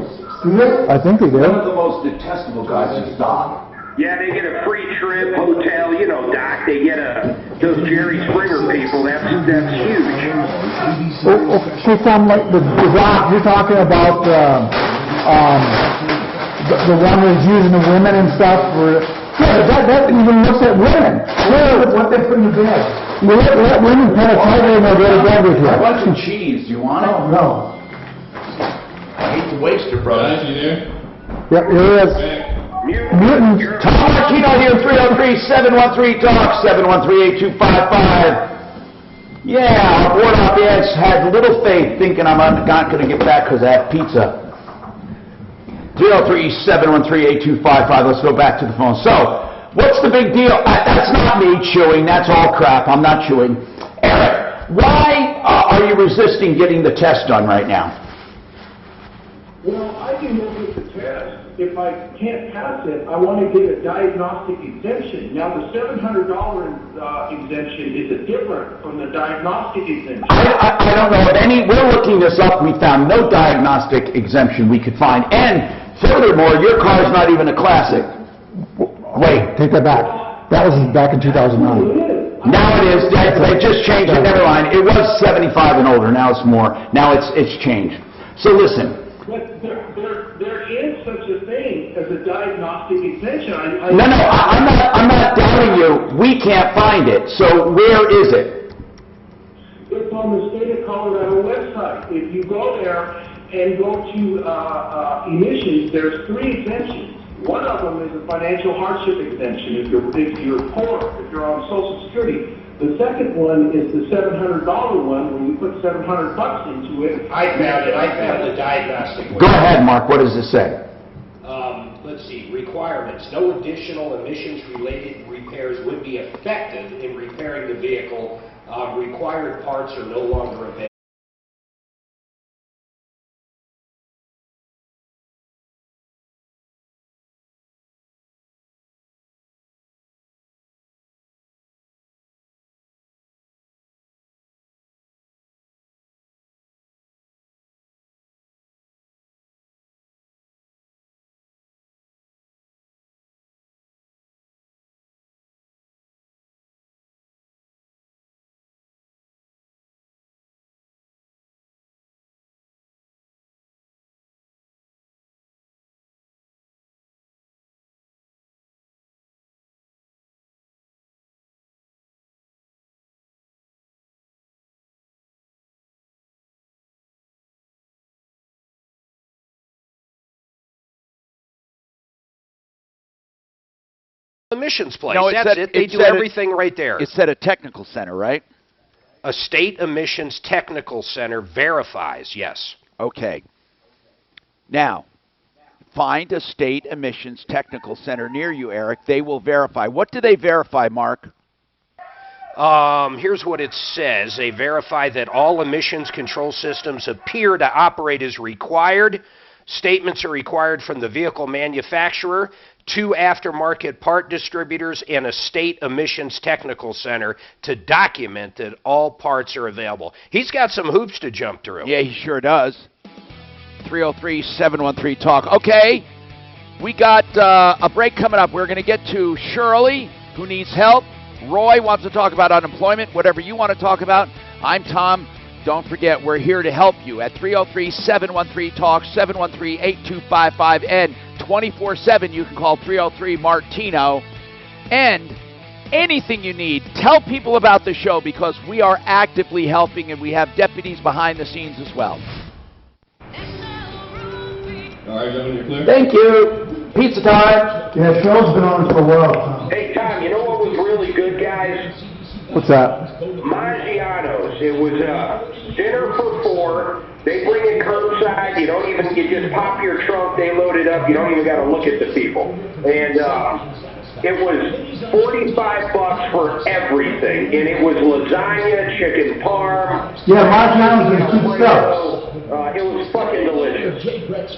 Do they? I think they do. one of the most detestable guys is Doc. Yeah, they get a free trip, hotel, you know, Doc. They get those Jerry Springer people. That's huge. Okay, some like the Doc, you're talking about the one that's using the women and stuff for. Yeah, that even looks at women. What they put in the bed? You let women penetrate and they'll go to bed with you. I want some cheese. Do you want it? No. I hate to waste it, brother. You there? Yep, here it is. Mutants. Tom Martino here, 303-713-TALK, 713-8255. Yeah, our board op-eds had little faith thinking I'm not going to get back because I have pizza. 303-713-8255. Let's go back to the phone. So, what's the big deal? That's not me chewing. That's all crap. I'm not chewing. Eric, why are you resisting getting the test done right now? Well, I can look at the test. If I can't pass it, I want to get a diagnostic exemption. Now, the $700 exemption is different from the diagnostic exemption. I don't know of any. We're looking this up. We found no diagnostic exemption we could find. And furthermore, your car's not even a classic. Wait, take that back. That was back in 2009. Now it is. They just changed it. Never mind. It was 75 and older. Now it's more. Now it's changed. So listen. But there is such a thing as a diagnostic exemption. No, I'm not doubting you. We can't find it. So where is it? It's on the State of Colorado website. If you go there and go to emissions, there's 3 exemptions. One of them is a financial hardship exemption if you're poor, if you're on Social Security. The second one is the $700 one where you put $700 into it. I found it. I found the diagnostic one. Go ahead, Mark. What does it say? Let's see. Requirements. No additional emissions-related repairs would be effective in repairing the vehicle. Required parts are no longer available. emissions place. No, That's it. They do everything right there. It said a technical center, right? A state emissions technical center verifies, yes. Okay. Now, find a state emissions technical center near you, Eric. They will verify. What do they verify, Mark? Here's what it says. They verify that all emissions control systems appear to operate as required. Statements are required from the vehicle manufacturer, 2 aftermarket part distributors, and a state emissions technical center to document that all parts are available. He's got some hoops to jump through. Yeah, he sure does. 303-713-TALK. Okay, we got a break coming up. We're going to get to Shirley, who needs help. Roy wants to talk about unemployment, whatever you want to talk about. I'm Tom. Don't forget, we're here to help you at 303-713-TALK, 713-8255, and 24/7. You can call 303-MARTINO. And anything you need, tell people about the show because we are actively helping and we have deputies behind the scenes as well. All right, gentlemen, you're clear? Thank you. Pizza time. Yeah, show's been on for a while. Hey, Tom, you know what was really good, guys? What's that? Maggiano's. It was dinner for 4. They bring it curbside. You just pop your trunk. They load it up. You don't even got to look at the people. And it was $45 for everything, and it was lasagna, chicken parm. Yeah, Maggiano's is good stuff. It was fucking delicious.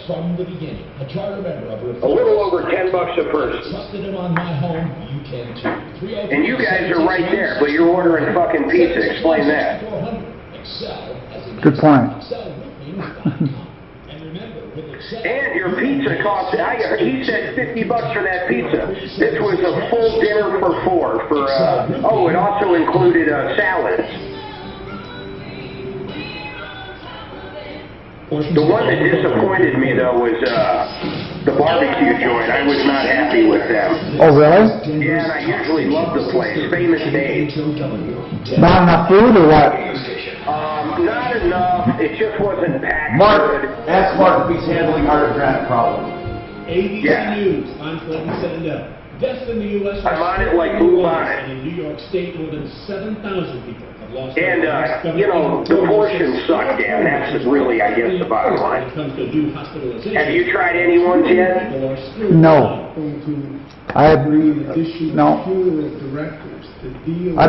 From the beginning, a charter member of A little over $10 a person. Trusted him on my home. You can too. And you guys are right there, but you're ordering fucking pizza. Explain that. Good point. And your pizza cost, he said $50 for that pizza. This was a full dinner for 4. It also included salads. The one that disappointed me, though, was the barbecue joint. I was not happy with them. Oh, really? Yeah, and I usually love the place. Famous Dave. Not enough food or what? Not enough. It just wasn't packed Mark, good. ask Mark if he's handling our grant problem. ABC News, I'm Clinton Sandell. Deaths in the U.S. I'm on it like blue on it. In New York State, more than 7,000 people have lost And, the portions suck, Dan. That's really, I guess, the bottom line. Have you tried any ones yet? No. No. I've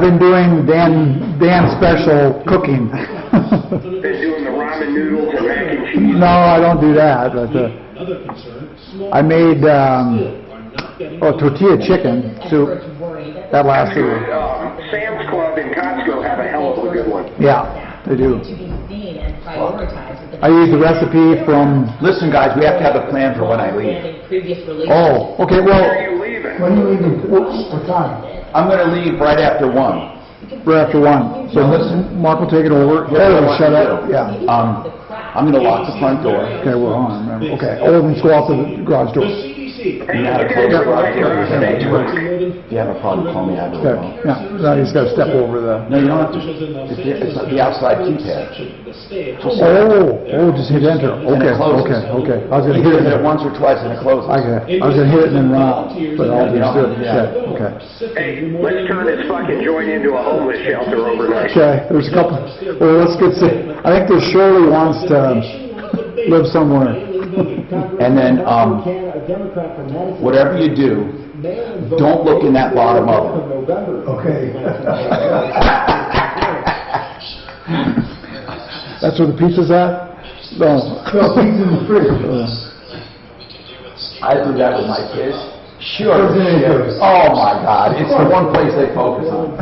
been doing Dan special cooking. Been doing the ramen noodles and mac and cheese? No, I don't do that. But, I made tortilla chicken soup. That lasted. Sam's Club and Costco have a hell of a good one. Yeah, they do. I use the recipe from... Listen, guys, we have to have a plan for when I leave. Oh, okay, well... Where are you leaving? When are you leaving? What time? I'm going to leave right after 1. Right after 1. So listen, Mark will take it over. Shut up. Yeah. I'm going to lock the front door. Okay, we're on, remember. Okay, let's go out the garage door. You know how to close the garage door. If you have a problem, call me. I will. Yeah, now he's got to step over the... No, you don't have to. It's the outside keypad. Just hit enter. Okay. I was going to hit it once or twice and it closes. I was going to hit it and then run out. But I'll just do it. Okay. Hey, let's turn this fucking joint into a homeless shelter overnight. Okay, there's a couple... Well, let's get some... I think there's Shirley wants to live somewhere. And then, whatever you do, don't look in that bottom oven. Okay. That's where the pizza's at? No. Pizza's in the fridge. I do that with my kids. Sure. Oh my God, it's the one place they focus on.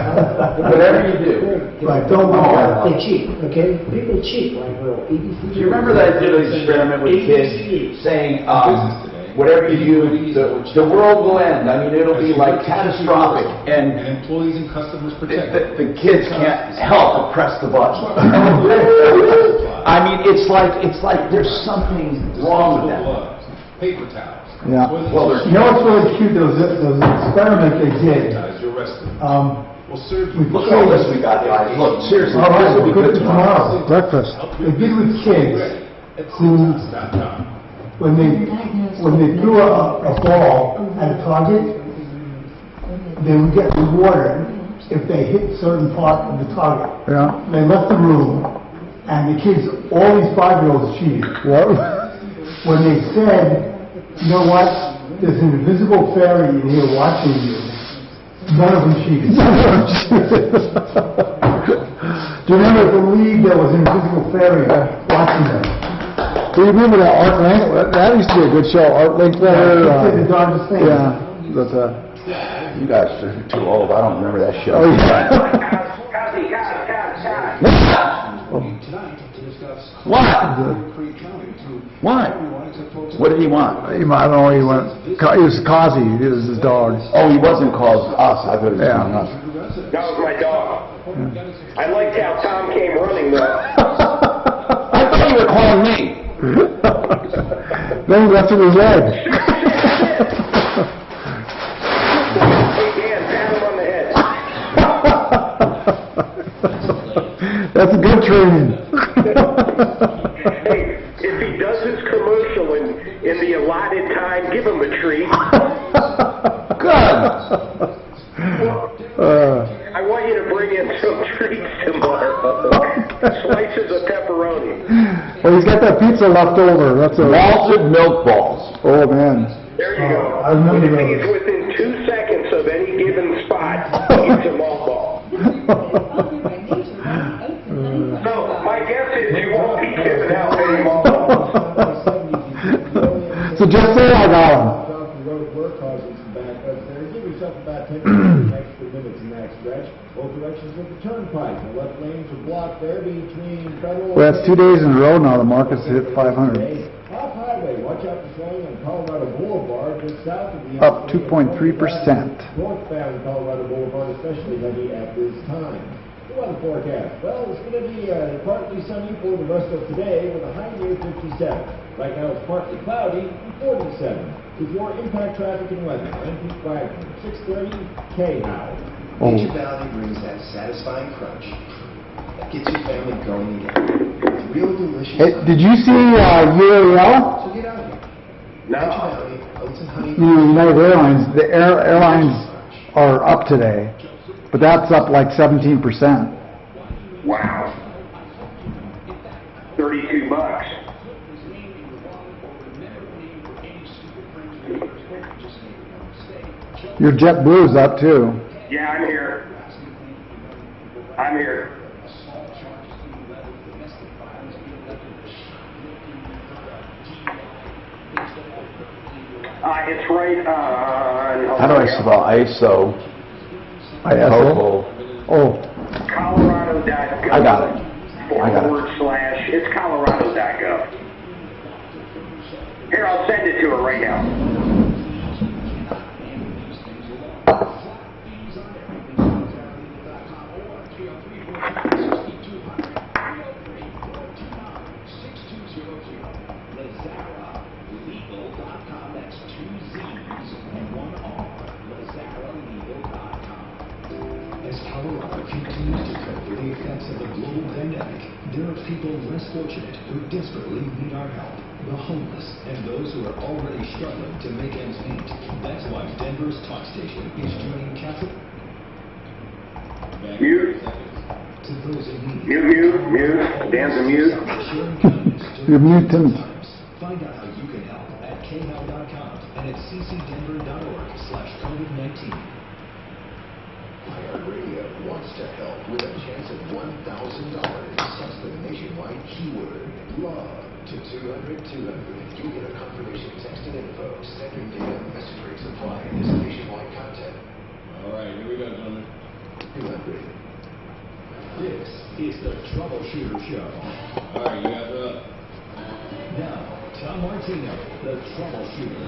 Whatever you do. Right, don't look at They cheat, okay? People cheat like real ABC. Do you remember that I did an experiment with kids saying, whatever you do, the world will end. I mean, it'll be like catastrophic. And employees and customers protect. The kids can't help but press the button. I mean, it's like there's something wrong with that. Paper towels. Yeah. Well, you know what's really cute? Those experiments they did. You're arrested. Look at all this we got, guys. Look, seriously, this will be good tomorrow. Breakfast. They did with kids who, when they threw a ball at a target, they would get rewarded if they hit certain part of the target. Yeah. They left the room, and the kids, all these 5-year-olds cheated. What? When they said, you know what, there's an invisible fairy in here watching you, none of them cheated. Do you remember the league there was an invisible fairy watching them? Do you remember that Art Link? That used to be a good show, Art Linkletter. The darndest thing. Yeah, but you guys are too old. I don't remember that show. Oh, yeah. What? What? What did he want? I don't know. He was Kazi. He was his dog. Oh, he wasn't called us. I thought he was calling us. That was my dog. I liked how Tom came running though. I thought you were calling me. Then he left with his leg. Hey Dan, pat him on the head. That's good training. Hey, if he does his commercial in the allotted time, give him a treat. Good. I want you to bring in some treats tomorrow. Slices of pepperoni. Well, he's got that pizza left over. That's a malted milk balls. Oh man. There you go. I remember If those. he's within 2 seconds of any given spot, it's a malt ball. So my guess is you won't be giving out any malt balls. So just say I got him. Give yourself about 10 extra minutes in that stretch. Both directions of the turnpike. The left lanes are blocked there between Federal... Well, that's 2 days in a row now. The market's hit 500. Off highway, watch out for slowing on Colorado Boulevard, just south of the... Up 2.3%. Northbound Colorado Boulevard, especially heavy at this time. The weather forecast. Well, it's going to be partly sunny for the rest of today with a high near 57. Right now it's partly cloudy and 47. With your impact traffic and weather, I'm Pete Wagner, 630 K-How. Nature Valley brings that satisfying crunch that gets your family going again. With real delicious... Hey, did you see UAL? So get out here. Nature Valley, oats and honey... United Airlines, the airlines are up today, but that's up like 17%. Wow. $32. Your JetBlue's up too. Yeah, I'm here. I'm here. It's right on... How do I spell ISO? ISO? Oh. Colorado.gov. I got it. / it's colorado.gov. Here, I'll send it to her right now. As Colorado continues to cope with the effects of the global pandemic, there are people less fortunate who desperately need our help. The homeless and those who are already struggling to make ends meet. That's why Denver's Talk Station is joining Catholic... Mute. To those in need. Mute. Dan's a mute. You're mutant. Find out how you can help at khow.com and at ccdenver.org/COVID-19. iHeartRadio wants to help with a chance of $1,000. Text the nationwide keyword LOVE to 200-200. You get a confirmation text and info. Standard data message rates apply in this nationwide content. All right, here we go, gentlemen. 200. This is the Troubleshooter Show. All right, you guys are up. Now, Tom Martino, the Troubleshooter.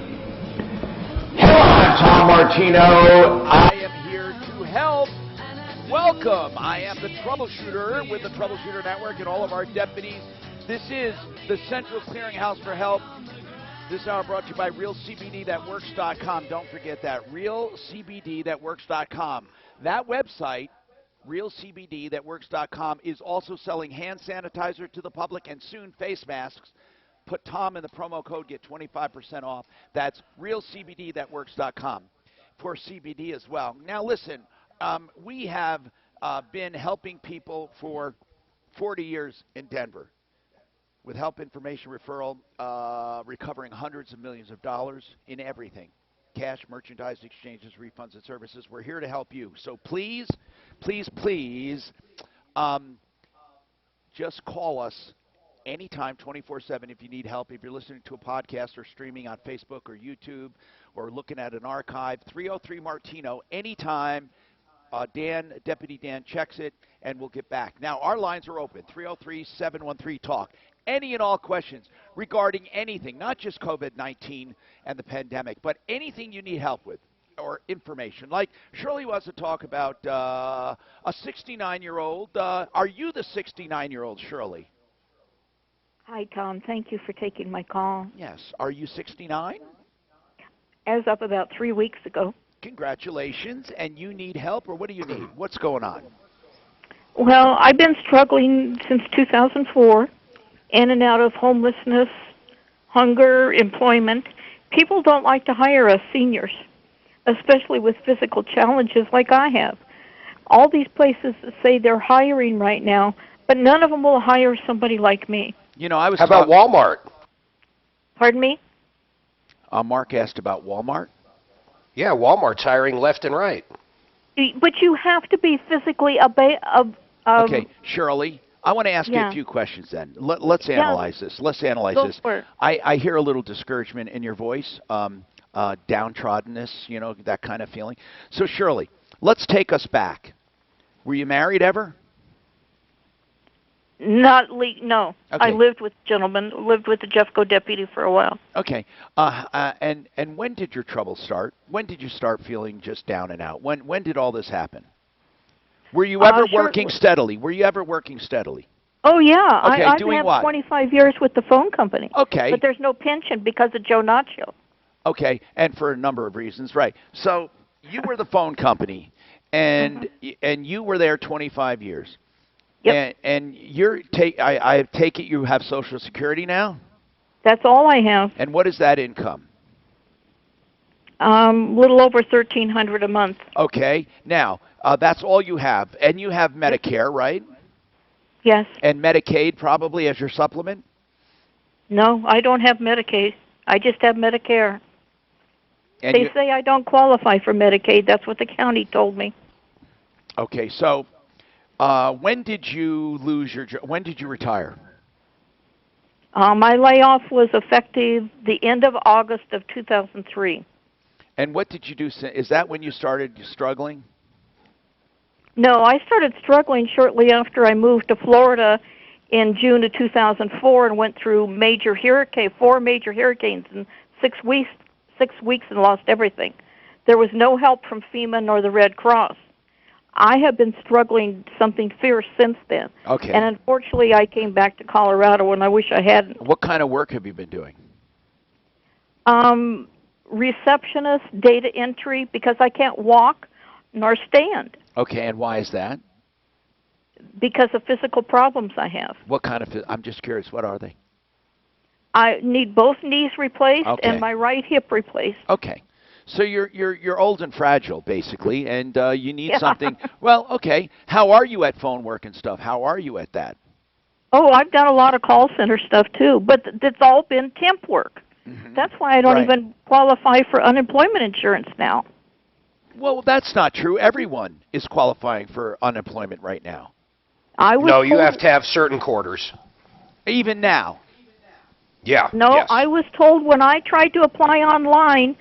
Hello, I'm Tom Martino. I am here to help. Welcome. I am the Troubleshooter with the Troubleshooter Network and all of our deputies. This is the Central Clearinghouse for Help. This hour brought to you by RealCBDThatWorks.com. Don't forget that, RealCBDThatWorks.com. That website, RealCBDThatWorks.com, is also selling hand sanitizer to the public and soon face masks. Put Tom in the promo code, get 25% off. That's RealCBDThatWorks.com. for CBD as well. Now, listen, we have been helping people for 40 years in Denver with help, information, referral, recovering hundreds of millions of dollars in everything. Cash, merchandise, exchanges, refunds, and services. We're here to help you. So please, please, please, just call us anytime, 24/7, if you need help. If you're listening to a podcast or streaming on Facebook or YouTube or looking at an archive, 303-MARTINO, anytime. Deputy Dan checks it, and we'll get back. Now, our lines are open, 303-713-TALK. Any and all questions regarding anything, not just COVID-19 and the pandemic, but anything you need help with or information. Like Shirley wants to talk about a 69-year-old. Are you the 69-year-old, Shirley? Hi, Tom. Thank you for taking my call. Yes. Are you 69? As of about 3 weeks ago. Congratulations. And you need help, or what do you need? What's going on? Well, I've been struggling since 2004, in and out of homelessness, hunger, employment. People don't like to hire us seniors, especially with physical challenges like I have. All these places say they're hiring right now, but none of them will hire somebody like me. You know, I was. How about Walmart? Pardon me? Mark asked about Walmart. Yeah, Walmart's hiring left and right. But you have to be physically Okay, Shirley, I want to ask you a few questions then. Let's analyze this. Let's analyze this. I hear a little discouragement in your voice, downtroddenness, you know, that kind of feeling. So, Shirley, let's take us back. Were you married ever? No. Okay. I lived with a gentleman, lived with the Jeffco deputy for a while. Okay. And when did your trouble start? When did you start feeling just down and out? When did all this happen? Were you ever working steadily? Were you ever working steadily? Oh, yeah. Okay, I've doing had what? 25 years with the phone company. Okay. But there's no pension because of Joe Nacho. Okay, and for a number of reasons, right. So you were the phone company, and and you were there 25 years. Yep. And I take it you have Social Security now? That's all I have. And what is that income? Little over $1,300 a month. Okay. Now, that's all you have. And you have Medicare, right? Yes. And Medicaid probably as your supplement? No, I don't have Medicaid. I just have Medicare. And they say I don't qualify for Medicaid. That's what the county told me. Okay, so when did you lose your job? When did you retire? My layoff was effective the end of August of 2003. And what did you do? Is that when you started struggling? No, I started struggling shortly after I moved to Florida in June of 2004 and went through four major hurricanes in 6 weeks. 6 weeks and lost everything. There was no help from FEMA nor the Red Cross. I have been struggling something fierce since then. Okay. And unfortunately, I came back to Colorado, and I wish I hadn't. What kind of work have you been doing? Receptionist, data entry, because I can't walk nor stand. Okay, and why is that? Because of physical problems I have. What kind of? I'm just curious. What are they? I need both knees replaced and my right hip replaced. Okay. So you're old and fragile, basically, and you need something. Well, okay. How are you at phone work and stuff? How are you at that? Oh, I've done a lot of call center stuff too, but that's all been temp work. That's why I don't even qualify for unemployment insurance now. Well, that's not true. Everyone is qualifying for unemployment right now. No, you have to have certain quarters. Even now. Yeah. No, yes. I was told when I tried to apply online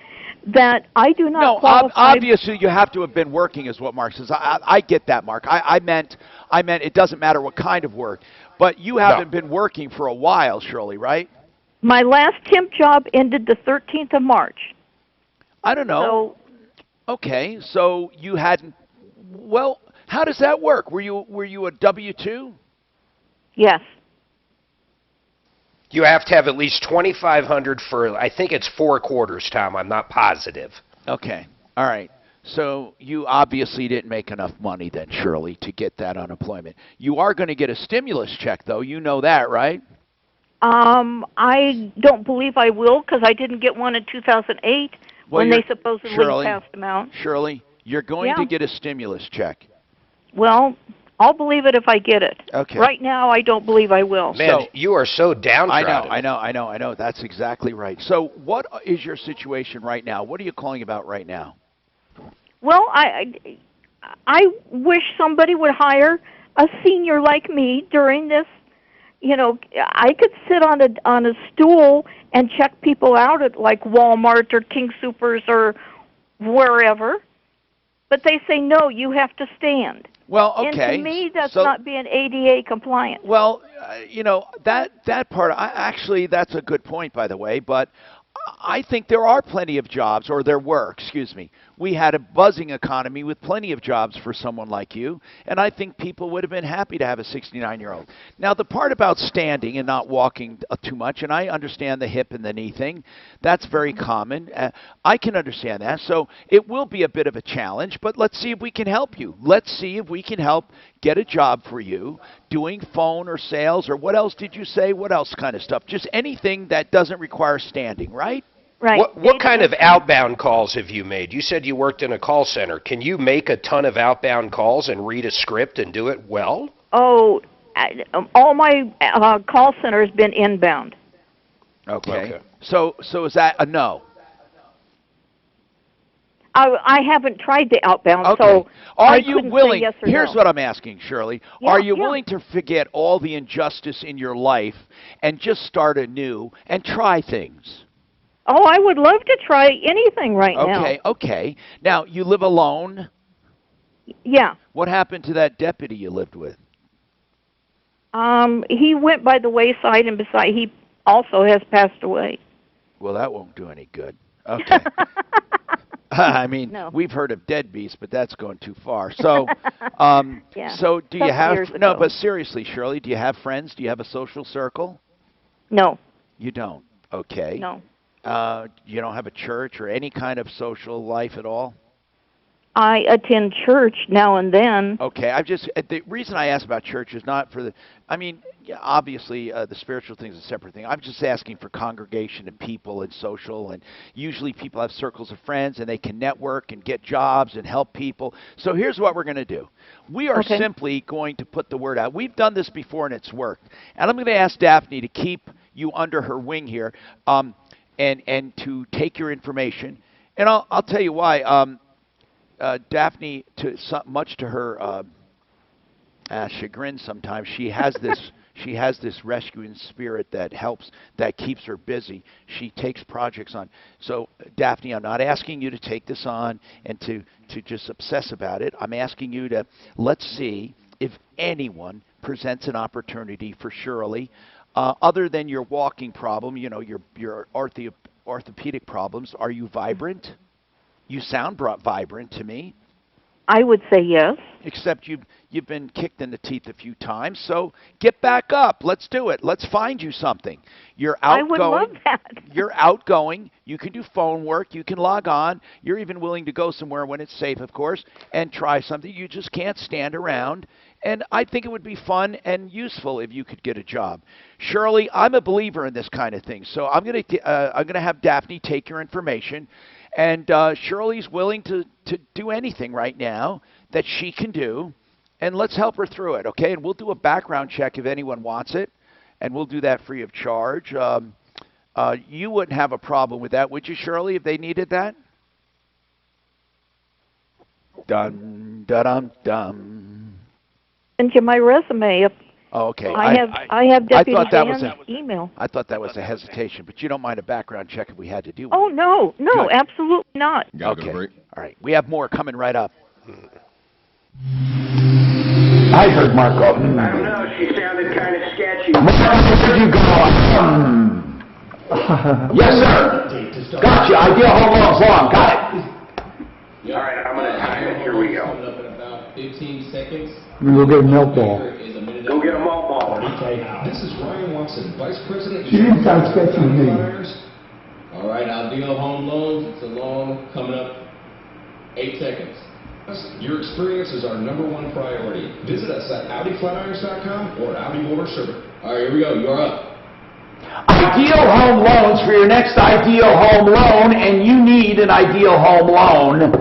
that I do not qualify. Obviously you have to have been working, is what Mark says. I get that, Mark. I meant it doesn't matter what kind of work, but you haven't been working for a while, Shirley, right? My last temp job ended the 13th of March. I don't know. Okay, so you hadn't. Well, how does that work? Were you a W-2? Yes. You have to have at least $2,500 for, I think it's 4 quarters, Tom. I'm not positive. Okay. All right. So you obviously didn't make enough money then, Shirley, to get that unemployment. You are going to get a stimulus check, though. You know that, right? I don't believe I will because I didn't get one in 2008 when they supposedly Shirley, passed them out. Shirley, you're going to get a stimulus check. Well, I'll believe it if I get it. Okay. Right now, I don't believe I will. Man, you are so downtrodden. I know. That's exactly right. So what is your situation right now? What are you calling about right now? Well, I wish somebody would hire a senior like me during this. You know, I could sit on a stool and check people out at like Walmart or King Soopers or wherever, but they say no, you have to stand. Well, okay. And to me, that's not being ADA compliant. Well, you know, that part, actually, that's a good point, by the way, but I think there are plenty of jobs, or there were, excuse me. We had a buzzing economy with plenty of jobs for someone like you, and I think people would have been happy to have a 69-year-old. Now, the part about standing and not walking too much, and I understand the hip and the knee thing, that's very common. I can understand that, so it will be a bit of a challenge, but let's see if we can help you. Let's see if we can help get a job for you, doing phone or sales, or what else did you say? What else kind of stuff? Just anything that doesn't require standing, right? Right. What kind of outbound calls have you made? You said you worked in a call center. Can you make a ton of outbound calls and read a script and do it well? Oh, all my call center has been inbound. Okay. So is that a no? I haven't tried the outbound, Okay. so Are I you couldn't willing? say yes or Here's no. what I'm asking, Shirley. Yeah, Are you yeah. willing to forget all the injustice in your life and just start anew and try things? Oh, I would love to try anything right now. Okay. Now, you live alone? Yeah. What happened to that deputy you lived with? He went by the wayside, and he also has passed away. Well, that won't do any good. Okay. I mean, No. we've heard of deadbeats, but that's going too far. So, Yeah. so do you Several have years no? ago. But seriously, Shirley, do you have friends? Do you have a social circle? No. You don't. Okay. No. You don't have a church or any kind of social life at all? I attend church now and then. Okay, the reason I ask about church is not for the, I mean, yeah, obviously the spiritual thing is a separate thing. I'm just asking for congregation and people and social, and usually people have circles of friends and they can network and get jobs and help people. So here's what we're going to do. We are simply going to put the word out. We've done this before and it's worked. And I'm going to ask Daphne to keep you under her wing here. And to take your information. And I'll tell you why. Daphne, much to her chagrin sometimes, she has this rescuing spirit that keeps her busy. She takes projects on. So, Daphne, I'm not asking you to take this on and to just obsess about it. I'm asking you to, let's see if anyone presents an opportunity for Shirley. Other than your walking problem, you know, your orthopedic problems, are you vibrant? You sound vibrant to me. I would say yes. Except you've been kicked in the teeth a few times, so get back up. Let's do it. Let's find you something. You're outgoing. I would love that. You're outgoing. You can do phone work. You can log on. You're even willing to go somewhere when it's safe, of course, and try something. You just can't stand around. And I think it would be fun and useful if you could get a job. Shirley, I'm a believer in this kind of thing, so I'm gonna have Daphne take your information, and Shirley's willing to do anything right now that she can do, and let's help her through it, okay? And we'll do a background check if anyone wants it, and we'll do that free of charge. You wouldn't have a problem with that, would you, Shirley, if they needed that? Dun dun dun dun. Send you my resume. If Oh, okay. I have Deputy Dan's email. I thought that was a hesitation, but you don't mind a background check if we had to do one. Oh, no, Good. absolutely not. Okay. All right. We have more coming right up. I heard Mark go. I don't know, she sounded kind of sketchy. Where you go? Yes, sir. Gotcha. Ideal home loans long. Got it. All right, I'm going to time it. Here we go. Coming up in about 15 seconds. We'll get a milk ball. Go get a malt ball. This is Ryan Watson, Vice President. She didn't sound sketchy to me. All right, I'll deal home loans. It's a loan coming up 8 seconds. Your experience is our #1 priority. Visit us at AudiFlatirons.com or Audi Motor Service. All right, here we go. You're up. Ideal Home Loans for your next ideal home loan, and you need an ideal home loan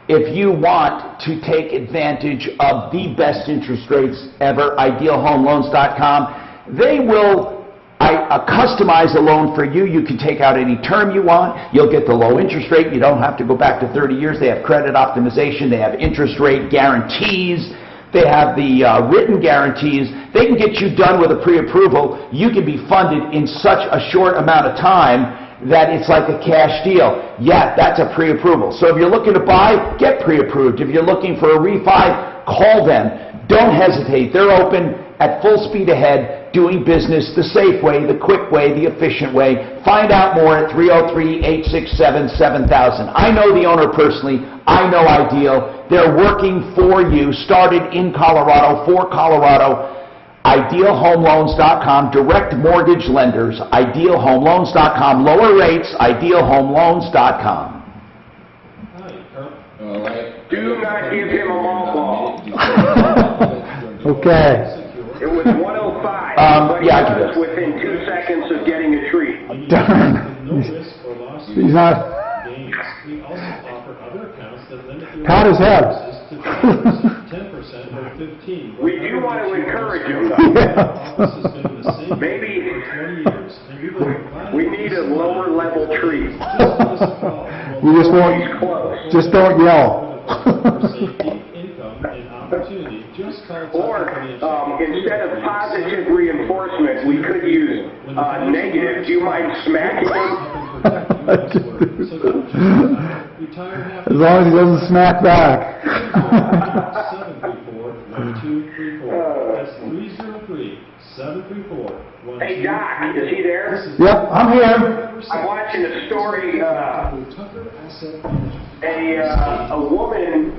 if you want to take advantage of the best interest rates ever. Idealhomeloans.com. They will customize a loan for you. You can take out any term you want. You'll get the low interest rate. You don't have to go back to 30 years. They have credit optimization. They have interest rate guarantees. They have the written guarantees. They can get you done with a pre-approval. You can be funded in such a short amount of time that it's like a cash deal. Yeah, that's a pre-approval. So if you're looking to buy, get pre-approved. If you're looking for a refi, call them. Don't hesitate. They're open at full speed ahead, doing business the safe way, the quick way, the efficient way. Find out more at 303-867-7000. I know the owner personally. I know Ideal. They're working for you. Started in Colorado, for Colorado. IdealHomeLoans.com, direct mortgage lenders. IdealHomeLoans.com, lower rates. IdealHomeLoans.com. All right. Do not give him a mall ball. Okay. It was 105, but he yeah, I can do was within 2 seconds of getting a treat. Darn. He's not. Pat his head. 10% or 15. We do want to encourage him, though. Maybe we need a lower level treat. We just won't. Just don't yell. Or instead of positive reinforcement, we could use negative. Do you mind smacking him? As long as he doesn't smack back. 734-1234. Hey Doc, is he there? Yep, I'm here. I'm watching a story. A woman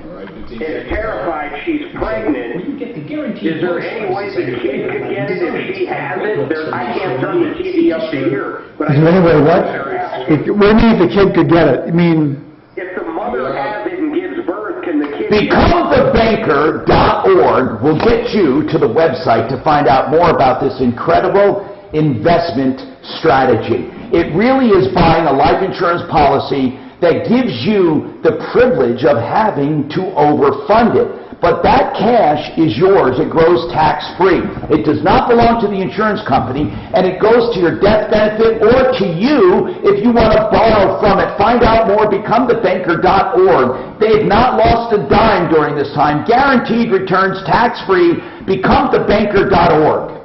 is terrified she's pregnant. Is there any way the kid could get it if she has it? I can't turn the TV up to here. But Is there any way what? What do you mean if the kid could get it? You mean? If the mother has it and gives birth, can the kid... BecomeTheBanker.org will get you to the website to find out more about this incredible investment strategy. It really is buying a life insurance policy that gives you the privilege of having to overfund it. But that cash is yours. It grows tax-free. It does not belong to the insurance company, and it goes to your death benefit or to you if you want to borrow from it. Find out more, BecomeTheBanker.org. They've not lost a dime during this time. Guaranteed returns, tax-free. BecomeTheBanker.org. All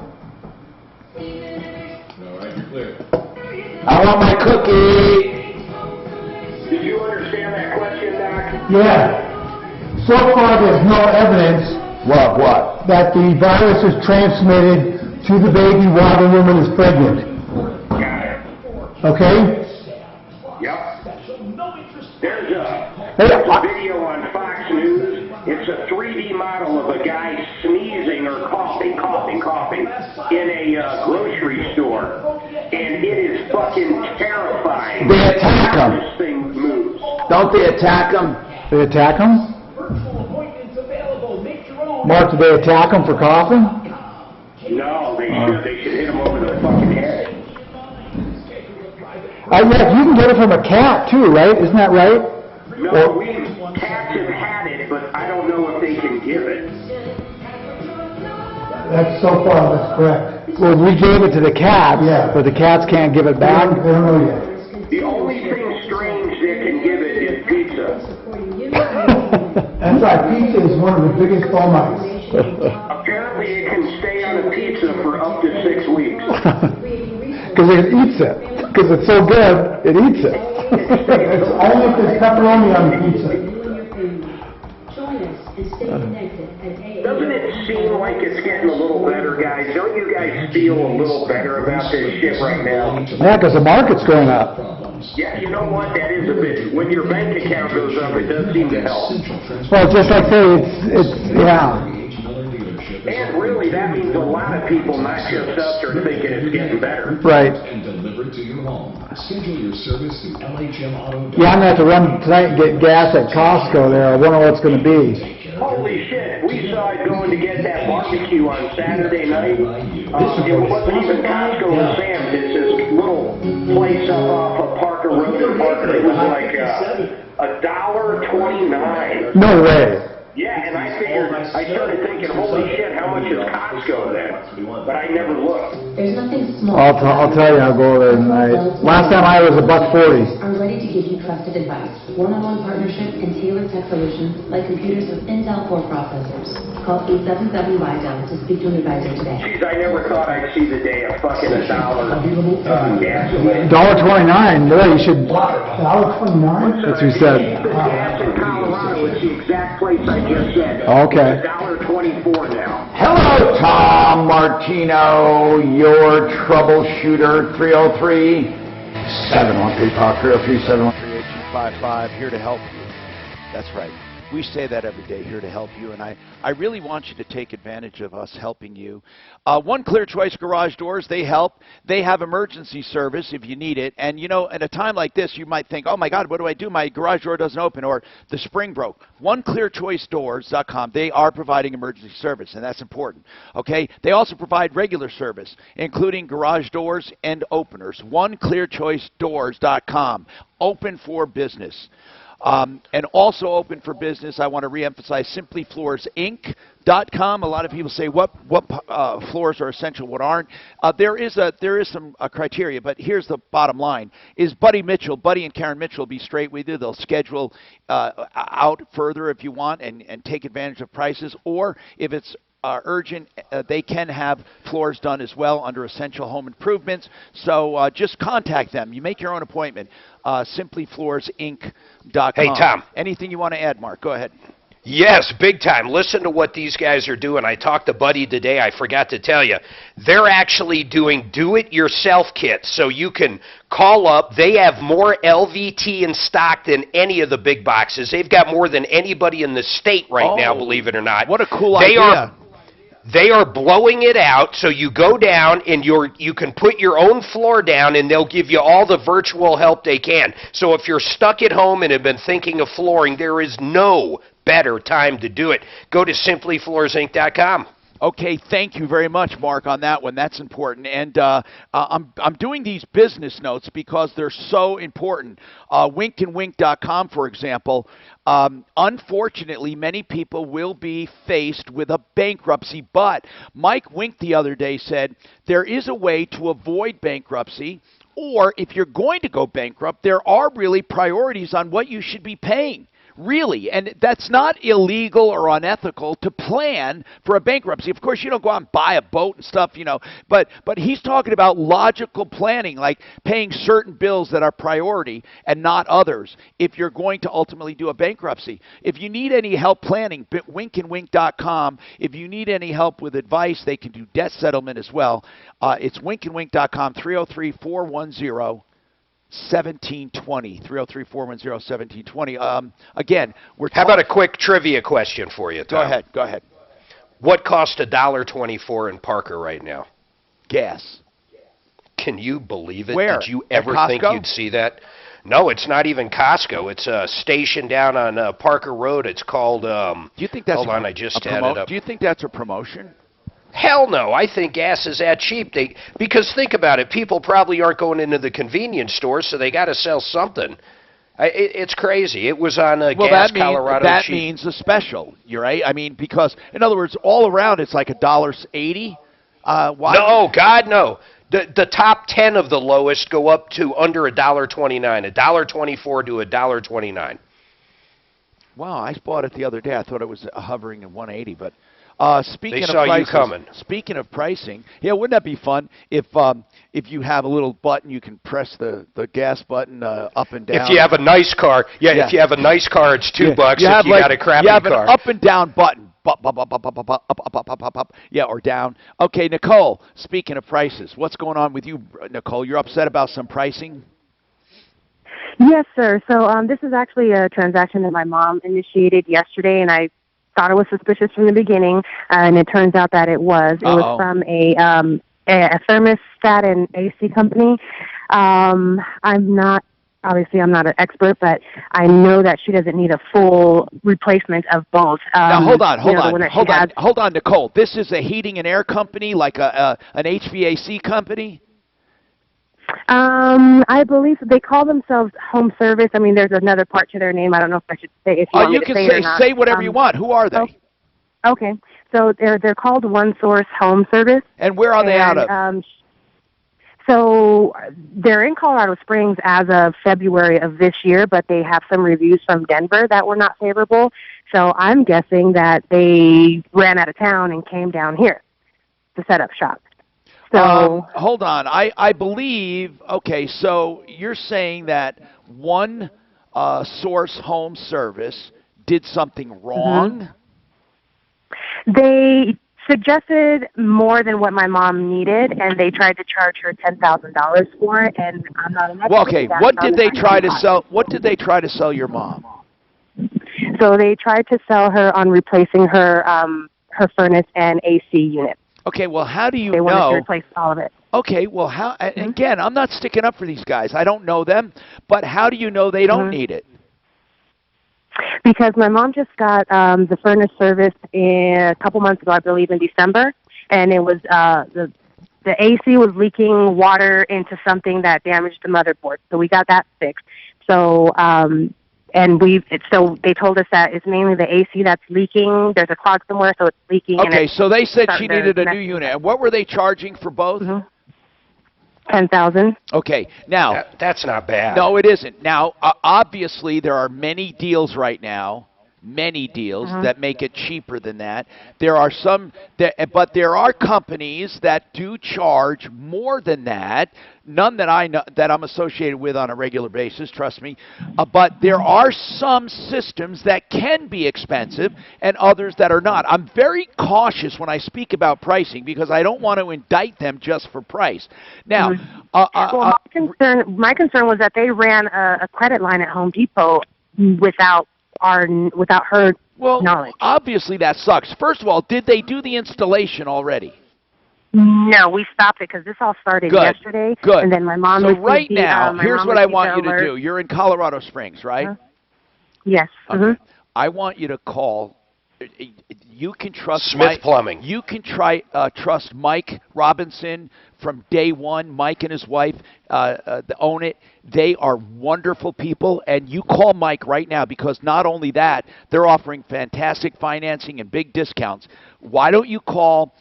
right, you're clear. I want my cookie. Did you understand that question, Doc? Yeah. So far, there's no evidence What? that the virus is transmitted to the baby while the woman is pregnant. Okay? Yep. There's a video on Fox News. It's a 3D model of a guy sneezing or coughing in a grocery store. And it is fucking terrifying. They attack him. This thing moves. Don't they attack him? They attack him? Mark, did they attack him for coughing? No, they should hit him over the fucking head. Yeah, you can get it from a cat too, right? Isn't that right? No, cats have had it, but I don't know if they can give it. That's so far, that's correct. Well, we gave it to the cats, but the cats can't give it back. They don't know yet. The only thing strange that can give it is pizza. That's right, pizza is one of the biggest fomites. Apparently it can stay on a pizza for up to 6 weeks. Because it eats it. Because it's so good, it eats it. It's only if there's pepperoni on the pizza. Doesn't it seem like it's getting a little better, guys? Don't you guys feel a little better about this shit right now? Yeah, because the market's going up. Yeah, you know what? That is a bit. When your bank account goes up, it does seem to help. Well, just like say, yeah. And really, that means a lot of people, not just us, are thinking it's getting better. Right. And delivered to your home. Schedule your service through LHM Auto. Yeah, I'm going to have to run tonight and get gas at Costco there. I wonder what it's going to be. Holy shit, we saw it going to get that barbecue barbecue on Saturday night. What's even Costco and Sam's, it's this little place up off of Parker Road in Parker. It was like $1.29. No way. Yeah, and I started thinking, holy shit, how much is Costco then? But I never looked. There's nothing small. I'll tell you, I'll go there tonight. Last time I was $1.40. Are ready to give you trusted advice, one-on-one partnership, and tailored tech solutions like computers with Intel Core processors. Call 877-BY-DEL to speak to an advisor today. Jeez, I never thought I'd see the day of fucking $1 gasoline. $1.29. Boy, you should. $1.29. That's what you said. Gas in Colorado, it's the exact place I just said. Okay. $1.24 now. Hello, Tom Martino, your troubleshooter, 303-713-TALK, 303-713-8255, here to help you. That's right. We say that every day, here to help you, and I really want you to take advantage of us helping you. One Clear Choice Garage Doors, they help. They have emergency service if you need it. And, you know, at a time like this, you might think, oh, my God, what do I do? My garage door doesn't open or the spring broke. OneClearChoiceDoors.com, they are providing emergency service, and that's important. Okay? They also provide regular service, including garage doors and openers. OneClearChoiceDoors.com, open for business. And also open for business, I want to reemphasize SimplyFloorsInc.com. A lot of people say what floors are essential, what aren't. There is some criteria, but here's the bottom line: is Buddy and Karen Mitchell will be straight with you. They'll schedule out further if you want and take advantage of prices, or if it's urgent, they can have floors done as well under Essential Home Improvements. So just contact them. You make your own appointment. SimplyFloorsInc.com. Hey, Tom. Anything you want to add, Mark? Go ahead. Yes, big time. Listen to what these guys are doing. I talked to Buddy today. I forgot to tell you. They're actually doing do-it-yourself kits. So you can call up. They have more LVT in stock than any of the big boxes. They've got more than anybody in the state right now, believe it or not. What a cool idea. They are blowing it out, so you go down and you can put your own floor down, and they'll give you all the virtual help they can. So if you're stuck at home and have been thinking of flooring, there is no better time to do it. Go to SimplyFloorsInc.com. Okay, thank you very much, Mark, on that one. That's important. And I'm doing these business notes because they're so important. Winkandwink.com, for example. Unfortunately, many people will be faced with a bankruptcy, but Mike Wink the other day said there is a way to avoid bankruptcy, or if you're going to go bankrupt, there are really priorities on what you should be paying. Really, and that's not illegal or unethical to plan for a bankruptcy. Of course, you don't go out and buy a boat and stuff, you know, but he's talking about logical planning, like paying certain bills that are priority and not others if you're going to ultimately do a bankruptcy. If you need any help planning, winkandwink.com. If you need any help with advice, they can do debt settlement as well. It's winkandwink.com, 303-410-1720, 303-410-1720. Again, How about a quick trivia question for you, Tom? Go ahead. What costs $1.24 in Parker right now? Gas. Can you believe it? Where? Did you At ever think Costco? you'd see that? No, it's not even Costco. It's a station down on Parker Road. It's called, Do you think that's hold on, I just had it up. Do you think that's a promotion? Hell no. I think gas is that cheap. Because think about it. People probably aren't going into the convenience stores, so they got to sell something. It's crazy. It was on Gas Colorado that cheap. means a special. You're right. I mean, because, in other words, all around it's like $1.80. Why? No, God, no. The top 10 of the lowest go up to under $1.29, $1.24 to $1.29. Wow, I bought it the other day. I thought it was hovering at 180, but speaking They of saw prices, you coming. Speaking of pricing, yeah, wouldn't that be fun if you have a little button you can press the gas button up and down. If you have a nice car, if you have a nice car, it's $2. If you got a crappy you have car, an up and down button. Up, yeah, or down. Okay, Nicole, speaking of prices, what's going on with you, Nicole? You're upset about some pricing? Yes, sir. So this is actually a transaction that my mom initiated yesterday, and I thought it was suspicious from the beginning, and it turns out that it was. It was from a thermostat and AC company. I'm not obviously I'm not an expert, but I know that she doesn't need a full replacement of both. Now hold on, hold on, Nicole. This is a heating and air company, like an HVAC company. I believe they call themselves home service. I mean, there's another part to their name. I don't know if I should say if you want me to say it or not. Say whatever you want. Who are they? Okay, so they're called One Source Home Service. And where are they out of? So they're in Colorado Springs as of February of this year, but they have some reviews from Denver that were not favorable. So I'm guessing that they ran out of town and came down here to set up shop. So hold on. I believe, okay, so you're saying that One Source Home Service did something wrong? They suggested more than what my mom needed, and they tried to charge her $10,000 for it, and I'm not an expert. Well, okay, what did they try to sell? What did they try to sell your mom? So they tried to sell her on replacing her her furnace and AC unit. Okay, well, how do you know? They wanted to replace all of it. Okay, well, how? Again, I'm not sticking up for these guys. I don't know them, but how do you know they don't need it? Because my mom just got the furnace serviced a couple months ago, I believe in December, and it was the AC was leaking water into something that damaged the motherboard. So we got that fixed. So so they told us that it's mainly the AC that's leaking. There's a clog somewhere, so it's leaking. Okay, so they said she needed a new unit. And what were they charging for both? $10,000. Okay, now that's not bad. No, it isn't. Now, obviously, there are many deals right now. Many deals that make it cheaper than that. There are some, but there are companies that do charge more than that. None that I know that I'm associated with on a regular basis, trust me. But there are some systems that can be expensive and others that are not. I'm very cautious when I speak about pricing because I don't want to indict them just for price. Now, well, my concern was that they ran a credit line at Home Depot without her knowledge. Obviously that sucks. First of all, did they do the installation already? No, we stopped it because this all started yesterday. Good. And then my mom. So right now, here's what I want you to do. You're in Colorado Springs, right? Yes. Okay. I want you to call. You can trust Smith Plumbing. You can trust Mike Robinson from day one. Mike and his wife own it. They are wonderful people, and you call Mike right now because not only that, they're offering fantastic financing and big discounts. Why don't you call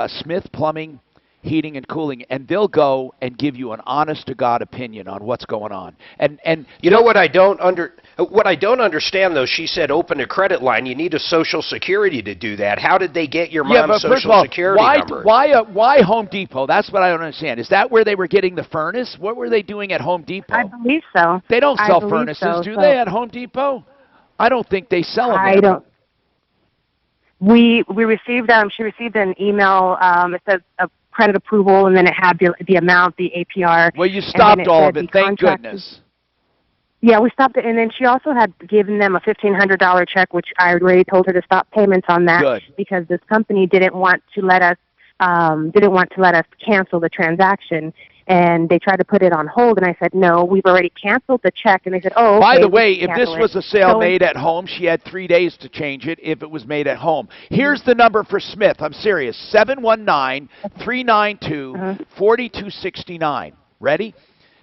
Smith Plumbing, Heating and Cooling, and they'll go and give you an honest-to-God opinion on what's going on. And you know what I don't understand, though? She said open a credit line. You need a Social Security to do that. How did they get your mom's Social Security number? Why Home Depot? That's what I don't understand. Is that where they were getting the furnace? What were they doing at Home Depot? I believe so. They don't sell furnaces, do they, at Home Depot? I don't think they sell them. I don't. We received she received an email. It says a credit approval, and then it had the amount, the APR. Well, you stopped all of it, thank goodness. Yeah, we stopped it, and then she also had given them a $1,500 check, which I already told her to stop payments on that because this company didn't want to let us cancel the transaction. And they tried to put it on hold, and I said, no, we've already canceled the check. And they said, oh, okay. By the way, if this was a sale made at home, she had 3 days to change it if it was made at home. Here's the number for Smith. I'm serious. 719-392-4269. Ready?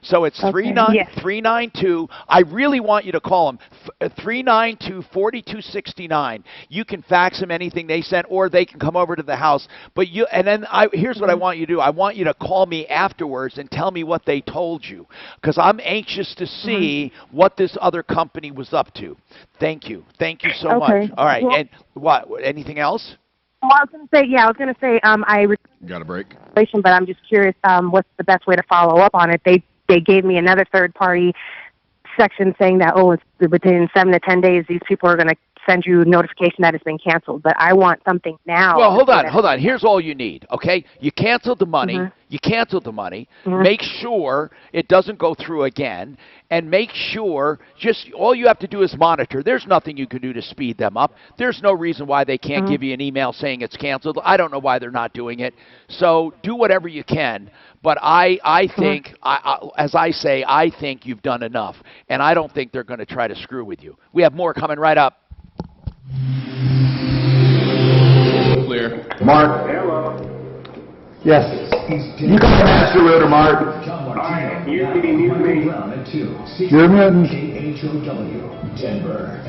So it's 392. I really want you to call them 392-4269. You can fax them anything they sent, or they can come over to the house. But here's what I want you to do. I want you to call me afterwards and tell me what they told you, because I'm anxious to see what this other company was up to. Thank you. Thank you so much. All right. Well, and what? Anything else? Well, I was going to say, I got a break. But I'm just curious, what's the best way to follow up on it? They gave me another third-party section saying that, it's within 7 to 10 days, these people are going to send you a notification that it's been canceled. But I want something now. Well, hold on. Here's all you need, okay? You canceled the money. You canceled the money. Make sure it doesn't go through again, and make sure just all you have to do is monitor. There's nothing you can do to speed them up. There's no reason why they can't give you an email saying it's canceled. I don't know why they're not doing it. So do whatever you can. But I think, as I say, I think you've done enough, and I don't think they're going to try to screw with you. We have more coming right up. Clear. Mark. Hello. Yes. You come to Master Router, Mark. Alright, mute me. You're muting. KHOW, Denver.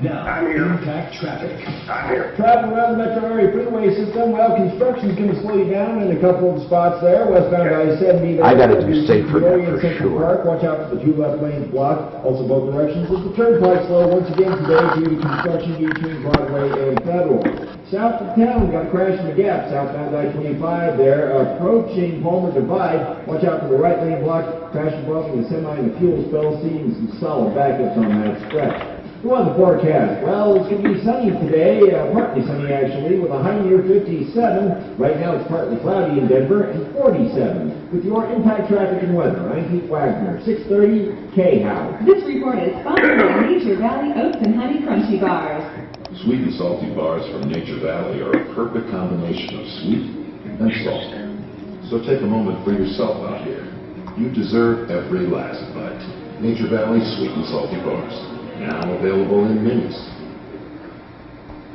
Now, I'm here. impact traffic. I'm here. Traveling around the metro area freeway system, well, construction's going to slow you down in a couple of spots there. Westbound I-70. I gotta do safer now, for Central sure. Park. Watch out for the 2 left lanes blocked. Also both directions. With the turnpike slow once again today due to construction between Broadway and Federal. South of town, got a crash in the gap. Southbound I-25 there, approaching Palmer Divide. Watch out for the right lane blocked. Crash involving the semi and the fuel spill. Seeing some solid backups on that stretch. Who on the forecast? Well, it's going to be sunny today, partly sunny actually, with a high near 57. Right now it's partly cloudy in Denver and 47. With your impact traffic and weather, I'm Pete Wagner, 630 K-How. This report is sponsored by Nature Valley Oats and Honey Crunchy Bars. Sweet and salty bars from Nature Valley are a perfect combination of sweet and salty. So take a moment for yourself out here. You deserve every last bite. Nature Valley Sweet and Salty Bars. Now available in minis.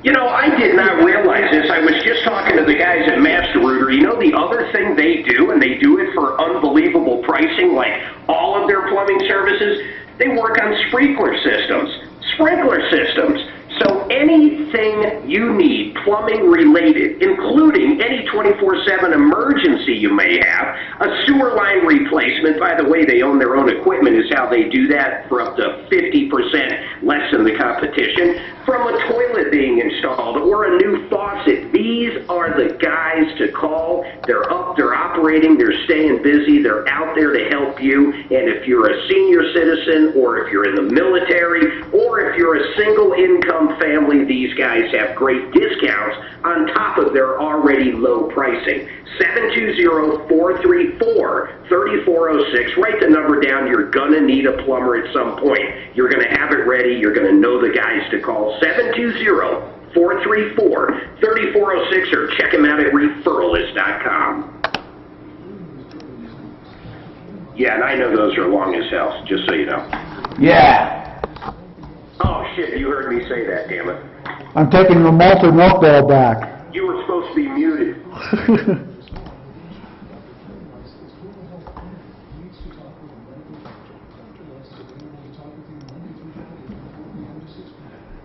You know, I did not realize this. I was just talking to the guys at Master Router. You know the other thing they do, and they do it for unbelievable pricing, like all of their plumbing services, they work on sprinkler systems. Sprinkler systems. So anything you need plumbing related, including any 24/7 emergency you may have, a sewer line replacement, by the way, they own their own equipment, is how they do that for up to 50% less than the competition, from a toilet being installed or a new faucet. These are the guys to call. They're up, they're operating, they're staying busy, they're out there to help you. And if you're a senior citizen, or if you're in the military, or if you're a single income family, these guys have great discounts on top of their already low pricing. 720-434-3406. Write the number down. You're going to need a plumber at some point. You're going to have it ready. You're going to know the guys to call. 720-434-3406, or check them out at referralist.com. Yeah, and I know those are long as hell, just so you know. Yeah. Oh, shit, you heard me say that, damn it. I'm taking the malted milk ball back. You were supposed to be muted.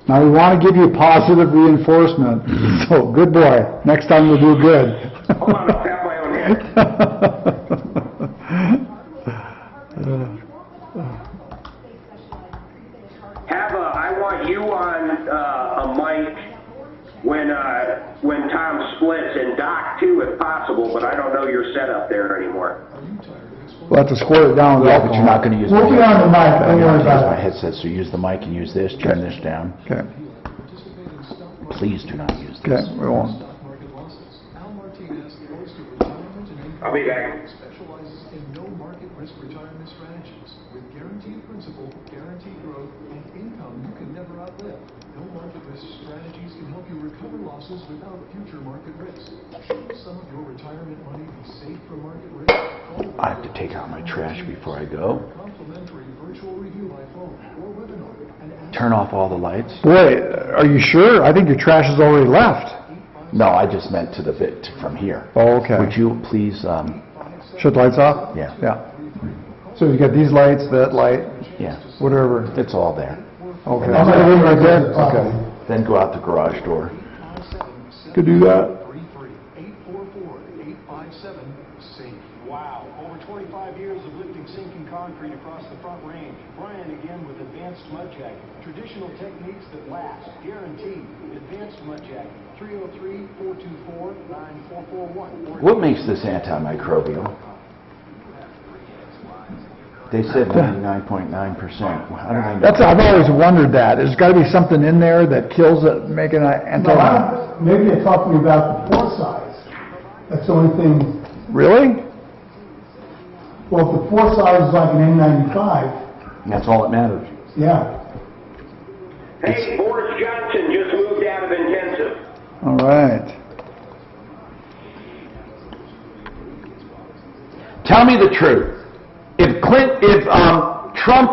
Now we want to give you positive reinforcement. So, good boy. Next time you'll do good. Hold on, I'll tap my own head. I want you on a mic when Tom splits, and Doc too, if possible, but I don't know your setup there anymore. We'll have to squirt it down with Yeah, alcohol. but you're not going to use We'll be on the mic. Don't worry use about my it. headset, so use the mic and use this. Turn this down. Okay. Please do not use Okay, this. we won't. I'll be back. Specializes in no market risk retirement strategies with guaranteed principal, guaranteed growth, and income you can never outlive. No market risk strategies can help you recover losses without future market risk. Should some of your retirement money be safe from market risk? I have to take out my trash before I go. Complimentary virtual review by phone or webinar. Turn off all the lights. Boy, are you sure? I think your trash is already left. No, I just meant to the bit from here. Oh, okay. Would you please, Shut the lights off? yeah. Yeah. So you got these lights, that light, Yeah. whatever. It's all there. Okay. I'm gonna leave it right there? Okay. Then go out the garage door. Could do that. 844-857-SAFE. Wow, over 25 years of lifting sinking concrete across the Front Range. Brian again with advanced mud jacking. Traditional techniques that last, guaranteed. Advanced mud jacking. 303-424-9441. What makes this antimicrobial? They said 99.9%. How do they know? That's, I've always wondered that. There's got to be something in there that kills it, making an anti. Maybe they're talking about the pore size. That's the only thing. Really? Well, if the pore size is like an N95. That's all that matters. Yeah. Hey, Boris Johnson just moved out of intensive. All right. Tell me the truth. If Trump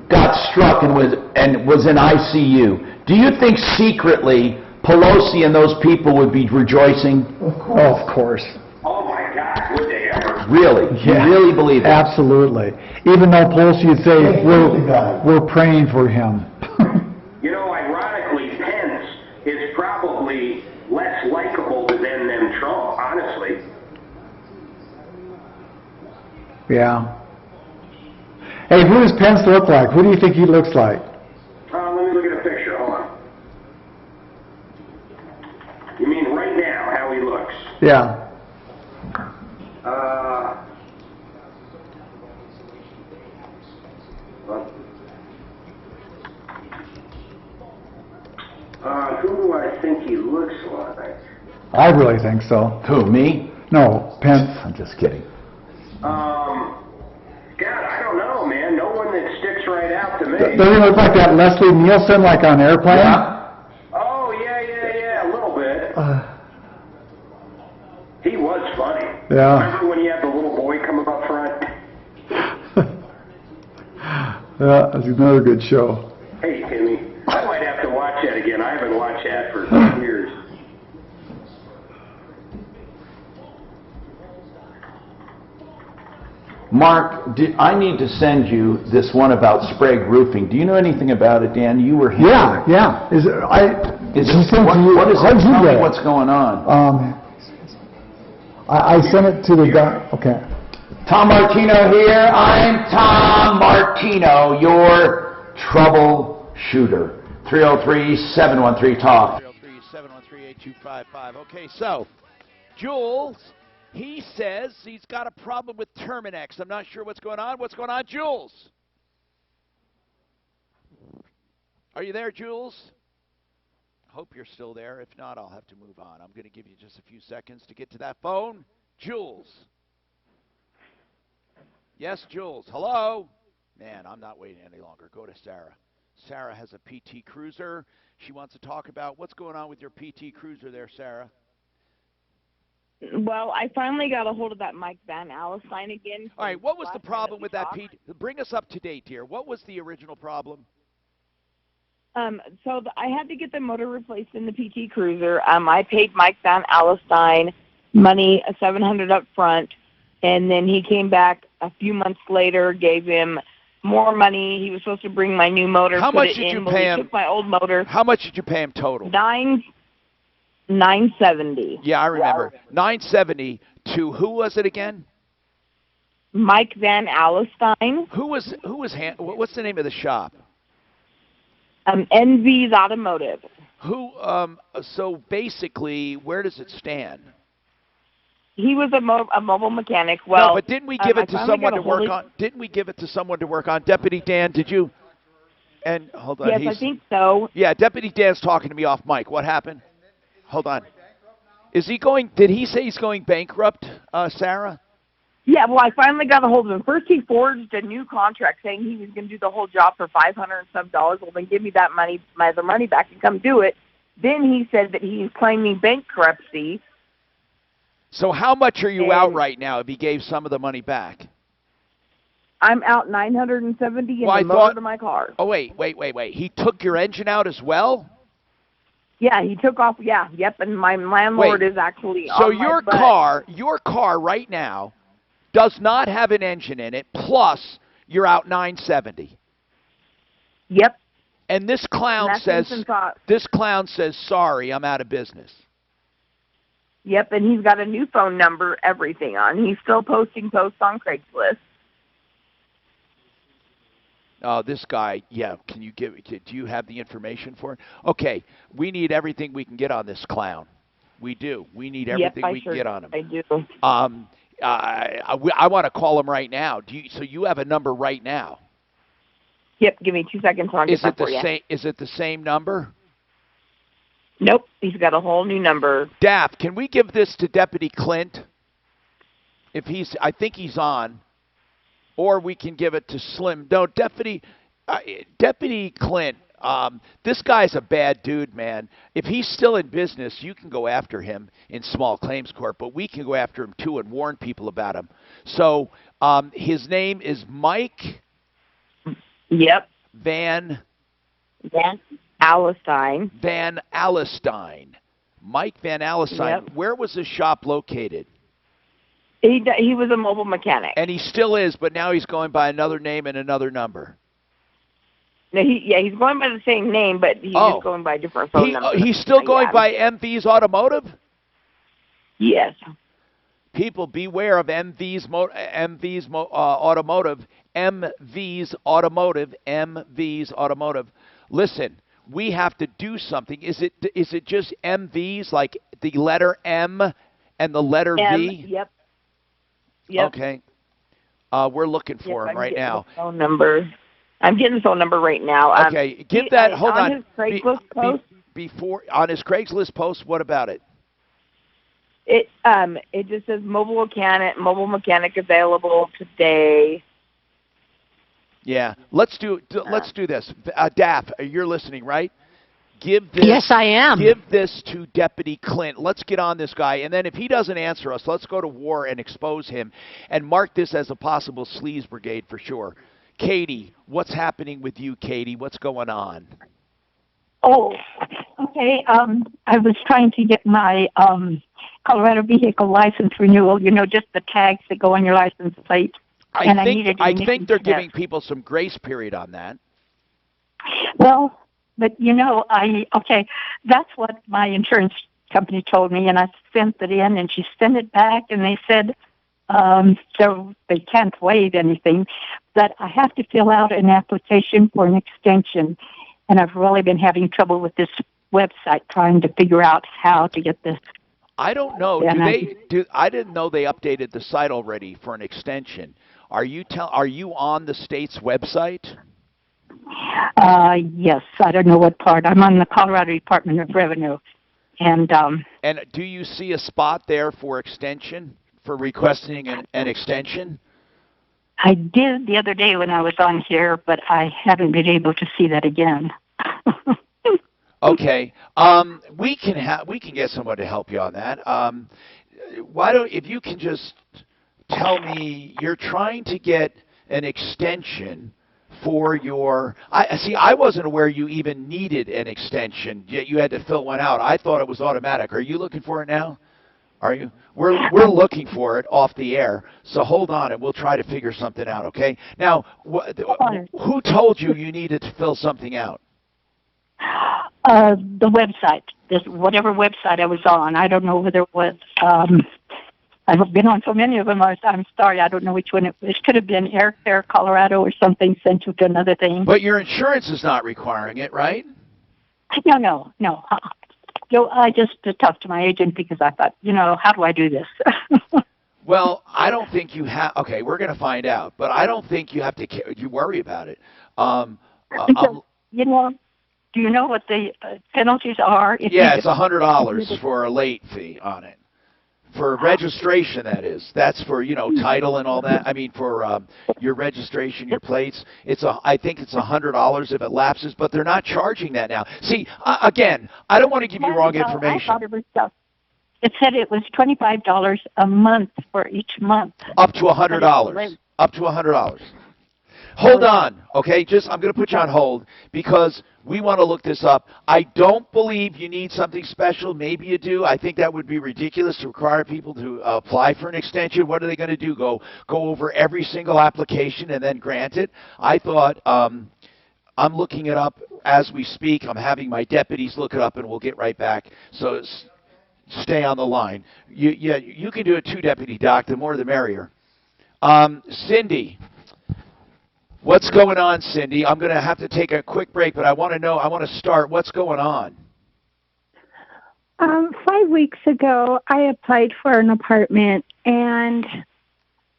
got struck and was in ICU, do you think secretly Pelosi and those people would be rejoicing? Of course. Oh, of course. Oh my God, would they ever? Really? Yeah. You really believe it? Absolutely. Even though Pelosi would say, we're praying for him. You know, ironically, Pence is probably less likable than Trump, honestly. Yeah. Hey, who does Pence look like? Who do you think he looks like? Let me look at a picture. Hold on. You mean right now, how he looks? Yeah. Who do I think he looks like? I really think so. Who, me? No, Pence. I'm just kidding. God, I don't know, man. No one that sticks right out to me. Doesn't he look like that Leslie Nielsen, like on Airplane? Yeah. Oh, yeah, a little bit. He was funny. Yeah. Remember when he had the little boy come up front? Yeah, that's another good show. Hey, Timmy. I might have to watch that again. I haven't watched that for 2 years. Mark, I need to send you this one about Sprague Roofing. Do you know anything about it, Dan? You were here. Yeah. What is it? Tell me what's going on. I sent it to the guy. Okay. Tom Martino here. I'm Tom Martino, your troubleshooter. 303-713-TALK. 303-713-8255. Okay, so, Jules, he says he's got a problem with Terminex. I'm not sure what's going on. What's going on, Jules? Are you there, Jules? Hope you're still there. If not, I'll have to move on. I'm going to give you just a few seconds to get to that phone. Jules. Yes, Jules. Hello? Man, I'm not waiting any longer. Go to Sarah. Sarah has a PT Cruiser. She wants to talk about what's going on with your PT Cruiser there, Sarah. Well, I finally got a hold of that Mike Van Alstyne again. All right, what was the problem with that PT? Bring us up to date here. What was the original problem? So I had to get the motor replaced in the PT Cruiser. I paid Mike Van Alstyne money, $700 up front, and then he came back a few months later, gave him more money. He was supposed to bring my new motor. How much did you pay him? He took my old motor. How much did you pay him total? $970. Yeah, I remember. $970 to who was it again? Mike Van Alstyne. What's the name of the shop? Envy's Automotive. So basically, where does it stand? He was a mobile mechanic. Well, no, but didn't we give it to someone to work on? Didn't we give it to someone to work on? Deputy Dan, did you? And hold on. Yes, I think so. Yeah, Deputy Dan's talking to me off mic. What happened? Hold on. Is he going? Did he say he's going bankrupt, Sarah? Yeah, well, I finally got a hold of him. First, he forged a new contract saying he was going to do the whole job for $500 and some dollars. Well, then give me that money, my other money back, and come do it. Then he said that he's claiming bankruptcy. So how much are you out right now if he gave some of the money back? I'm out $970 in the motor to my car. Oh, wait. He took your engine out as well? Yeah, he took off. Yeah, yep, and my landlord is actually so on your my butt. your car right now does not have an engine in it, plus you're out $970. Yep. And this clown says, sorry, I'm out of business. Yep, and he's got a new phone number, everything on. He's still posting posts on Craigslist. Oh, this guy, yeah, do you have the information for it? Okay, we need everything we can get on this clown. We do. We need everything we can get on him. I do. I want to call him right now. So you have a number right now? Yep, give me 2 seconds and I'll get that for you. Is it the same number? Nope, he's got a whole new number. Daff, can we give this to Deputy Clint? I think he's on. Or we can give it to Slim. No, Deputy Clint, this guy's a bad dude, man. If he's still in business, you can go after him in small claims court, but we can go after him too and warn people about him. So his name is Mike. Yep. Van Allenstein. Van Allenstein. Mike Van Allenstein. Yep. Where was his shop located? He was a mobile mechanic. And he still is, but now he's going by another name and another number. No, he's going by the same name, but he's just going by a different phone number. He's still going by MV's Automotive? Yes. People, beware of MV's Automotive. MV's Automotive. MV's Automotive. Listen, we have to do something. Is it just MV's, like the letter M and the letter V? Yep. Okay. We're looking for him right now. Phone number. I'm getting the phone number right now. Okay, give that. Hold on. His Craigslist post. Before on his Craigslist post, what about it? It just says mobile mechanic available today. Yeah, let's do this. Daff, you're listening, right? Give this. Yes, I am. Give this to Deputy Clint. Let's get on this guy, and then if he doesn't answer us, let's go to war and expose him, and mark this as a possible sleaze brigade for sure. Katie, what's happening with you, Katie? What's going on? Oh, okay. I was trying to get my Colorado vehicle license renewal. You know, just the tags that go on your license plate. I think they're giving people some grace period on that. Well, but you know, that's what my insurance company told me, and I sent it in, and she sent it back, and they said so they can't waive anything, but I have to fill out an application for an extension, and I've really been having trouble with this website trying to figure out how to get this. I don't know. I didn't know they updated the site already for an extension. Are you on the state's website? Yes, I don't know what part. I'm on the Colorado Department of Revenue, and do you see a spot there for extension, for requesting an extension? I did the other day when I was on here, but I haven't been able to see that again. Okay, we can get someone to help you on that. If you can just tell me you're trying to get an extension for your. I wasn't aware you even needed an extension. Yet you had to fill one out. I thought it was automatic. Are you looking for it now? Are you? We're looking for it off the air. So hold on, and we'll try to figure something out. Okay. Now, who told you needed to fill something out? The website. Whatever website I was on. I don't know whether it was. I've been on so many of them. I'm sorry, I don't know which one it was. It could have been Airfare Colorado or something sent you to another thing. But your insurance is not requiring it, right? No. I just talked to my agent because I thought, how do I do this? Well, I don't think you have. Okay, we're going to find out. But I don't think you have to you worry about it. Do you know what the penalties are? It's $100 for a late fee on it. For registration, that is. That's for, title and all that. I mean, for your registration, your plates. I think it's $100 if it lapses, but they're not charging that now. See, again, I don't want to give you wrong information. I thought it said it was $25 a month for each month. Up to $100. Up to $100. Hold on, okay? I'm going to put you on hold because we want to look this up. I don't believe you need something special. Maybe you do. I think that would be ridiculous to require people to apply for an extension. What are they going to do? Go over every single application and then grant it? I thought I'm looking it up as we speak. I'm having my deputies look it up, and we'll get right back. So stay on the line. You can do it too, Deputy Doc. The more the merrier. Cindy. What's going on, Cindy? I'm going to have to take a quick break, but I want to start. What's going on? 5 weeks ago, I applied for an apartment, and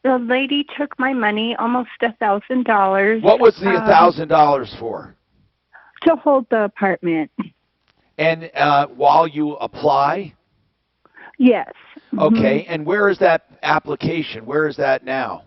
the lady took my money, almost $1,000. What was the $1,000 for? To hold the apartment. And while you apply? Yes. Okay, and where is that application? Where is that now?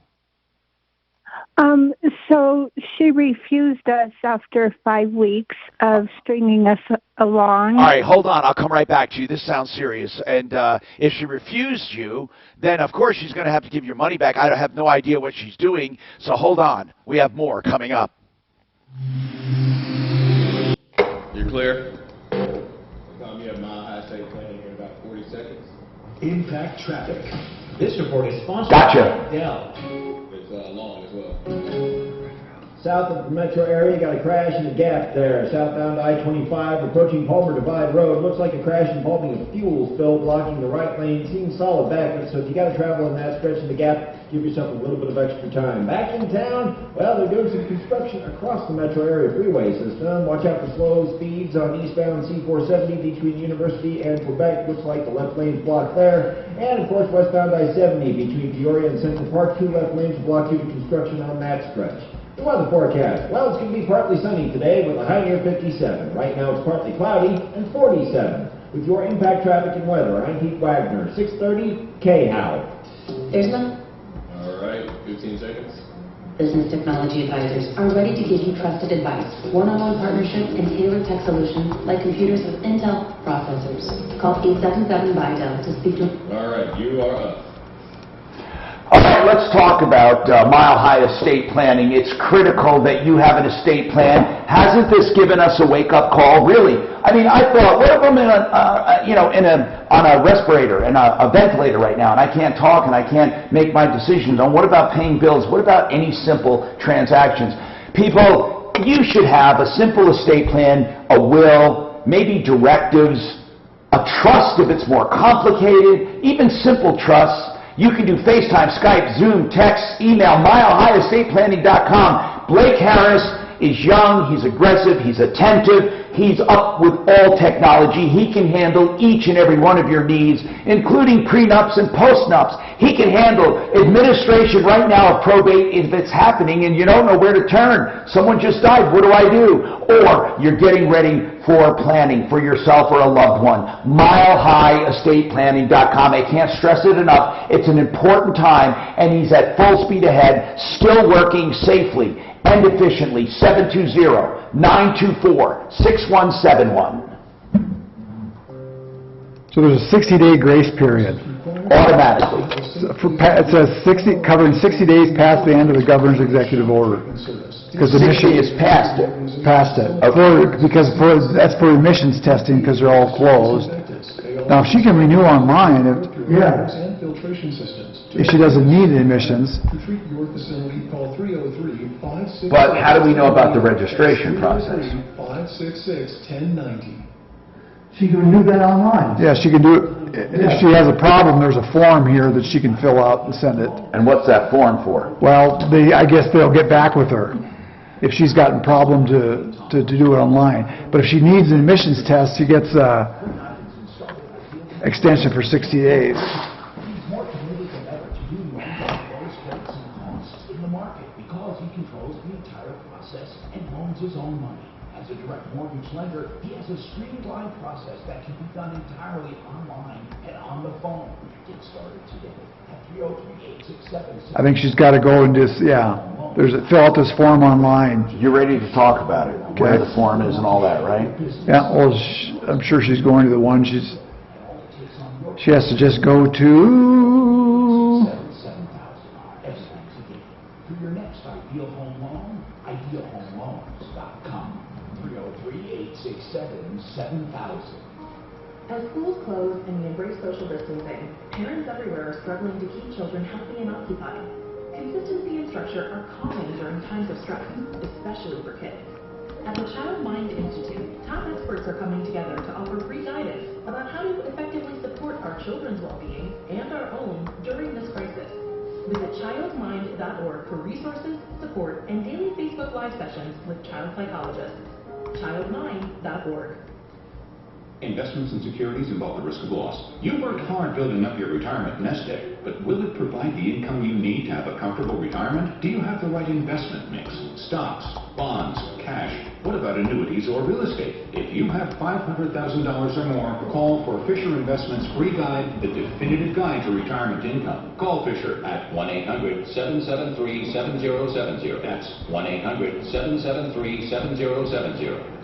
So she refused us after 5 weeks of stringing us along. All right, hold on. I'll come right back to you. This sounds serious. And if she refused you, then of course she's going to have to give your money back. I have no idea what she's doing. So hold on. We have more coming up. You're clear? Tom, you have mile high state planning in about 40 seconds. Impact traffic. This report is sponsored Gotcha. by Dell. It's long as well. South of the metro area, got a crash in the gap there. Southbound I-25 approaching Palmer Divide Road. Looks like a crash involving a fuel spill blocking the right lane. Seems solid backup, so if you got to travel in that stretch of the gap, give yourself a little bit of extra time. Back in town, well, they're doing some construction across the metro area freeway system. Watch out for slow speeds on eastbound C-470 between University and Quebec. Looks like the left lane's blocked there. And, of course, westbound I-70 between Peoria and Central Park. 2 left lanes blocked due to construction on that stretch. The weather forecast. Well, it's going to be partly sunny today with a high near 57. Right now it's partly cloudy and 47. With your impact traffic and weather, I'm Pete Wagner, 630 K-How. There's none. All right, 15 seconds. Business technology advisors are ready to give you trusted advice, one-on-one partnership, and tailored tech solutions like computers with Intel processors. Call 877-BY-DEL to speak to... All right, you are up. All right, let's talk about Mile High estate planning. It's critical that you have an estate plan. Hasn't this given us a wake-up call? Really? I mean, I thought, what if I'm on a respirator and a ventilator right now, and I can't talk and I can't make my decisions on what about paying bills? What about any simple transactions? People, you should have a simple estate plan, a will, maybe directives, a trust if it's more complicated, even simple trusts. You can do FaceTime, Skype, Zoom, text, email, milehighestatePlanning.com. Blake Harris is young, he's aggressive, he's attentive, he's up with all technology. He can handle each and every one of your needs, including prenups and postnups. He can handle administration right now of probate if it's happening and you don't know where to turn. Someone just died, what do I do? Or you're getting ready for planning for yourself or a loved one. milehighestatePlanning.com. I can't stress it enough. It's an important time, and he's at full speed ahead, still working safely and efficiently. 720-924-6171. So there's a 60-day grace period. Automatically. It says covering 60 days past the end of the governor's executive order. Because 60 is past it. Past it. That's for emissions testing because they're all closed. Now, if she can renew online, if she doesn't need emissions. But how do we know about the registration process? She can renew that online. Yeah, she can do it. If she has a problem, there's a form here that she can fill out and send it. And what's that form for? Well, I guess they'll get back with her if she's gotten a problem to do it online. But if she needs an emissions test, she gets extension for 60 days. His own money. As a direct mortgage lender, he has a streamlined process that can be done entirely online and on the phone. Get started today at 303-867. I think she's got to go and just, fill out this form online. You're ready to talk about it, where the form is and all that, right? Yeah, well, I'm sure she's going to the one she has to just go to. For your next ideal home loan, idealhomeloans.com. 303-867-7000. As schools close and we embrace social distancing, parents everywhere are struggling to keep children healthy and occupied. Consistency and structure are common during times of stress, especially for kids. At the Child Mind Institute, top experts are coming together to offer free guidance about how to effectively support our children's well-being and our own during this crisis. Visit childmind.org for resources, support, and daily Facebook Live sessions with child psychologists. childmind.org. Investments in securities involve the risk of loss. You worked hard building up your retirement nest egg, but will it provide the income you need to have a comfortable retirement? Do you have the right investment mix? Stocks, bonds, cash? What about annuities or real estate? If you have $500,000 or more, call for Fisher Investments' free guide, The Definitive Guide to Retirement Income. Call Fisher at 1-800-773-7070. That's 1-800-773-7070.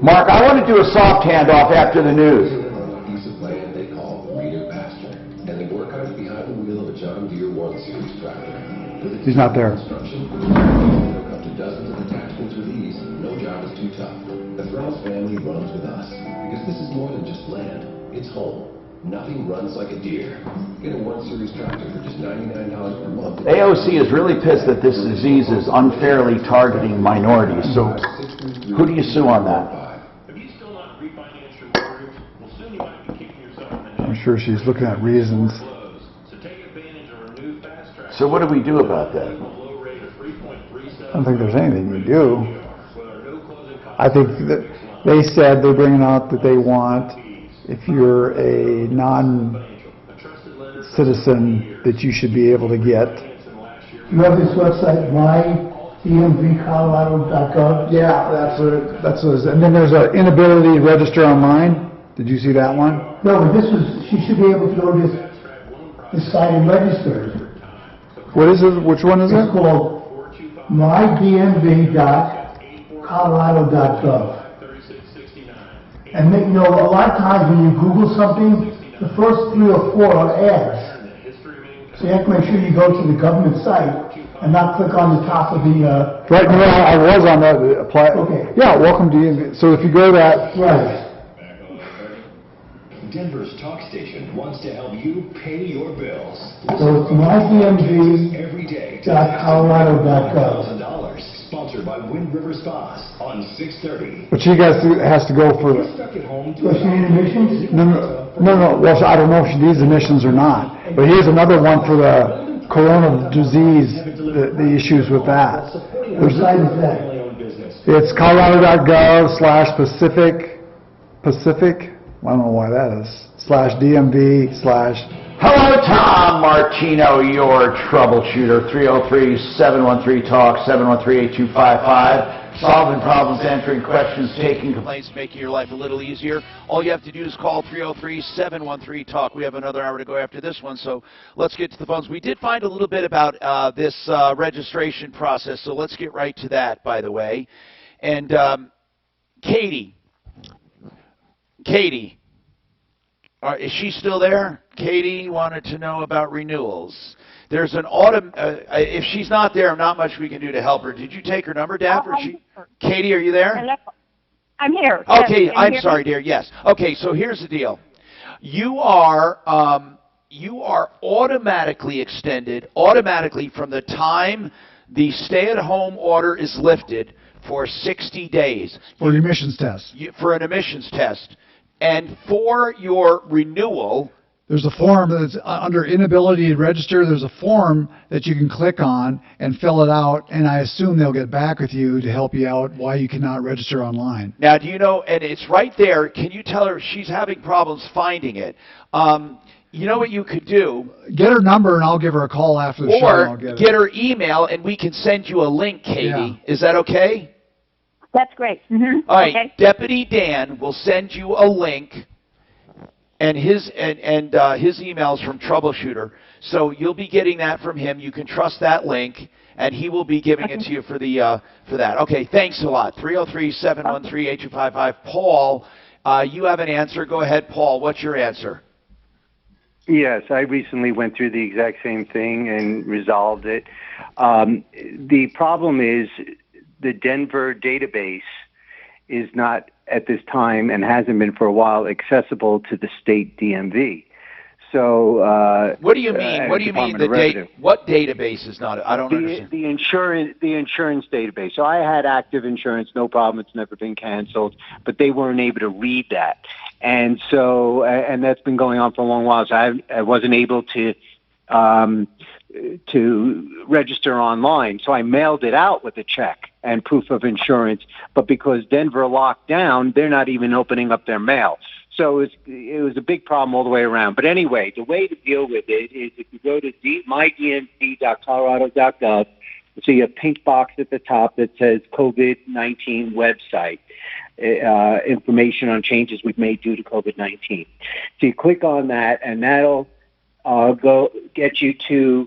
Mark, I want to do a soft handoff after the news. They live on a piece of land they call Reader Pasture, and they work out behind the wheel of a John Deere 1 Series tractor. He's not there. Construction, hook up to dozens of attachments with ease. No job is too tough. The Thrells family runs with us, because this is more than just land. It's home. Nothing runs like a Deere. Get a 1 Series tractor for just $99 per month. AOC is really pissed that this disease is unfairly targeting minorities. So who do you sue on that? I'm sure she's looking at reasons. So what do we do about that? I don't think there's anything you do. I think that they said they're bringing out that they want, if you're a non-citizen, that you should be able to get. You have this website, mydmvcolorado.gov? Yeah, that's what it is. And then there's an inability to register online. Did you see that one? No, but this was, she should be able to go to this site and register. What is it? Which one is it? It's called mydmv.colorado.gov. And you know, a lot of times when you Google something, the first 3 or 4 are ads. So you have to make sure you go to the government site and not click on the top of the... Right, no, I was on that. Apply. Okay. Yeah, welcome to DMV. So if you go to that... Right. Denver's talk station wants to help you pay your bills. So it's mydmv.colorado.gov. Sponsored by Wind River Spas on 630. But she has to go for... Does she need admissions? No. Well, I don't know if she needs admissions or not. But here's another one for the corona disease, the issues with that. What site is that? It's colorado.gov/Pacific. I don't know why that is. /DMV/ Hello, Tom Martino, your troubleshooter. 303-713-TALK, 713-8255. Solving problems, answering questions, taking complaints, making your life a little easier. All you have to do is call 303-713-TALK. We have another hour to go after this one, so let's get to the phones. We did find a little bit about this registration process, so let's get right to that, by the way. And Katie, is she still there? Katie wanted to know about renewals. There's an if she's not there, not much we can do to help her. Did you take her number down? Katie, are you there? Hello. I'm here. Okay, Yes, I'm sorry, dear. Yes. Okay, so here's the deal. You are automatically extended from the time the stay-at-home order is lifted for 60 days. For your emissions test. For an emissions test. And for your renewal... There's a form that's under inability to register. There's a form that you can click on and fill it out, and I assume they'll get back with you to help you out why you cannot register online. Now, do you know, and it's right there, can you tell her she's having problems finding it? You know what you could do? Get her number, and I'll give her a call after the show. Or get her email, and we can send you a link, Katie. Yeah. Is that okay? That's great. Mm-hmm. All right, okay. Deputy Dan will send you a link, and his email is from Troubleshooter. So you'll be getting that from him. You can trust that link, and he will be giving it to you for that. Okay, thanks a lot. 303-713-8255. Paul, you have an answer. Go ahead, Paul. What's your answer? Yes, I recently went through the exact same thing and resolved it. The problem is the Denver database is not at this time and hasn't been for a while accessible to the state DMV. So what do you mean? What do you mean what database is not? I don't understand. The insurance database. So I had active insurance, no problem. It's never been canceled, but they weren't able to read that, and so that's been going on for a long while. So I wasn't able to register online. So I mailed it out with a check. and proof of insurance. But because Denver locked down, they're not even opening up their mail. So it was a big problem all the way around. But anyway, the way to deal with it is if you go to mydmv.colorado.gov, you'll see a pink box at the top that says COVID-19 website, information on changes we've made due to COVID-19. So you click on that, and that'll go get you to,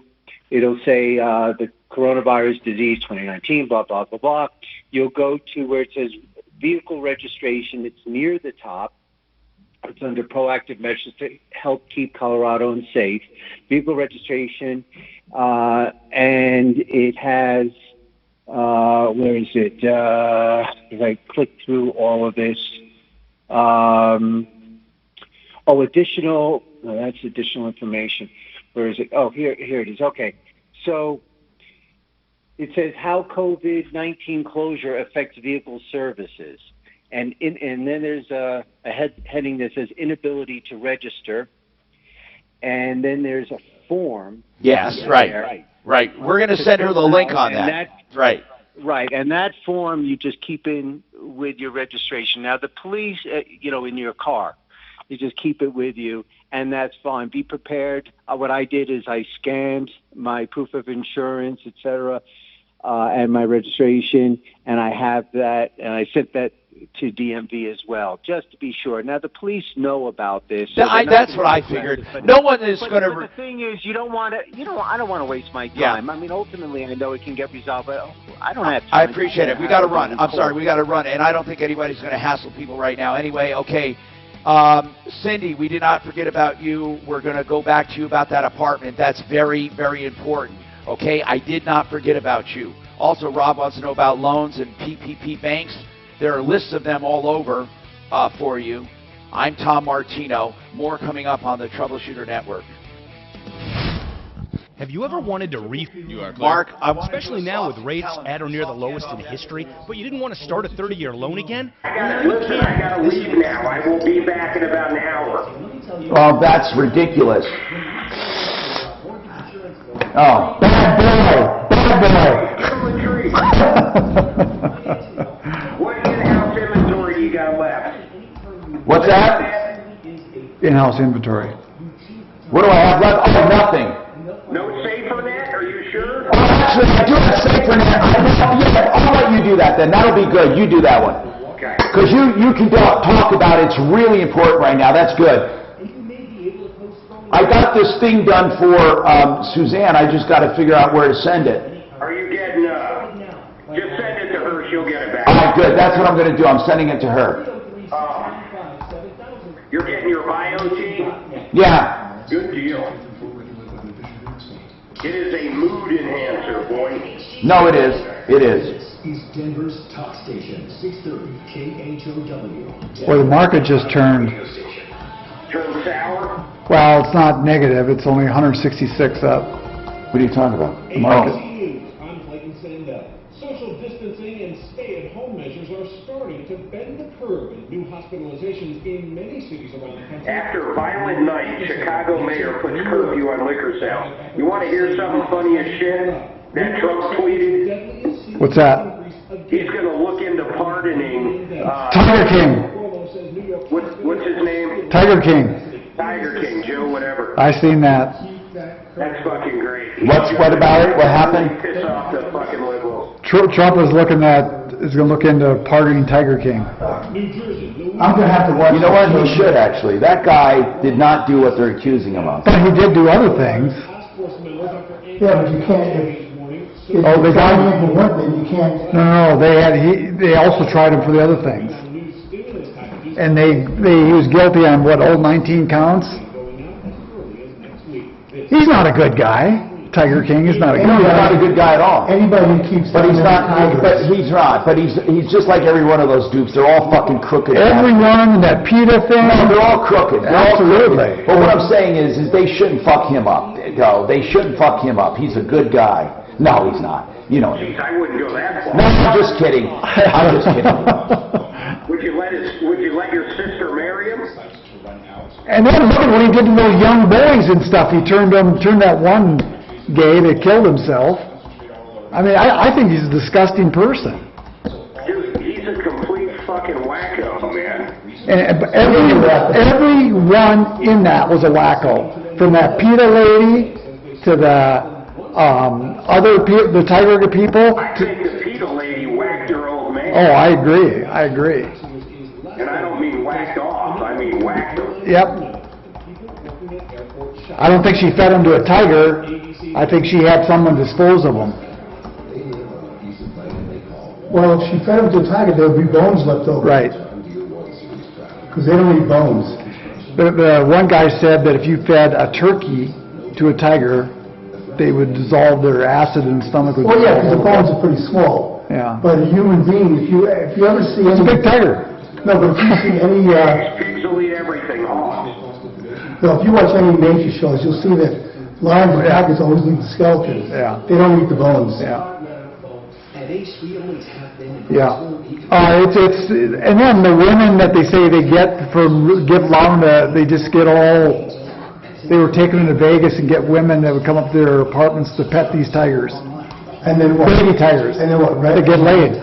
it'll say the coronavirus disease 2019, blah, blah, blah, blah. You'll go to where it says vehicle registration. It's near the top. It's under proactive measures to help keep Colorado safe. Vehicle registration, and it has, where is it? If I click through all of this, additional, no, that's additional information. Where is it? Oh, here it is. Okay. So it says how COVID-19 closure affects vehicle services. And then there's a heading that says inability to register. And then there's a form. Yes, right. We're going to send her the link on that. Right. Right, and that form you just keep in with your registration. Now, the police, in your car, you just keep it with you, and that's fine. Be prepared. What I did is I scanned my proof of insurance, et cetera, and my registration, and I have that, and I sent that to DMV as well, just to be sure. Now, the police know about this. So that's what I figured. No one is going to... But the thing is, I don't want to waste my time. Yeah. I mean, ultimately, I know it can get resolved, but I don't have time. I appreciate it. We got to run. I'm sorry, we got to run, and I don't think anybody's going to hassle people right now. Anyway, okay. Cindy, we did not forget about you. We're going to go back to you about that apartment. That's very, very important. Okay, I did not forget about you. Also, Rob wants to know about loans and PPP banks. There are lists of them all over for you. I'm Tom Martino. More coming up on the Troubleshooter Network. Have you ever wanted to Mark, especially now with rates at or near the lowest in history, but you didn't want to start a 30-year loan again? I gotta leave now. I will be back in about an hour. Oh, that's ridiculous. Oh, bad boy. What in-house inventory do you got left? What's that? In-house inventory. What do I have left? Oh, nothing. No SaferNet? Are you sure? Oh, actually, I do have SaferNet. I'll let you do that then. That'll be good. You do that one. Okay. Because you can talk about it. It's really important right now. That's good. I got this thing done for Suzanne. I just got to figure out where to send it. Are you getting, just send it to her. She'll get it back. All right, good. That's what I'm going to do. I'm sending it to her. You're getting your bio team? Yeah. Good deal. It is a mood enhancer, boy. No, it is. It is. Is Denver's talk station, 630 KHOW. Well, the market just turned. Turn sour? Well, it's not negative. It's only 166 up. What are you talking about? The market. I'm Clayton Sandell. Social distancing and stay-at-home measures are starting to bend the curve in new hospitalizations in many cities around the country. After violent night, Chicago mayor puts curfew on liquor sales. You want to hear something funny as shit? That Trump tweeted? What's that? He's going to look into pardoning... Tiger King. What's his name? Tiger King. Tiger King, Joe whatever. I seen that. That's fucking great. What about it? What happened? Piss off the fucking liberals. Trump is going to look into pardoning Tiger King. I'm going to have to watch. You know what? He should actually. That guy did not do what they're accusing him of. But he did do other things. Yeah, but you can't. If They got him for one thing, you can't. No. They also tried him for the other things. And he was guilty on all 19 counts. He's not a good guy. Tiger King is not a good guy. He's not a good guy at all. Anybody who keeps. But he's not. But he's not. But he's just like every one of those dupes. They're all fucking crooked. Everyone, that PETA thing. No, they're all crooked. Absolutely. But what I'm saying is they shouldn't fuck him up. No, they shouldn't fuck him up. He's a good guy. No, he's not. You know. Jeez, I wouldn't go that far. No, I'm just kidding. I'm just kidding. Would you let your sister marry him? And then look at what he did to those young boys and stuff. He turned that one gay that killed himself. I mean, I think he's a disgusting person. And everyone in that was a wacko. From that PETA lady to the other the Tiger people. I think the PETA lady whacked her old man. Oh, I agree. And I don't mean whacked off, I mean whacked her. Yep. I don't think she fed him to a tiger. I think she had someone dispose of them. Well, if she fed him to a tiger, there would be bones left over. Right. Because they don't eat bones. The one guy said that if you fed a turkey to a tiger, they would dissolve their acid in the stomach. Well, yeah, because the bones are pretty small. Yeah. But a human being, if you ever see it's a big tiger. No, but if you see any... pigs will eat everything off. No, if you watch any nature shows, you'll see that lions and tigers always eat the skeleton. Yeah. They don't eat the bones. Yeah. It's and then the women that they say they get they just get all. They were taken into Vegas and get women that would come up to their apartments to pet these tigers. And then what? Baby tigers. And then what? They get laid.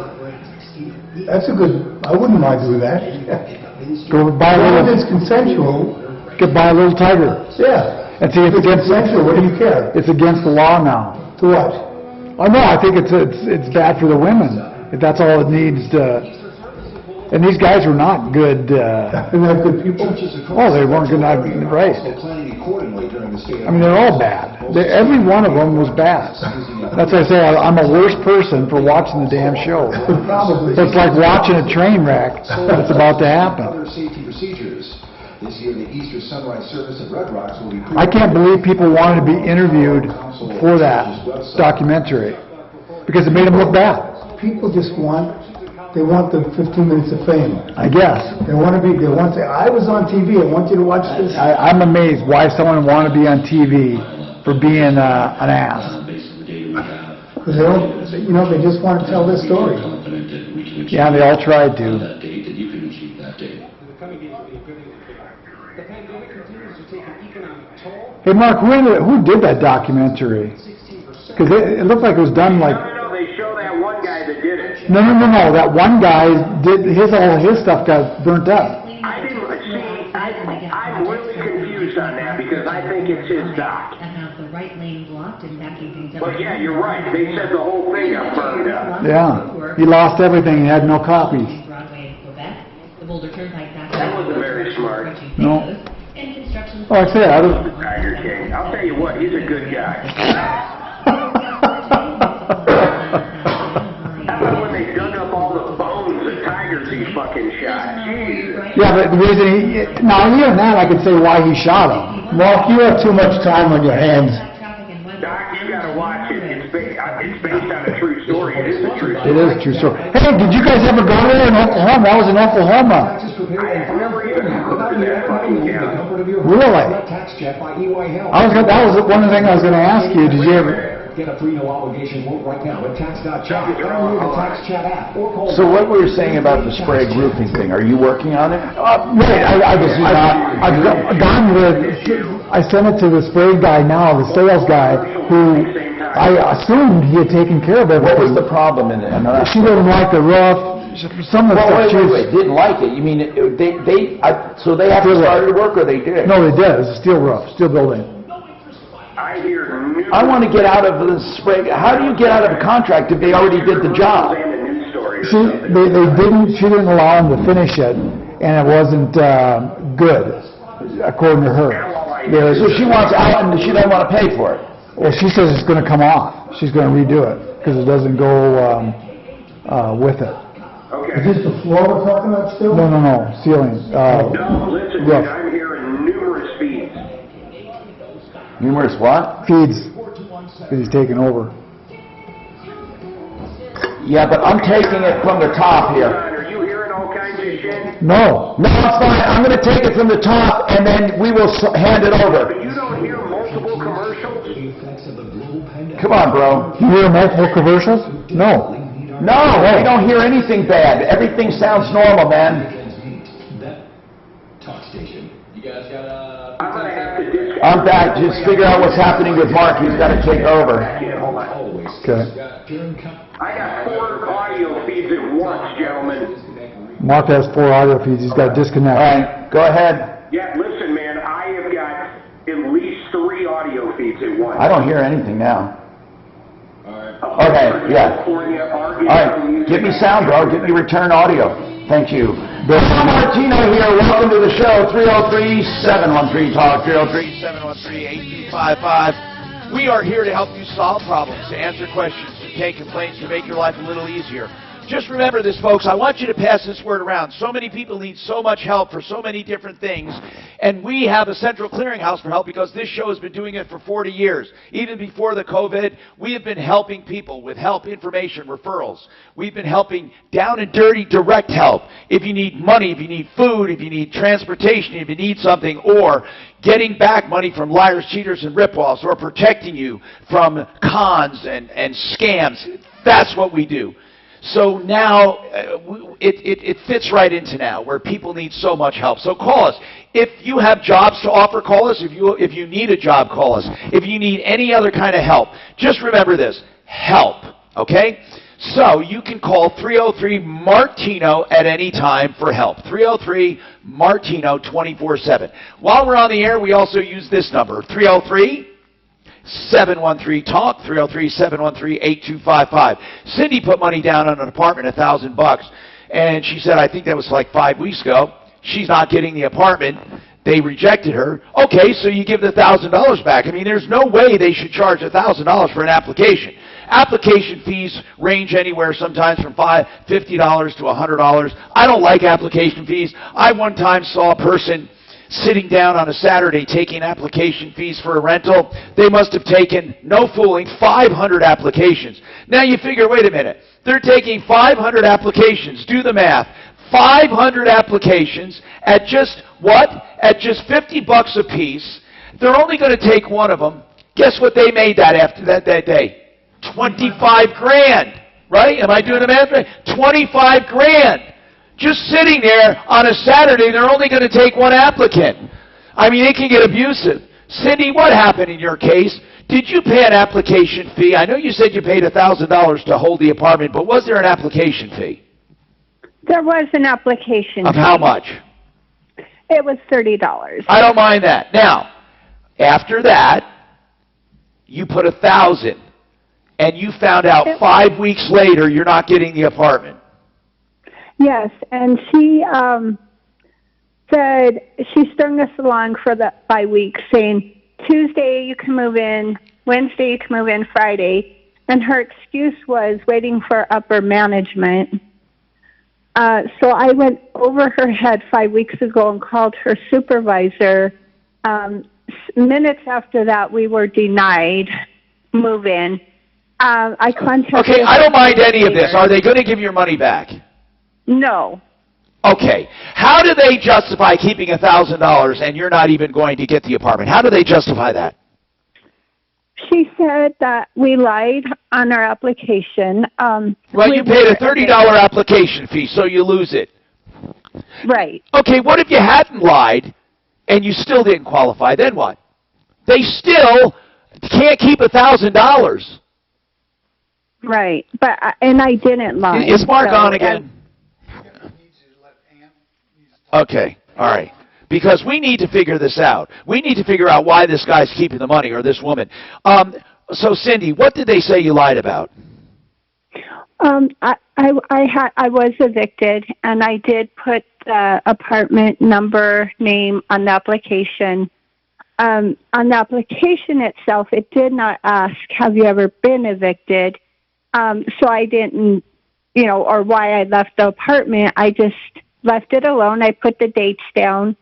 That's a good. I wouldn't mind doing that. Go buy a little. If it's consensual. Could buy a little tiger. Yeah. And see if it's against consensual. What do you care? It's against the law now. To what? Oh no, I think it's bad for the women. If that's all it needs to. And these guys were not good. They're not good people. Oh, they weren't good. Right. I mean, they're all bad. Every one of them was bad. That's why I say I'm a worse person for watching the damn show. Probably. It's like watching a train wreck that's about to happen. This year, the Easter Sunrise Service at Red Rocks will be... I can't believe people wanted to be interviewed for that documentary because it made them look bad. People just want the 15 minutes of fame. I guess. They want to say, I was on TV, I want you to watch this. I'm amazed why someone would want to be on TV for being an ass. Because they don't, they just want to tell their story. Yeah, they all tried to. Hey, Mark, who did that documentary? Because it looked like it was done like... No, they show that one guy that did it. No. That one guy did all his stuff got burnt up. I didn't see. I'm really confused on that because I think it's his doc. But yeah, you're right. They said the whole thing got burned up. Yeah, he lost everything. He had no copies. That wasn't very smart. No. Oh, I said I don't. Tiger King. I'll tell you what, he's a good guy. How about when they dug up all the bones of tigers he fucking shot? Jesus. Yeah, but the reason now even that I could say why he shot him. Mark, you have too much time on your hands. Doc, you gotta watch it. It's based on a true story. It is a true story. It is a true story. Hey, did you guys ever go there in Oklahoma? That was in Oklahoma. I've never even heard of that fucking county. Really? That was one of the things I was going to ask you. Did you ever? Get a free no obligation quote right now at tax.chat. Download the Tax Chat app or call. So what were you saying about the spray roofing thing? Are you working on it? Right. I've gone with. I sent it to the spray guy now, the sales guy, who I assumed he had taken care of everything. What was the problem in it? She didn't like the roof. Some of the stuff wait, didn't like it. You mean so they have to start to work, or they did? No, they did. It's a steel roof, steel building. I want to get out of the spray. How do you get out of a contract if they already did the job? See, they didn't. She didn't allow them to finish it, and it wasn't good, according to her. So she wants out, and she doesn't want to pay for it. Well, she says it's going to come off. She's going to redo it because it doesn't go with it. Okay. Is this the floor we're talking about still? No, ceiling. No, listen, dude, I'm hearing numerous feeds. Numerous what? Feeds. Because he's taking over. Yeah, but I'm taking it from the top here. Are you hearing all kinds of shit? No, it's fine. I'm going to take it from the top, and then we will hand it over. But you don't hear multiple commercials? Come on, bro. You hear multiple commercials? No. No, we don't hear anything bad. Everything sounds normal, man. I'm back. Just figure out what's happening with Mark. He's got to take over. Okay. I got 4 audio feeds at once, gentlemen. Mark has 4 audio feeds. He's got to disconnect. All right, go ahead. Yeah, listen, man, I have got at least 3 audio feeds at once. I don't hear anything now. All Okay, yeah. All right, give me sound, bro. Give me return audio. Thank you. Bill Martino here. Welcome to the show. 303-713-TALK. 303-713-8255. We are here to help you solve problems, to answer questions, to take complaints, to make your life a little easier. Just remember this, folks. I want you to pass this word around. So many people need so much help for so many different things, and we have a central clearinghouse for help because this show has been doing it for 40 years. Even before the COVID, we have been helping people with help, information, referrals. We've been helping down and dirty direct help. If you need money, if you need food, if you need transportation, if you need something, or getting back money from liars, cheaters, and rip-offs, or protecting you from cons and scams. That's what we do. So now, it fits right into now, where people need so much help. So call us. If you have jobs to offer, call us. If you need a job, call us. If you need any other kind of help, just remember this, help, okay? So you can call 303-MARTINO at any time for help. 303-MARTINO 24/7. While we're on the air, we also use this number, 303-713-TALK, 303-713-8255. Cindy put money down on an apartment, $1,000, and she said, I think that was like 5 weeks ago. She's not getting the apartment. They rejected her. Okay, so you give the $1,000 back. I mean, there's no way they should charge $1,000 for an application. Application fees range anywhere sometimes from $50 to $100. I don't like application fees. I one time saw a person sitting down on a Saturday taking application fees for a rental. They must have taken, no fooling, 500 applications. Now you figure, wait a minute, they're taking 500 applications. Do the math. 500 applications at just what? At just $50 a piece. They're only going to take one of them. Guess what they made that day? 25 grand, right? Am I doing the math right? 25 grand. Just sitting there on a Saturday, they're only going to take one applicant. I mean, it can get abusive. Cindy, what happened in your case? Did you pay an application fee? I know you said you paid $1,000 to hold the apartment, but was there an application fee? There was an application Of fee. how much? It was $30. I don't mind that. Now, after that, you put $1,000, and you found out 5 weeks later you're not getting the apartment. Yes, and she said she strung us along for the 5 weeks, saying Tuesday you can move in, Wednesday you can move in, Friday, and her excuse was waiting for upper management. So I went over her head 5 weeks ago and called her supervisor. Minutes after that, we were denied move-in. I contacted... Okay, I don't mind any of this. Are they going to give your money back? No. Okay. How do they justify keeping $1,000 and you're not even going to get the apartment? How do they justify that? She said that we lied on our application. Well, you paid a $30 application fee, so you lose it. Right. Okay, what if you hadn't lied and you still didn't qualify? Then what? They still can't keep $1,000. Right, but and I didn't lie. Is Mark on again? Okay, all right. Because we need to figure this out. We need to figure out why this guy's keeping the money, or this woman. So, Cindy, what did they say you lied about? I was evicted, and I did put the apartment number, name on the application. On the application itself, it did not ask, have you ever been evicted? So I didn't, or why I left the apartment. I just left it alone. I put the dates down.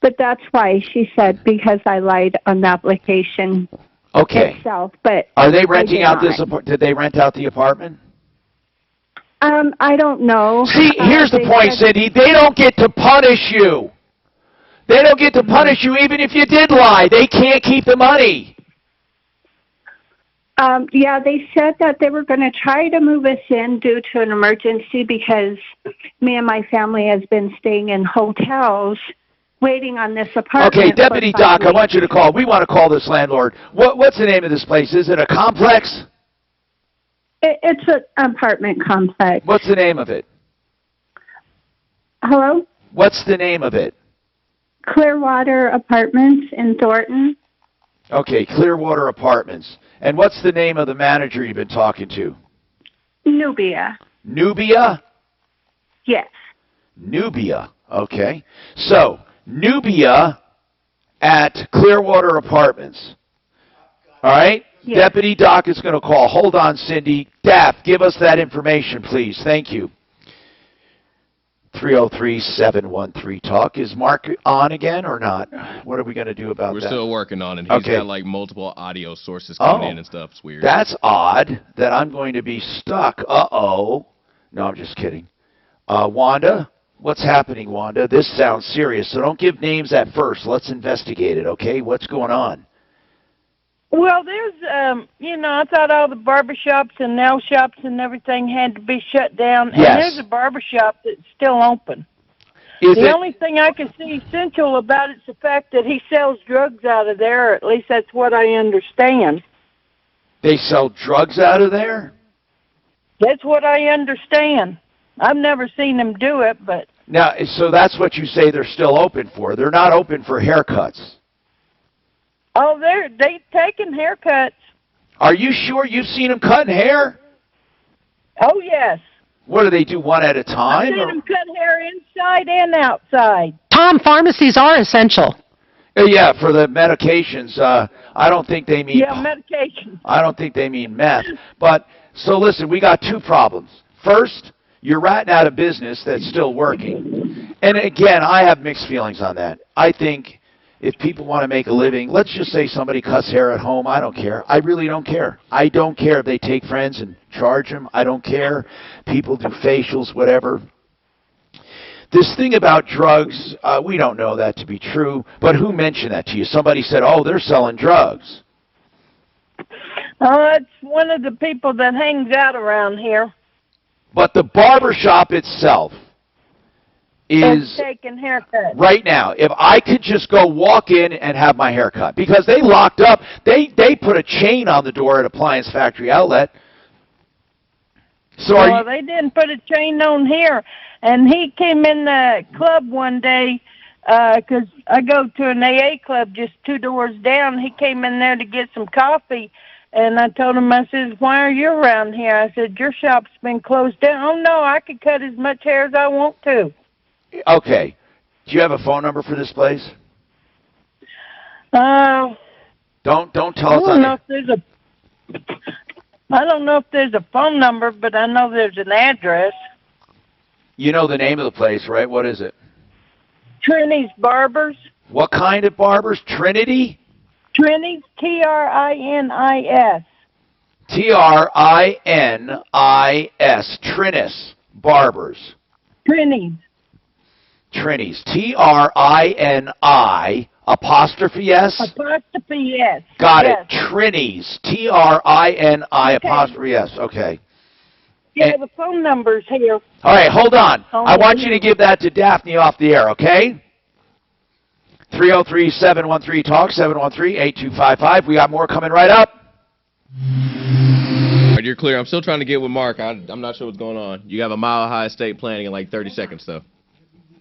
But that's why she said, because I lied on the application itself. But are they renting out this apartment? Did they rent out the apartment? I don't know. See, here's the point, Cindy. They don't get to punish you. They don't get to punish you even if you did lie. They can't keep the money. Yeah, they said that they were going to try to move us in due to an emergency because me and my family has been staying in hotels waiting on this apartment. Okay, Deputy Doc, I want you to call. We want to call this landlord. What's the name of this place? Is it a complex? It's an apartment complex. What's the name of it? Hello? What's the name of it? Clearwater Apartments in Thornton. Okay, Clearwater Apartments. And what's the name of the manager you've been talking to? Nubia. Nubia? Yes. Nubia. Okay. So, Nubia at Clearwater Apartments. All right? Yes. Deputy Doc is going to call. Hold on, Cindy. Daff, give us that information, please. Thank you. 303-713-TALK. Is Mark on again or not? What are we going to do about that? We're still working on it. He's got like multiple audio sources coming in and stuff. It's weird. That's odd that I'm going to be stuck. Uh-oh. No, I'm just kidding. Wanda? What's happening, Wanda? This sounds serious, so don't give names at first. Let's investigate it, okay? What's going on? Well, there's, I thought all the barbershops and nail shops and everything had to be shut down. Yes. And there's a barbershop that's still open. The only thing I can see essential about it's the fact that he sells drugs out of there, or at least that's what I understand. They sell drugs out of there? That's what I understand. I've never seen them do it, but... Now, so that's what you say they're still open for. They're not open for haircuts. Oh, they taking haircuts. Are you sure you've seen them cutting hair? Oh, yes. What do they do, one at a time? I've seen them cut hair inside and outside. Tom, pharmacies are essential. Yeah, for the medications. I don't think they mean... Yeah, medication. I don't think they mean meth. But, so listen, we got two problems. First, you're ratting out a business that's still working. And again, I have mixed feelings on that. I think... if people want to make a living, let's just say somebody cuts hair at home. I don't care. I really don't care. I don't care if they take friends and charge them. I don't care. People do facials, whatever. This thing about drugs, we don't know that to be true. But who mentioned that to you? Somebody said, oh, they're selling drugs. Oh, it's one of the people that hangs out around here. But the barbershop itself is taking haircuts. Right now, if I could just go walk in and have my hair cut, because they locked up, they put a chain on the door at Appliance Factory Outlet. So well, they didn't put a chain on here. And he came in the club one day, because I go to an AA club just 2 doors down. He came in there to get some coffee. And I told him, I said, why are you around here? I said, your shop's been closed down. Oh, no, I could cut as much hair as I want to. Okay. Do you have a phone number for this place? Don't tell us. I don't know if there's a phone number, but I know there's an address. You know the name of the place, right? What is it? Trinity's Barbers. What kind of barbers? Trinity? Trinity's, Trinis. Trinis. Trinis Barbers. Trinity's. Trinity's. Trini apostrophe S? Apostrophe S. Got yes. it. Trinity's. Trini apostrophe S. Okay. Yeah, the phone number's here. All right, hold on. I want you to give that to Daphne off the air, okay? 303-713-TALK, 713-8255. We got more coming right up. All right, you're clear. I'm still trying to get with Mark. I'm not sure what's going on. You have a mile-high estate planning in like 30 seconds, though.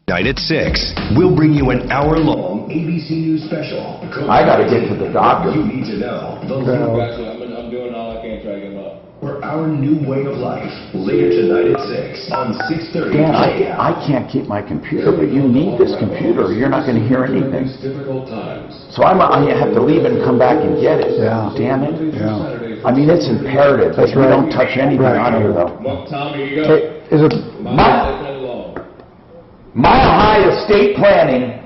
Tonight at 6, we'll bring you an hour-long ABC News special. I got to get to the doctor. You need to know. I'm doing all I can to try to get him up. For our new way of life, later tonight at 6 on 6:30. Dan, I can't keep my computer, but you need this computer. You're not going to hear anything. So I have to leave and come back and get it. Yeah. Damn it. Yeah. I mean, it's imperative. That's We right. don't touch anything on here, though. Tom, here you go. Hey, is it... Mile High Estate Planning,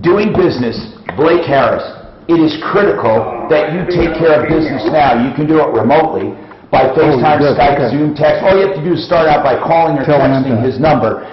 doing business, Blake Harris. It is critical that you take care of business now. You can do it remotely by FaceTime, Skype, Zoom, text. All you have to do is start out by calling or texting his number,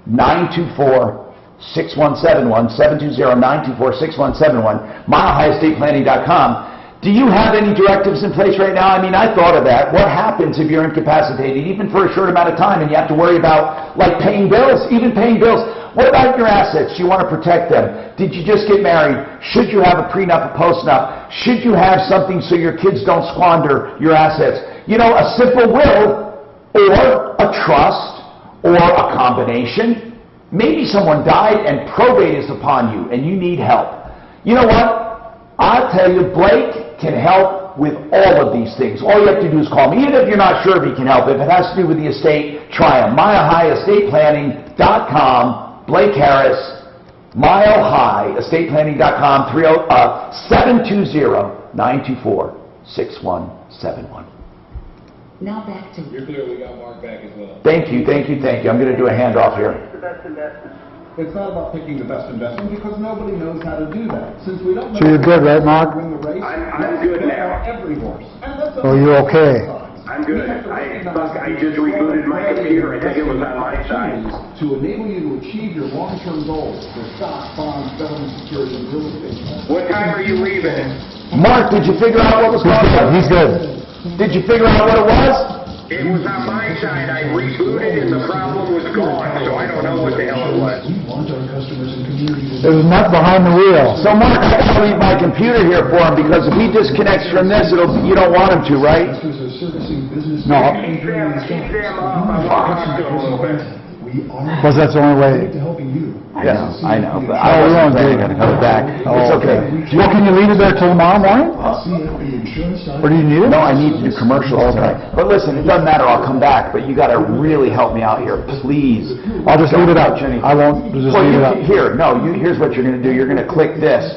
720-924-6171, 720-924-6171, milehighestatePlanning.com. Do you have any directives in place right now? I mean, I thought of that. What happens if you're incapacitated, even for a short amount of time, and you have to worry about, like, paying bills, even paying bills? What about your assets? You want to protect them. Did you just get married? Should you have a prenup, a postnup? Should you have something so your kids don't squander your assets? You know, a simple will or a trust or a combination. Maybe someone died and probate is upon you and you need help. You know what? I'll tell you, Blake can help with all of these things. All you have to do is call me. Even if you're not sure if he can help, if it has to do with the estate, try him. MileHighEstatePlanning.com, Blake Harris, MileHighEstatePlanning.com, 720-924-6171. Now back to... You're clear, we got Mark back as well. Thank you. I'm going to do a handoff here. It's not about picking the best investment because nobody knows how to do that. Since we don't know So you're good, right, Mark? win the race, I'm good now. every horse. And that's Oh, you're okay. I'm good. I just rebooted my computer. I think it was on my side. To enable you to achieve your long-term goals for stock, bonds, government securities, and real estate. What time are you leaving? Mark, did you figure out what was going on? He's good. Did you figure out what it was? It was on my side. I rebooted and the problem was gone, so I don't know what the hell it was. We want our customers and communities. There's Mark behind the wheel. So Mark, I gotta leave my computer here for him because if he disconnects from this, you don't want him to, right? Customers are servicing business. No. Keep them up. I want to talk to them a little bit. Because that's the only way. Helping you. Yeah, I know, but Oh, we won't I do gotta come back. It's okay. Well, can you leave it there till tomorrow morning? Or do you need it? No, I need to do commercials tonight. But listen, it doesn't matter, I'll come back, but you gotta really help me out here, please. I'll just leave it up. Don't touch anything. I won't just Well, leave it up. here's what you're gonna do. You're gonna click this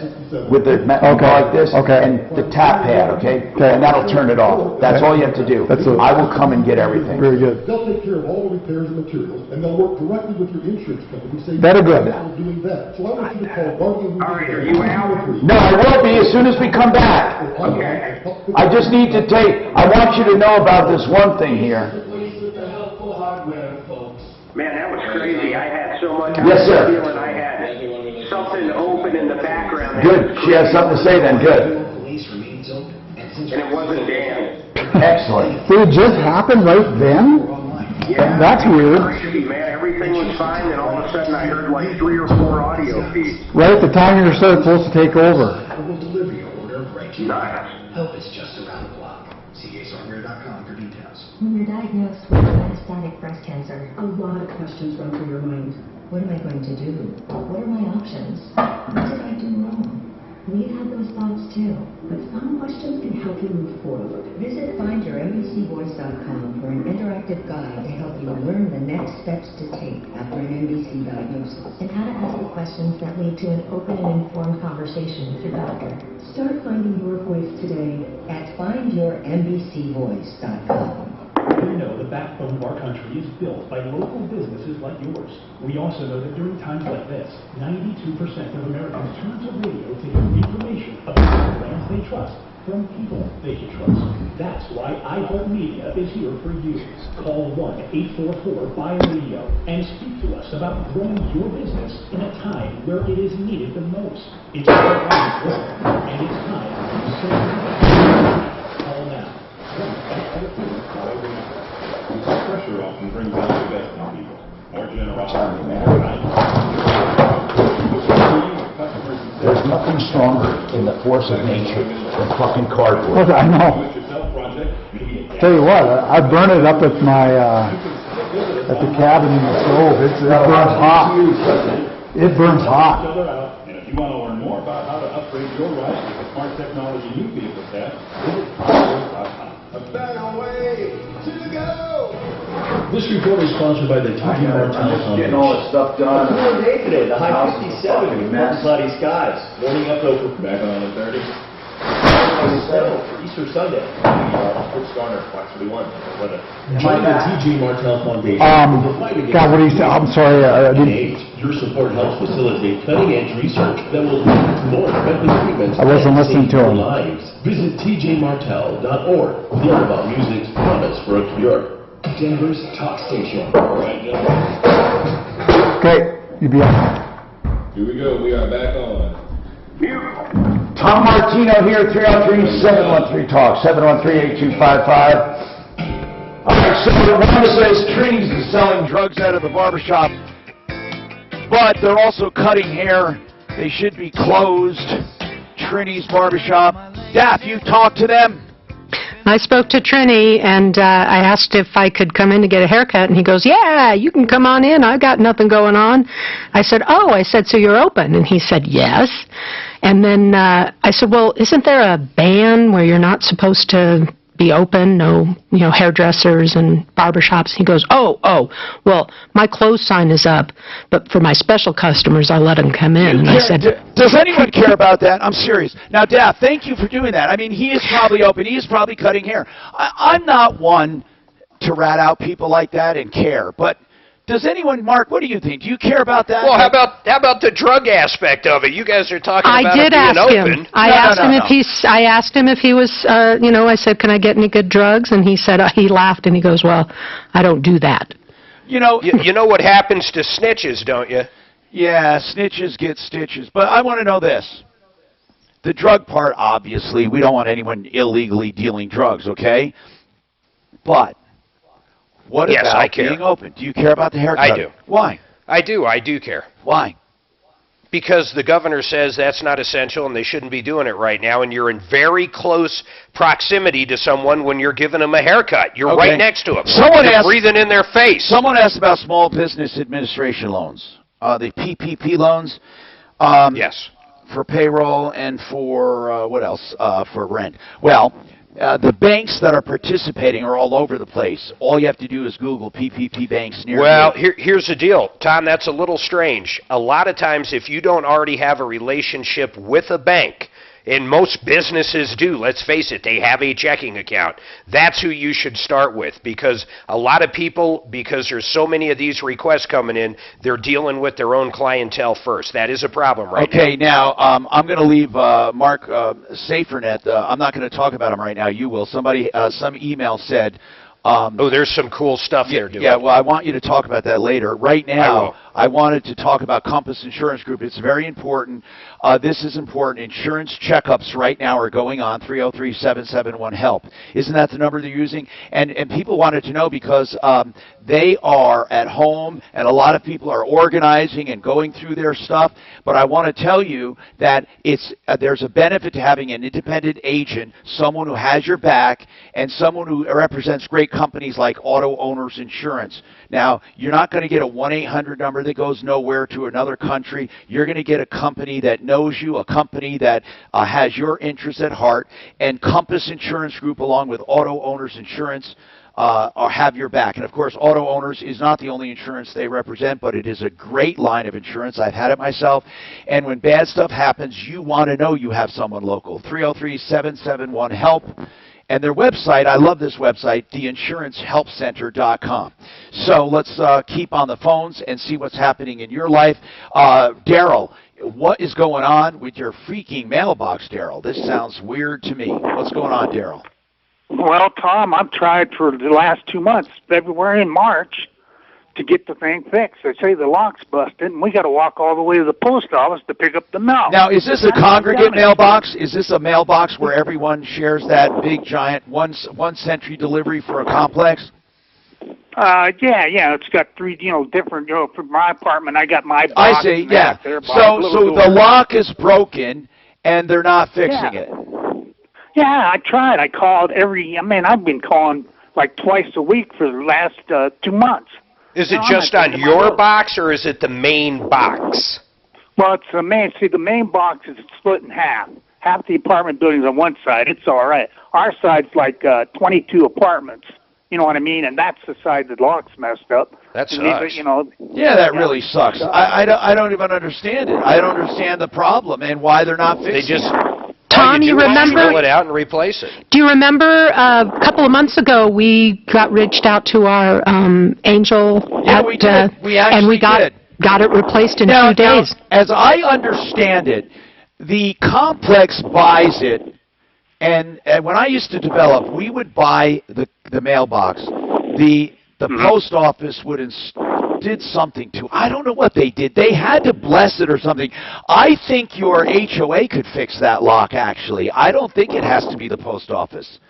with the, like this, and the tap pad, okay? And that'll turn it off. That's all you have to do. I will come and get everything. Very good. They'll take care of all the repairs and materials, and they'll work directly with your insurance company. Say Very good. doing that. So I want you to call Guardian. All right, are you out? No, I will be as soon as we come back. Okay. I just need to I want you to know about this one thing here. Man, that was crazy. I had so much. Yes, sir. Feeling I had something open in the background. Good. She has something to say then. Good. And it wasn't Dan. Excellent. Did it just happen right then? Yeah. That's weird. Crazy, man. Everything was fine, then all of a sudden I heard like 3 or 4 audio feeds. Right at the time you're supposed to take over. Nice. Help is just around the block. CAShardware.com for details. When you're diagnosed with metastatic breast cancer, a lot of questions run through your mind. What am I going to do? What are my options? What did I do wrong? We've had those thoughts too, but some questions can help you move forward. Visit findyourmbcvoice.com for an interactive guide to help you learn the next steps to take after an MBC diagnosis and how to ask the questions that lead to an open and informed conversation with your doctor. Start finding your voice today at findyourmbcvoice.com. We know the backbone of our country is built by local businesses like yours. We also know that during times like this, 92% of Americans turn to radio to hear information about the brands they trust from people they can trust. That's why iHeartMedia is here for you. Call 1-844-BUY-RADIO and speak to us about growing your business in a time where it is needed the most. It's our world, and it's time to serve. Call now. Pressure often brings out the best in people. More generosity, There's nothing stronger in the force of nature than fucking cardboard. I know. Tell you what, I burn it up at my at the cabin in the stove. It burns hot. It burns hot. And if you want to learn more about how to upgrade your life with the smart technology new vehicles have, visit cardboard.com. A better way to go. This report is sponsored by the TG Martell Foundation. Getting all this stuff done. A cool day today. The high 57 with cloudy skies. Morning up over back on the 30. Settle for Easter Sunday. Chris Garner, Fox 41. Join the TG Martell Foundation. God, what do you say? I'm sorry. I didn't. Your support helps facilitate cutting-edge research that will lead to more effective treatments. I wasn't listening to him. Lives. Visit tjmartell.org. Learn about music's promise for a cure. Denver's talk station. All right, gentlemen. Okay, you be on. Here we go. We are back on. Tom Martino here, 303-713-TALK, 713-8255. All right, so Rhonda says trees is selling drugs out of the barbershop, but they're also cutting hair. They should be closed. Trini's barbershop. Daff, you talked to them? I spoke to Trini, and I asked if I could come in to get a haircut, and he goes, yeah, you can come on in. I've got nothing going on. I said, so you're open? And he said, yes. And then I said, well, isn't there a ban where you're not supposed to be open, no, hairdressers and barbershops? He goes, well, my close sign is up, but for my special customers, I let them come in. And I said, does anyone care about that? I'm serious. Now, Daph, thank you for doing that. I mean, he is probably open. He is probably cutting hair. I'm not one to rat out people like that and care, but does anyone, Mark, what do you think? Do you care about that? Well, how about the drug aspect of it? You guys are talking about it being open. I asked him if he was, I said, can I get any good drugs? And he said, he laughed and he goes, well, I don't do that. You know what happens to snitches, don't you? Yeah, snitches get stitches. But I want to know this. The drug part, obviously, we don't want anyone illegally dealing drugs, okay? But what about being open? Do you care about the haircut? I do. Why? I do care. Why? Because the governor says that's not essential and they shouldn't be doing it right now, and you're in very close proximity to someone when you're giving them a haircut. You're right next to them. You're breathing in their face. Someone asked about Small Business Administration loans, the PPP loans. Yes. For payroll and for, what else, for rent. Well, the banks that are participating are all over the place. All you have to do is Google PPP banks near you. Well, here's the deal, Tom, that's a little strange. A lot of times if you don't already have a relationship with a bank, and most businesses do, let's face it, they have a checking account. That's who you should start with, because a lot of people, because there's so many of these requests coming in, they're dealing with their own clientele first. That is a problem right now. Okay, now, I'm going to leave Mark SaferNet. I'm not going to talk about him right now. You will. Somebody, some email said, there's some cool stuff there, dude. Yeah, well, I want you to talk about that later. Right now, I wanted to talk about Compass Insurance Group. It's very important. This is important. Insurance checkups right now are going on, 303-771-HELP. Isn't that the number they're using? And people wanted to know because they are at home, and a lot of people are organizing and going through their stuff. But I want to tell you that there's a benefit to having an independent agent, someone who has your back, and someone who represents great companies like Auto Owners Insurance. Now, you're not going to get a 1-800 number that goes nowhere to another country. You're going to get a company that knows you, a company that has your interests at heart, and Compass Insurance Group, along with Auto Owners Insurance, have your back. And of course, Auto Owners is not the only insurance they represent, but it is a great line of insurance. I've had it myself. And when bad stuff happens, you want to know you have someone local. 303-771-HELP. And their website, I love this website, theinsurancehhelpcenter.com. So let's keep on the phones and see what's happening in your life. Daryl, what is going on with your freaking mailbox, Daryl? This sounds weird to me. What's going on, Daryl? Well, Tom, I've tried for the last 2 months, February and March, to get the thing fixed. They say the lock's busted, and we got to walk all the way to the post office to pick up the mail. Now, is this a congregate mailbox? Is this a mailbox where everyone shares that big, giant, one-century delivery for a complex? Yeah. It's got three, different, for my apartment, I got my box. I see, yeah. So the lock is broken, and they're not fixing it. Yeah, I tried. I called I've been calling like twice a week for the last 2 months. Is it just on your box, or is it the main box? Well, it's the main. See, the main box is split in half. Half the apartment building's on one side. It's all right. Our side's like 22 apartments. You know what I mean? And that's the side that lock's messed up. That sucks. Yeah, that really sucks. I don't even understand it. I don't understand the problem and why they're not fixing it. Tom, you remember? Pull it out and replace it. Do you remember a couple of months ago we got reached out to our Angel we did. and we got it replaced in 2 days. Now, as I understand it, the complex buys it, and when I used to develop, we would buy the mailbox. The post office did something to. I don't know what they did. They had to bless it or something. I think your HOA could fix that lock, actually. I don't think it has to be the post office.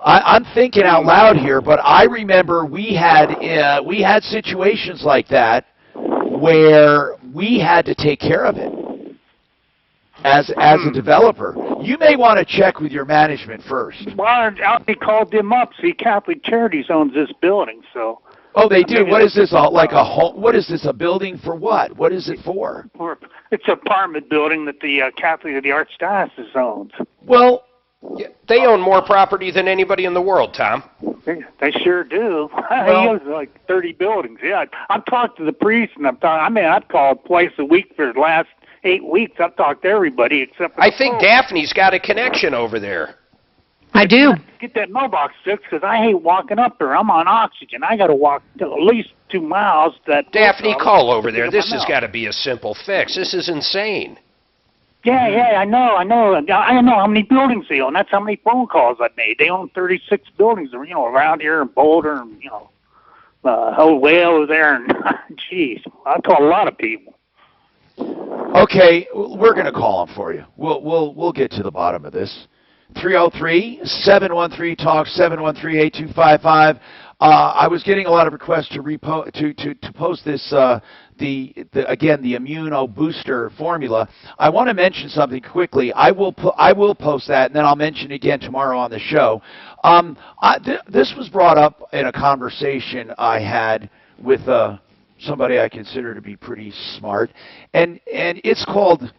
I'm thinking out loud here, but I remember we had situations like that where we had to take care of it. as a developer. You may want to check with your management first. Well, I called them up. See, Catholic Charities owns this building, so. Oh, they do. What is this? Like a home? What is this? A building for what? What is it for? It's an apartment building that the Catholic of the Archdiocese owns. Well, yeah, they own more property than anybody in the world, Tom. They sure do. Well, he owns like 30 buildings. Yeah, I've talked to the priest, and I've called twice a week for the last 8 weeks. I've talked to everybody except for I think Daphne's got a connection over there. I do. Get that mailbox fixed because I hate walking up there. I'm on oxygen. I got to walk at least 2 miles. Daphne, call over there. This has got to be a simple fix. This is insane. Yeah, I know how many buildings they own. That's how many phone calls I've made. They own 36 buildings, around here in Boulder, and whole way over there. And geez, I call a lot of people. Okay, we're going to call them for you. We'll get to the bottom of this. 303-713-TALK, 713-8255. I was getting a lot of requests to post this, the immuno booster formula. I want to mention something quickly. I will post that, and then I'll mention it again tomorrow on the show. This was brought up in a conversation I had with somebody I consider to be pretty smart, and it's called.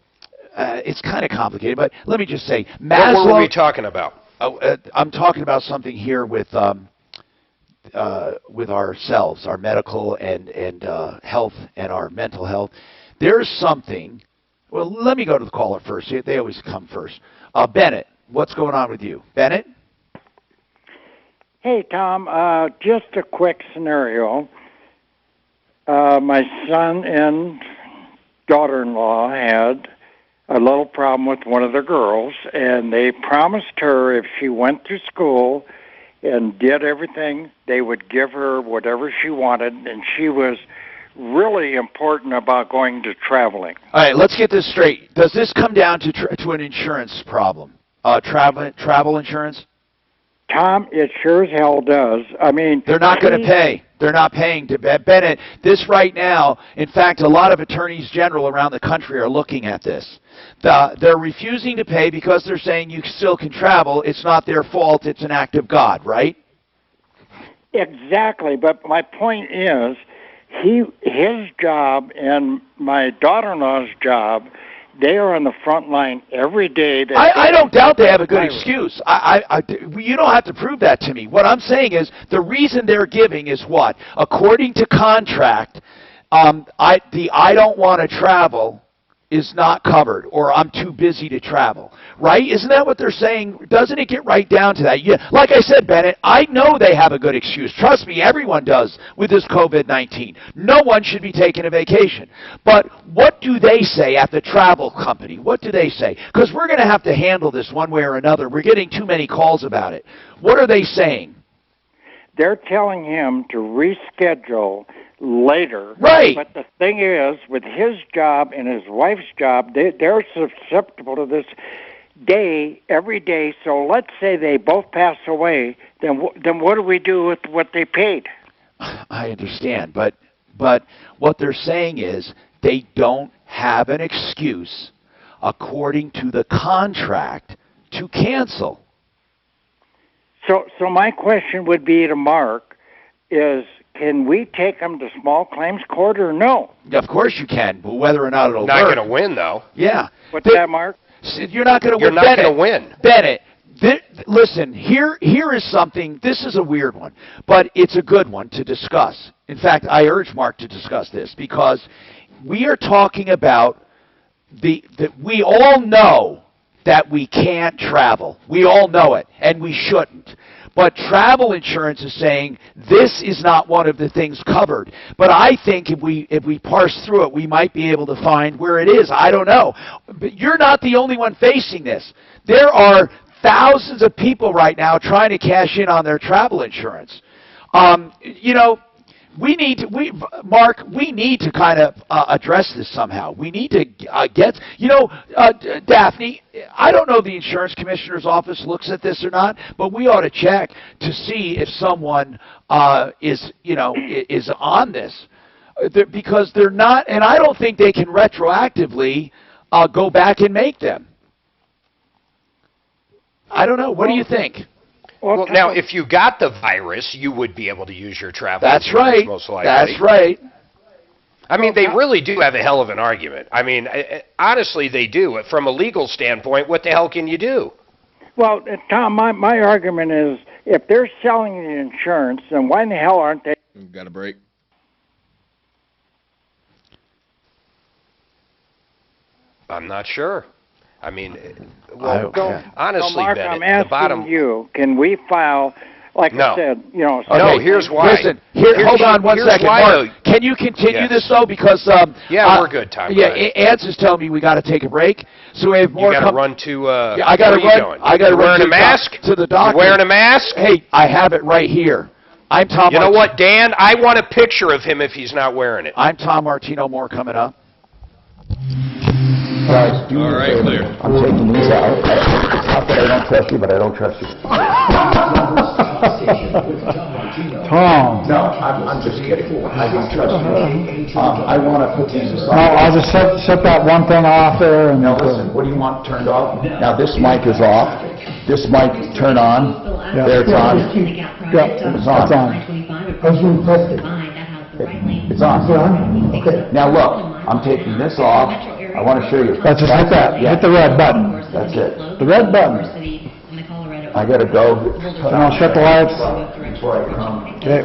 It's kind of complicated, but let me just say, Maslow. What were we talking about? I'm talking about something here with ourselves, our medical and health and our mental health. There's something. Well, let me go to the caller first. They always come first. Bennett, what's going on with you, Bennett? Hey, Tom. Just a quick scenario. My son and daughter-in-law had a little problem with one of the girls, and they promised her if she went to school and did everything, they would give her whatever she wanted, and she was really important about going to traveling. All right, let's get this straight. Does this come down to an insurance problem? Travel insurance? Tom, it sure as hell does. I mean, they're not going to pay. They're not paying to Bennett. This right now, in fact, a lot of attorneys general around the country are looking at this. They're refusing to pay because they're saying you still can travel. It's not their fault. It's an act of God, right? Exactly. But my point is, his job and my daughter-in-law's job, they are on the front line every day. I don't doubt they have a good excuse. You don't have to prove that to me. What I'm saying is the reason they're giving is what? According to contract, I don't want to travel is not covered, or I'm too busy to travel, right? Isn't that what they're saying? Doesn't it get right down to that? Yeah, like I said, Bennett, I know they have a good excuse. Trust me, everyone does with this COVID-19. No one should be taking a vacation. But what do they say at the travel company? What do they say? Because we're going to have to handle this one way or another. We're getting too many calls about it. What are they saying? They're telling him to reschedule later. Right. But the thing is, with his job and his wife's job, they're susceptible to this every day. So let's say they both pass away, then what do we do with what they paid? I understand, but what they're saying is they don't have an excuse, according to the contract, to cancel. So my question would be to Mark is, can we take them to small claims court or no? Of course you can, but whether or not it'll not work. Not going to win, though. Yeah. What's that, Mark? You're not going to win. You're not going to win. Bennett, listen, here is something, this is a weird one, but it's a good one to discuss. In fact, I urge Mark to discuss this because we are talking about we all know that we can't travel. We all know it, and we shouldn't. But travel insurance is saying this is not one of the things covered. But I think if we parse through it, we might be able to find where it is. I don't know. But you're not the only one facing this. There are thousands of people right now trying to cash in on their travel insurance. Mark, we need to kind of address this somehow. We need to get, Daphne, I don't know if the insurance commissioner's office looks at this or not, but we ought to check to see if someone is on this. Because they're not, and I don't think they can retroactively go back and make them. I don't know. What do you think? Well, now, if you got the virus, you would be able to use your travel That's insurance, right. most likely. That's right. I mean, they really do have a hell of an argument. I mean, honestly, they do. From a legal standpoint, what the hell can you do? Well, Tom, my argument is if they're selling the insurance, then why in the hell aren't they? Got a break. I'm not sure. I mean, So honestly, Mark, Bennett, I'm asking the bottom... you, can we file, like I said, No, here's why. Listen, hold on one second. Mark, can you continue this, though? Because... we're good, Tom. Yeah, Ants is telling me we got to take a break. So we have more... You got to run to... I got to run. I got to run wearing a mask? To the doctor. You wearing a mask? Hey, I have it right here. I'm Tom. You know what, Dan? I want a picture of him if he's not wearing it. I'm Tom Martino. More coming up. Guys, do me a favor. Clear. I'm taking these out. It's not that I don't trust you, but I don't trust you. Tom. No, I'm just kidding. I don't trust you. I want to put these aside. No, I'll just shut that one thing off there. And Now listen, what do you want turned off? Now this mic is off. This mic turn on. Yeah. There, it's on. Yeah, It's on. I was going to press it. It's on. Okay. Now look, I'm taking this off. I want to show you. Let's just hit that. Yeah. Hit the red button. That's it. The red button. I gotta go. And I'll shut the lights. Before I come. Okay.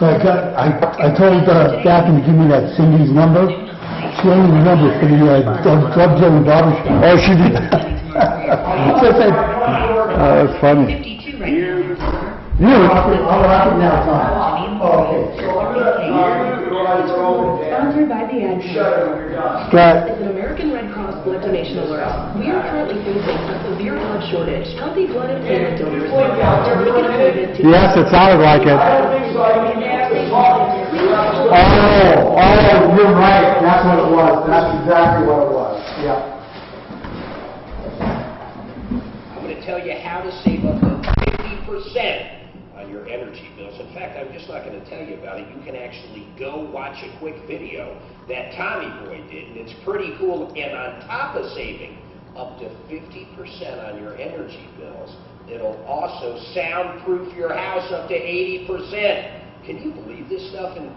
So I told Catherine to give me that Cindy's number. She only remembered for the drug dealing barbershop. Oh, she did. So I said, That's funny. I'll wrap it now, Tom. Oh, okay. Sponsored by the ad. Right. It's an American Red Cross blood donation alert. We are currently facing a severe blood shortage. Healthy blood and plasma donors are about to make an appointment to... Yes, it sounded like it. Oh, you're right. That's what it was. That's exactly what it was. Yeah. I'm going to tell you how to save up to 50% on your energy bills. In fact, I'm just not going to tell you about it. You can actually go watch a quick video that Tommy Boy did, and it's pretty cool. And on top of saving up to 50% on your energy bills, it'll also soundproof your house up to 80%. Can you believe this stuff? And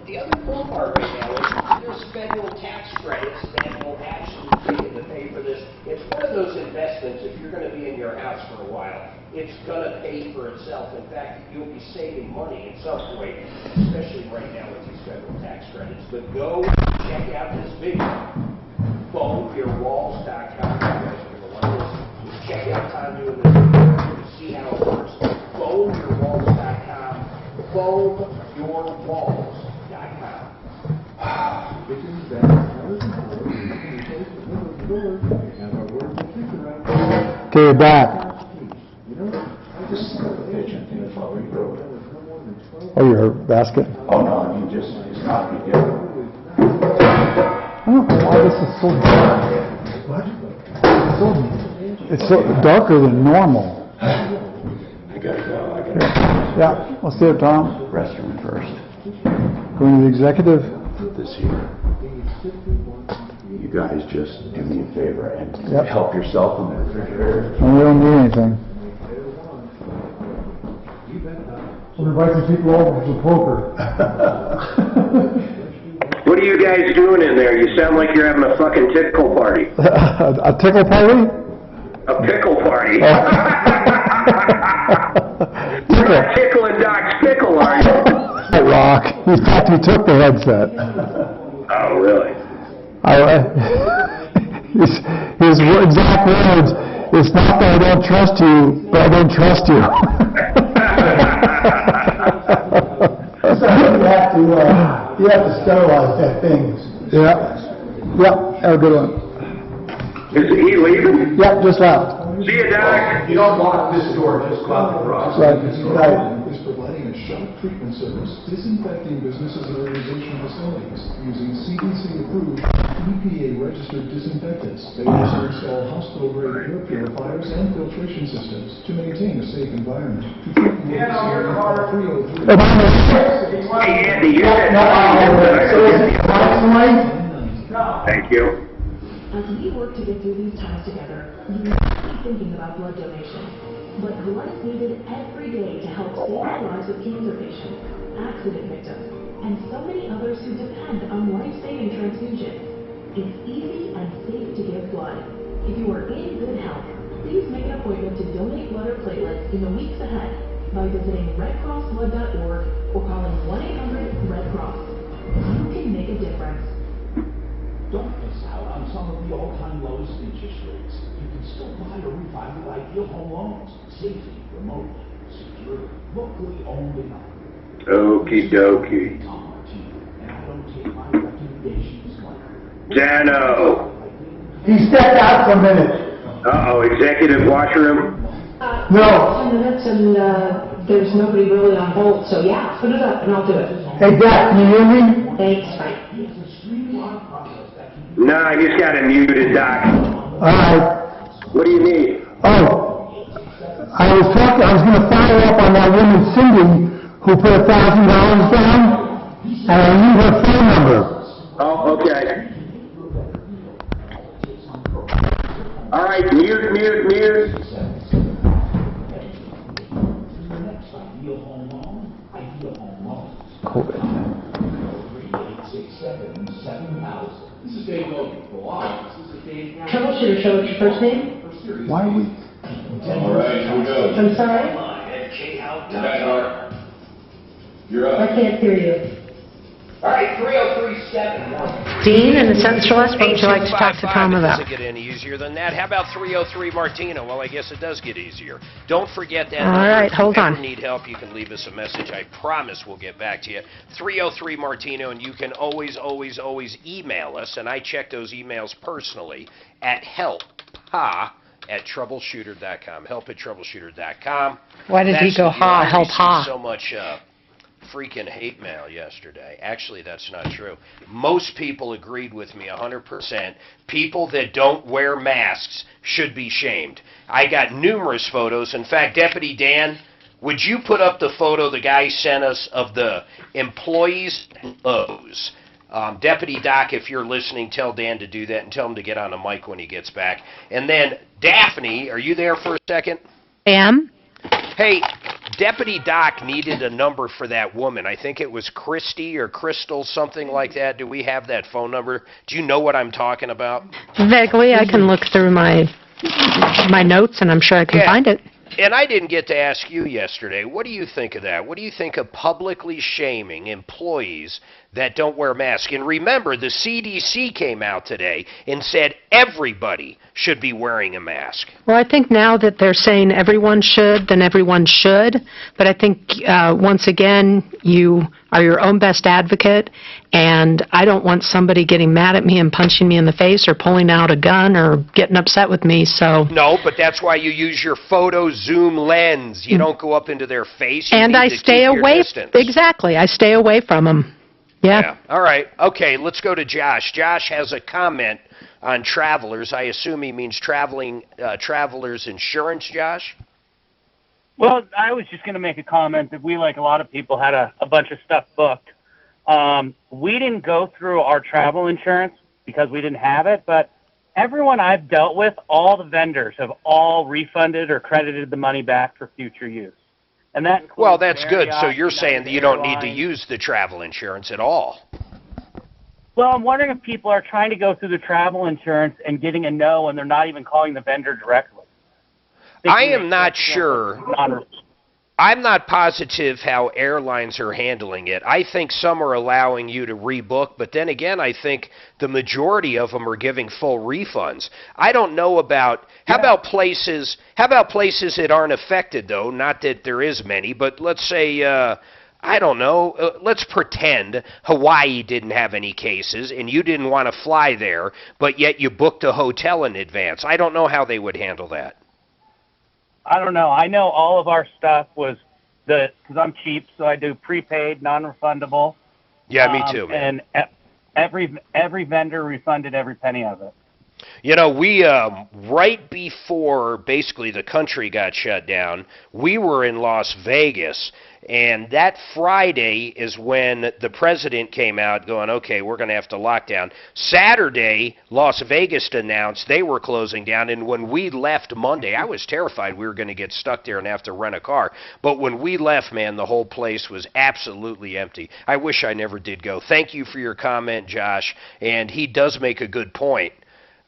the other cool part right now is there's federal tax credits that will actually pay to pay for this. It's one of those investments, if you're going to be in your house for a while, it's going to pay for itself. In fact, you'll be saving money at some point, especially right now with these federal tax credits. But go check out this video. Foamyourwalls.com. Check out Tom doing this video to see how it works. Foamyourwalls.com. Foamyourwalls.com. Okay, you're back. Oh, your basket? Oh, no, I mean, just, it's not a big deal. I don't know why this is so dark. It's so darker than normal. I gotta go. Yeah, let's do it, Tom. Restroom first. Going to the executive. Put this here. You guys just do me a favor and Yep. help yourself in the refrigerator. And we don't need anything. We'll invite some people over to poker. What are you guys doing in there? You sound like you're having a fucking tickle party. A tickle party? A pickle party. Tickle. You're not tickling Doc's pickle, are you? Rock. He thought you took the headset. Oh, really? His exact words, it's not that I don't trust you, but I don't trust you. You have to sterilize that thing. Yeah, have a good one. Is he leaving? Yep, just left. See you, Doc. You don't lock this door, just lock the garage. Right. Is providing a shock treatment service, disinfecting businesses and organizational facilities using CDC-approved EPA-registered disinfectants. They also install hospital-grade air purifiers and filtration systems to maintain a safe environment. To treat Thank you. As we work to get through these times together, you may be thinking about blood donation. But blood is needed every day to help save the lives of cancer patients, accident victims, and so many others who depend on life-saving transfusions. It's easy and safe to give blood. If you are in good health, please make an appointment to donate blood or platelets in the weeks ahead by visiting redcrossblood.org or calling 1-800-RED-CROSS. You can make a difference. Don't miss out on some of the all-time lowest interest rates. You can still buy or refi with Ideal Home Loans. Safely, remotely, secure, locally owned and operated. Okie dokie. And I don't take my recommendations lightly. Dano. He stepped out for a minute. Uh-oh, executive washroom? No. 10 minutes and there's nobody really on hold, so yeah, put it up and I'll do it. Hey, Dad, can you hear me? Thanks, bye. No, he's got it muted, Doc. All right. What do you need? Oh, I was going to follow up on that woman Cindy who put $1,000 down, and I need her phone number. Oh, okay. All right, mute. This is Dave Logan. Troubleshooter, show us your first name. Why are we? All right, here we go. I'm sorry? You're up. I can't hear you. All right, 3037. Dean, in the Central West, what would you like to talk to Tom about? It doesn't get any easier than that. How about 303 Martino? Well, I guess it does get easier. Don't forget that. All right, hold on. If you ever need help, you can leave us a message. I promise we'll get back to you. 303 Martino, and you can always email us, and I check those emails personally at help@troubleshooter.com. Help@troubleshooter.com. Why did he go ha, help ha? So much freaking hate mail yesterday. Actually, that's not true. Most people agreed with me 100%. People that don't wear masks should be shamed. I got numerous photos. In fact, Deputy Dan, would you put up the photo the guy sent us of the employees at Lowe's? Deputy Doc, if you're listening, tell Dan to do that and tell him to get on the mic when he gets back. And then, Daphne, are you there for a second? I am. Hey, Deputy Doc needed a number for that woman. I think it was Christy or Crystal, something like that. Do we have that phone number? Do you know what I'm talking about? Vaguely, I can look through my notes, and I'm sure I can find it. And I didn't get to ask you yesterday. What do you think of that? What do you think of publicly shaming employees that don't wear masks? And remember, the CDC came out today and said everybody should be wearing a mask. Well, I think now that they're saying everyone should, then everyone should. But I think, once again, you are your own best advocate, and I don't want somebody getting mad at me and punching me in the face or pulling out a gun or getting upset with me, so... No, but that's why you use your photo zoom lens. You don't go up into their face. And I stay away... Exactly. I stay away from them. Yeah. All right. Okay, let's go to Josh. Josh has a comment on travelers. I assume he means travelers insurance, Josh? Well, I was just going to make a comment that we, like a lot of people, had a bunch of stuff booked. We didn't go through our travel insurance because we didn't have it, but everyone I've dealt with, all the vendors have all refunded or credited the money back for future use. And that includes well, that's good. Marriott, So you're saying that you don't need to Airlines. use the travel insurance at all. Well, I'm wondering if people are trying to go through the travel insurance and getting a no, and they're not even calling the vendor directly. I am not sure. I'm not positive how airlines are handling it. I think some are allowing you to rebook, but then again, I think the majority of them are giving full refunds. I don't know about how about places that aren't affected though, not that there is many, but let's say I don't know, let's pretend Hawaii didn't have any cases and you didn't want to fly there, but yet you booked a hotel in advance. I don't know how they would handle that. I don't know. I know all of our stuff was because I'm cheap, so I do prepaid, non-refundable. Yeah, me too, man. And Every vendor refunded every penny of it. You know, we, right before basically the country got shut down, we were in Las Vegas, and that Friday is when the president came out going, okay, we're going to have to lock down. Saturday, Las Vegas announced they were closing down, and when we left Monday, I was terrified we were going to get stuck there and have to rent a car. But when we left, man, the whole place was absolutely empty. I wish I never did go. Thank you for your comment, Josh, and he does make a good point.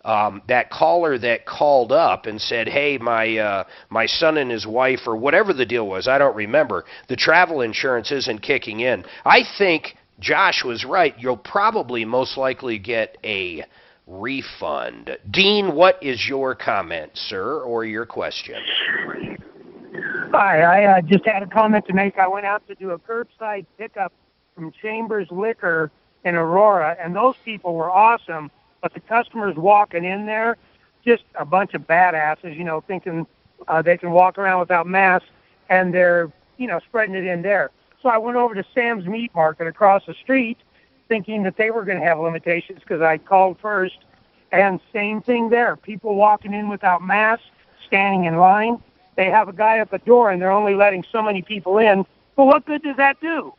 That caller that called up and said, hey, my son and his wife, or whatever the deal was, I don't remember, the travel insurance isn't kicking in. I think Josh was right. You'll probably most likely get a refund. Dean, what is your comment, sir, or your question? Hi, I just had a comment to make. I went out to do a curbside pickup from Chambers Liquor in Aurora, and those people were awesome. But the customers walking in there, just a bunch of badasses, you know, thinking they can walk around without masks, and they're, you know, spreading it in there. So I went over to Sam's Meat Market across the street, thinking that they were going to have limitations because I called first, and same thing there. People walking in without masks, standing in line. They have a guy at the door, and they're only letting so many people in. Well, what good does that do?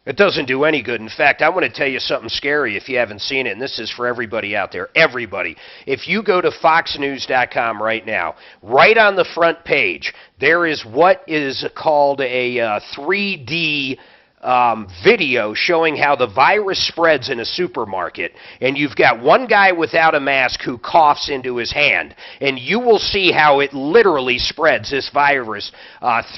It doesn't do any good. In fact, I want to tell you something scary if you haven't seen it, and this is for everybody out there, everybody. If you go to foxnews.com right now, right on the front page, there is what is called a 3D video showing how the virus spreads in a supermarket, and you've got one guy without a mask who coughs into his hand, and you will see how it literally spreads, this virus,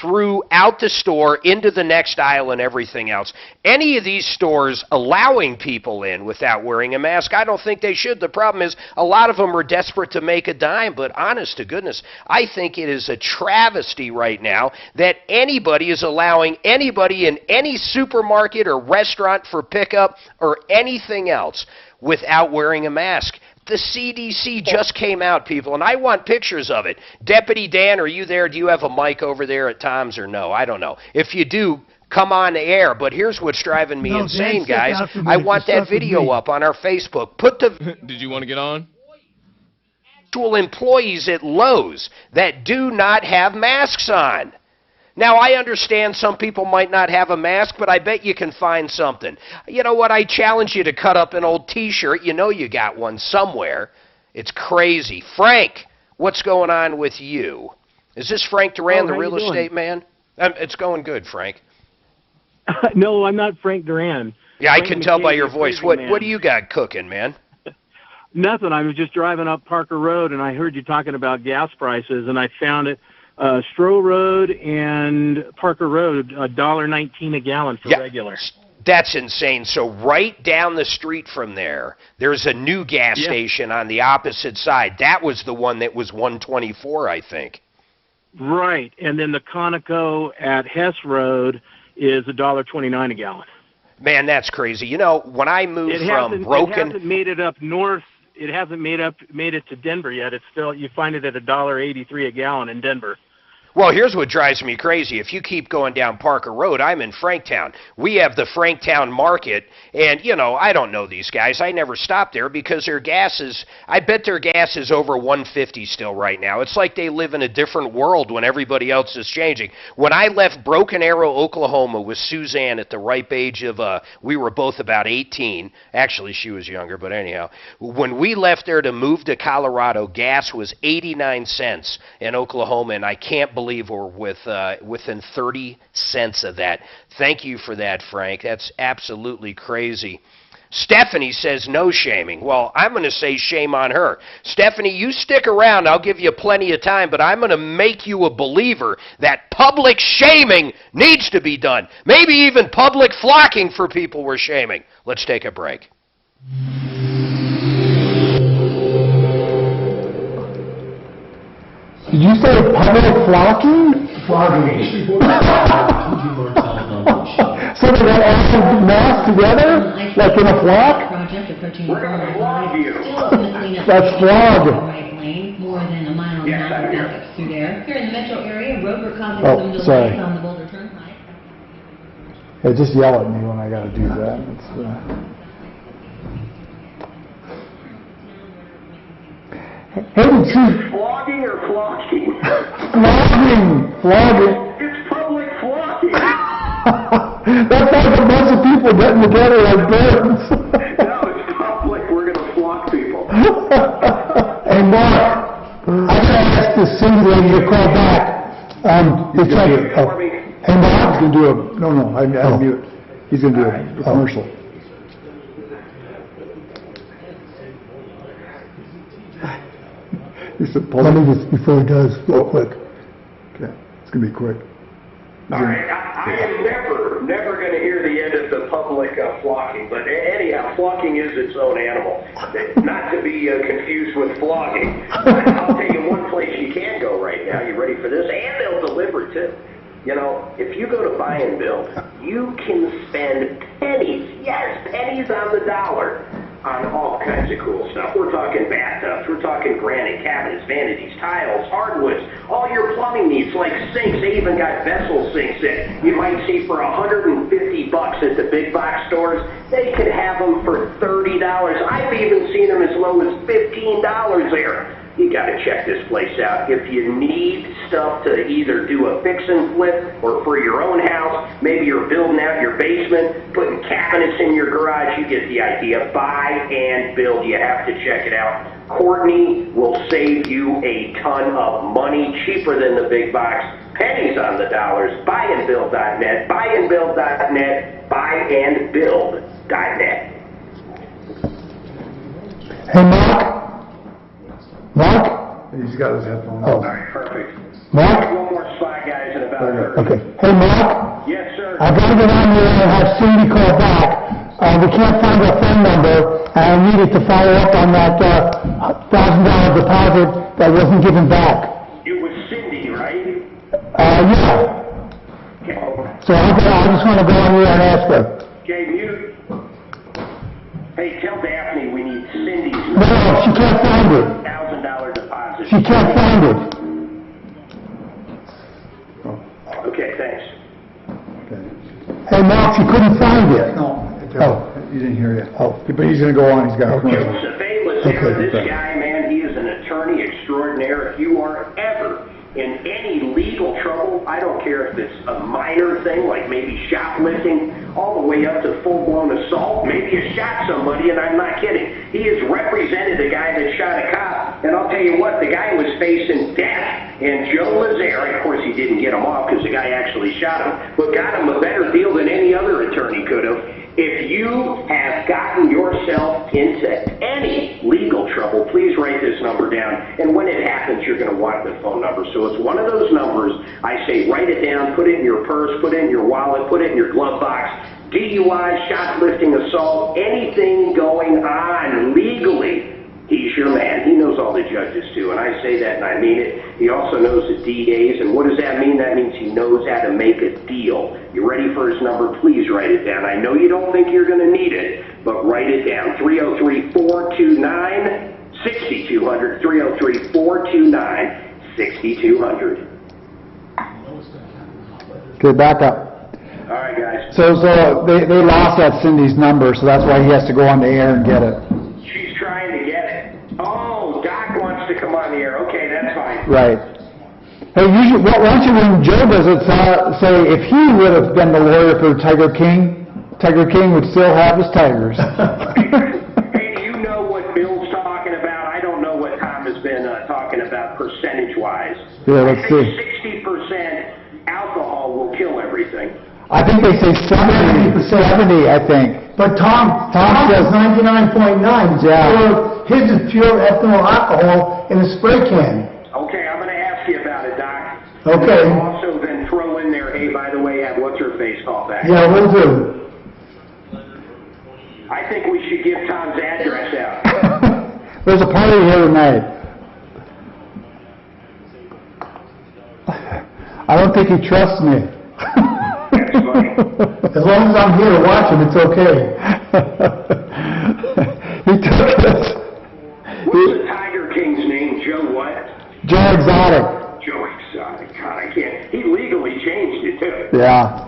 throughout the store, into the next aisle and everything else. Any of these stores allowing people in without wearing a mask, I don't think they should. The problem is a lot of them are desperate to make a dime, but honest to goodness, I think it is a travesty right now that anybody is allowing anybody in any supermarket or restaurant for pickup or anything else without wearing a mask. The CDC just came out, people, and I want pictures of it. Deputy Dan, are you there? Do you have a mic over there at Tom's or no? I don't know. If you do, come on the air. But here's what's driving me insane, guys. I want that video up on our Facebook. Put the... Did you want to get on? Actual employees at Lowe's that do not have masks on. Now, I understand some people might not have a mask, but I bet you can find something. You know what? I challenge you to cut up an old T-shirt. You know you got one somewhere. It's crazy. Frank, what's going on with you? Is this Frank Duran, the real estate man? It's going good, Frank. No, I'm not Frank Duran. Yeah, I can tell by your voice. What do you got cooking, man? Nothing. I was just driving up Parker Road, and I heard you talking about gas prices, and I found it. Stroh Road and Parker Road, $1.19 a gallon for regular. That's insane. So right down the street from there, there's a new gas station on the opposite side. That was the one that was $1.24, I think. Right, and then the Conoco at Hess Road is $1.29 a gallon. Man, that's crazy. You know, when I moved from Broken... It hasn't made it up north. It hasn't made it to Denver yet. It's still, you find it at $1.83 a gallon in Denver. Well, here's what drives me crazy. If you keep going down Parker Road, I'm in Franktown. We have the Franktown Market, and, you know, I don't know these guys. I never stop there because their gas is, I bet their gas is over $1.50 still right now. It's like they live in a different world when everybody else is changing. When I left Broken Arrow, Oklahoma with Suzanne at the ripe age of, we were both about 18. Actually, she was younger, but anyhow. When we left there to move to Colorado, gas was 89 cents in Oklahoma, and I can't believe we're within 30 cents of that. Thank you for that, Frank. That's absolutely crazy. Stephanie says no shaming. Well, I'm going to say shame on her. Stephanie, you stick around. I'll give you plenty of time, but I'm going to make you a believer that public shaming needs to be done. Maybe even public flocking for people we're shaming. Let's take a break. Did you say public flocking? Flogging. So they got all masks together, like in a flock? We're going to flog you. That's flog. More than a mile and a half of traffic through there. Here in the metro area, road work causing some delays sorry. on the Boulder Turnpike. They just yell at me when I got to do that. Hey, did you... Flogging or flocking? Flogging. It's public flocking. That's like a bunch of people getting together like birds. No, it's public. We're going to flock people. Hey, Mark, I gotta ask this Cindy lady to call back. Hey, Mark. He's gonna do a, no, I mute. He's gonna do a commercial. Let me just, before he does, real quick. Okay, it's gonna be quick. All right, I am never going to hear the end of the public flocking, but anyhow, flocking is its own animal. Not to be confused with flogging. I'll tell you one place you can go right now. You ready for this? And they'll deliver too. You know, if you go to buy and build, you can spend pennies, yes, pennies on the dollar, on all kinds of cool stuff. We're talking bathtubs, we're talking granite cabinets, vanities, tiles, hardwoods, all your plumbing needs like sinks. They even got vessel sinks that you might see for $150 at the big box stores. They could have them for $30. I've even seen them as low as $15 there. You got to check this place out. If you need stuff to either do a fix and flip or for your own house, maybe you're building out your basement, putting cabinets in your garage, you get the idea. Buy and build. You have to check it out. Courtney will save you a ton of money, cheaper than the big box. Pennies on the dollars. Buyandbuild.net. Buyandbuild.net. Buyandbuild.net. Hey, Mark? Mark? He's got his headphones. All right, perfect. Mark? One more spot, guys, in about 30. Okay. Hey, Mark? Yes, sir. I gotta get on here and have Cindy call back. We can't find her phone number, and I needed to follow up on that $1,000 deposit that wasn't given back. It was Cindy, right? Yeah. Okay. So I just want to go on here and ask her. Okay, mute. Hey, tell Daphne we need Cindy's No, she can't find it. $1,000 deposit. She can't find it. Okay, thanks. Hey, Mark, she couldn't find it. No, Oh. you didn't hear you. Oh, but he's gonna go on, he's got a commercial. This guy, man, he is an attorney extraordinaire. If you are ever in any legal trouble, I don't care if it's a minor thing like maybe shoplifting, all the way up to full-blown assault. Maybe you shot somebody, and I'm not kidding. He has represented the guy that shot a cop, and I'll tell you what, the guy was facing death. And Joe Lazare, of course he didn't get him off because the guy actually shot him, but got him a better deal than any other attorney could have. If you have gotten yourself into any legal trouble, please write this number down. And when it happens, you're going to want the phone number. So it's one of those numbers. I say write it down, put it in your purse, put it in your wallet, put it in your glove box. DUI, shoplifting, assault, anything going on legally. He's your man. He knows all the judges, too, and I say that and I mean it. He also knows the DAs, and what does that mean? That means he knows how to make a deal. You ready for his number? Please write it down. I know you don't think you're going to need it, but write it down. 303-429-6200. 303-429-6200. Okay, back up. All right, guys. So they lost that Cindy's number, so that's why he has to go on the air and get it. She's trying to get it. Oh, Doc wants to come on the air. Okay, that's fine. Right. Hey, usually, why don't you, when Joe does it, say if he would have been the lawyer for Tiger King would still have his tigers. Hey, do you know what Bill's talking about? I don't know what Tom has been talking about percentage-wise. Yeah, let's see. 60% alcohol will kill everything. I think they say 70, I think. But Tom says 99.9. Yeah. His is pure ethanol alcohol in a spray can. Okay, I'm going to ask you about it, Doc. Okay. And also then throw in there, hey, by the way, have what's-her-face call back. Yeah, we'll do. I think we should give Tom's address out. There's a party here tonight. I don't think he trusts me. That's funny. As long as I'm here to watch him, it's okay. He took it. What's the Tiger King's name? Joe what? Joe Exotic. Joe Exotic. God, I can't. He legally changed it, too. Yeah.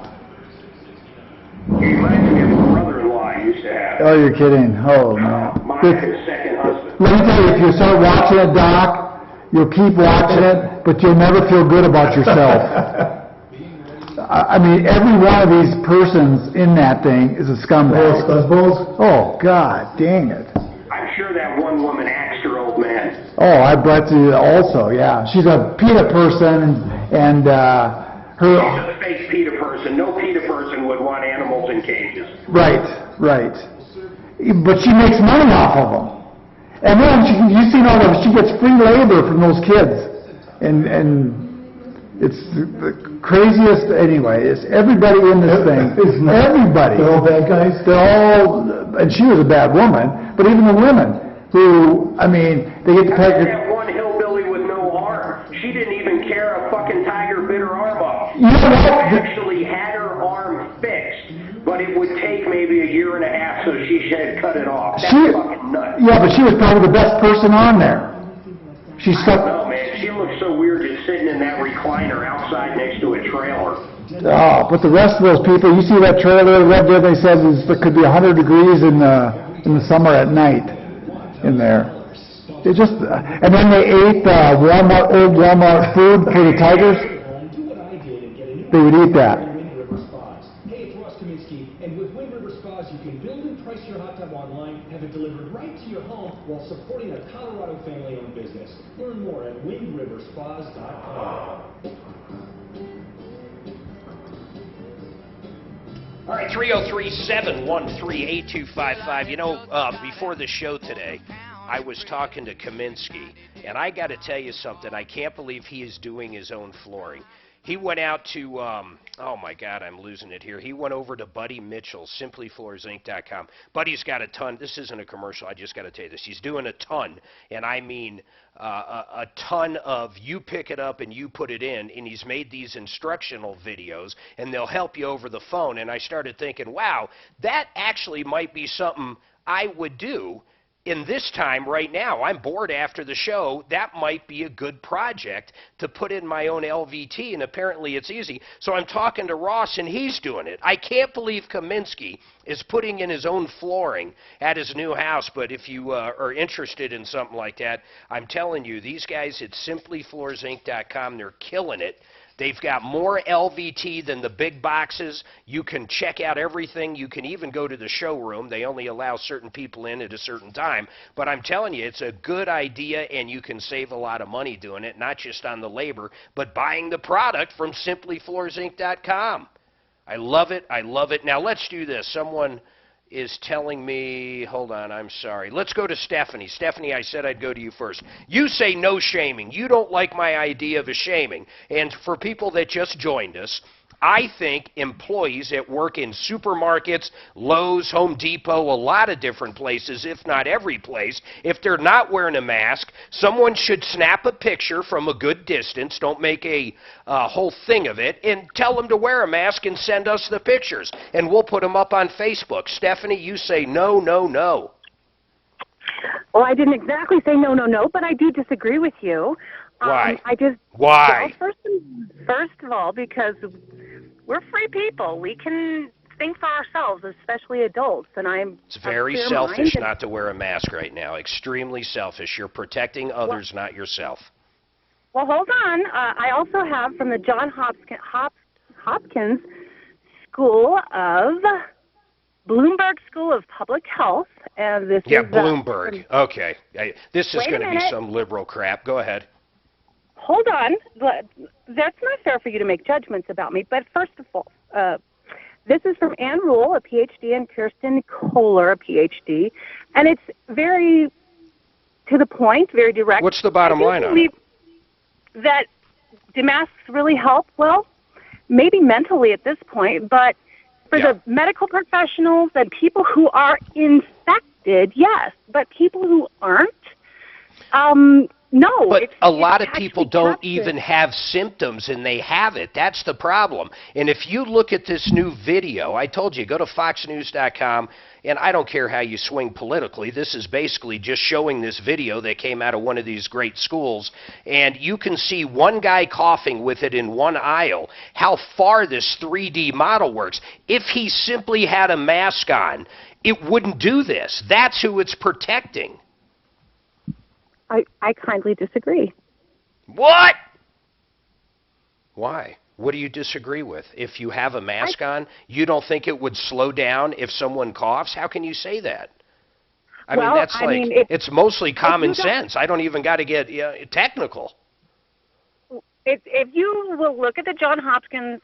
He reminds me of a brother-in-law I used to have. Oh, you're kidding. Oh, man. Mine, his second husband. Let me tell you, if you start watching it, Doc, you'll keep watching it, but you'll never feel good about yourself. I mean, every one of these persons in that thing is a scumbag. Oh, God, dang it. I'm sure that one woman axed her old man. Oh, I bet you also, yeah. She's a PETA person, and her... She's a fake PETA person. No PETA person would want animals in cages. Right. But she makes money off of them. And then you've seen all those, she gets free labor from those kids. And it's the craziest, anyway, it's everybody in this thing. Everybody. They're all bad guys? They're all, and she was a bad woman, but even the women who, I mean, they get to pay. That one hillbilly with no arm. She didn't even care a fucking tiger bit her arm off. You know what? She actually had her arm fixed, but it would take maybe a year and a half, so she had cut it off. That's fucking nuts. Yeah, but she was probably the best person on there. She's stuck. No, man, she looks so weird just sitting in that recliner outside next to a trailer. Oh, but the rest of those people, you see that trailer right there, they said it could be 100 degrees in the summer at night in there. It just, and then they ate old Walmart food for the tigers. They would eat that. Hey, it's Ross Kaminsky, and with Wind River Spas, you can build and price your hot tub online, have it delivered right to your home while supporting a Colorado family-owned business. Learn more at windriverspas.com. All right, 303-713-8255. You know, before the show today, I was talking to Kaminsky, and I got to tell you something. I can't believe he is doing his own flooring. He went out to, oh my God, I'm losing it here. He went over to Buddy Mitchell, simplyfloorsinc.com. Buddy's got a ton. This isn't a commercial. I just got to tell you this. He's doing a ton, and I mean a ton of you pick it up and you put it in, and he's made these instructional videos, and they'll help you over the phone. And I started thinking, wow, that actually might be something I would do. In this time right now, I'm bored after the show. That might be a good project to put in my own LVT, and apparently it's easy. So I'm talking to Ross, and he's doing it. I can't believe Kaminsky is putting in his own flooring at his new house, but if you are interested in something like that, I'm telling you, these guys at simplyfloorsinc.com, they're killing it. They've got more LVT than the big boxes. You can check out everything. You can even go to the showroom. They only allow certain people in at a certain time. But I'm telling you, it's a good idea, and you can save a lot of money doing it, not just on the labor, but buying the product from simplyfloorsinc.com. I love it. I love it. Now, let's do this. Someone is telling me, hold on, I'm sorry. Let's go to Stephanie. Stephanie, I said I'd go to you first. You say no shaming. You don't like my idea of a shaming. And for people that just joined us, I think employees that work in supermarkets, Lowe's, Home Depot, a lot of different places, if not every place, if they're not wearing a mask, someone should snap a picture from a good distance, don't make a whole thing of it, and tell them to wear a mask and send us the pictures, and we'll put them up on Facebook. Stephanie, you say no, no, no. Well, I didn't exactly say no, no, no, but I do disagree with you. Why? Why? Well, first of all, because we're free people. We can think for ourselves, especially adults. And It's very selfish not to wear a mask right now. Extremely selfish. You're protecting others, not yourself. Well, hold on. I also have from the John Hopkins School of Bloomberg School of Public Health, and this is Bloomberg. Okay, this is going to be some liberal crap. Go ahead. Hold on. That's not fair for you to make judgments about me. But first of all, this is from Ann Rule, a PhD, and Kirsten Kohler, a PhD. And it's very to the point, very direct. What's the bottom line on it? That do masks really help? Well, maybe mentally at this point, but for the medical professionals and people who are infected, yes. But people who aren't, no. But a lot of people don't even have symptoms, and they have it. That's the problem. And if you look at this new video, I told you, go to foxnews.com, and I don't care how you swing politically. This is basically just showing this video that came out of one of these great schools, and you can see one guy coughing with it in one aisle, how far this 3D model works. If he simply had a mask on, it wouldn't do this. That's who it's protecting. I kindly disagree. What? Why? What do you disagree with? If you have a mask on, you don't think it would slow down if someone coughs? How can you say that? I mean, that's it's mostly common sense. I don't even got to get technical. If you will look at the Johns Hopkins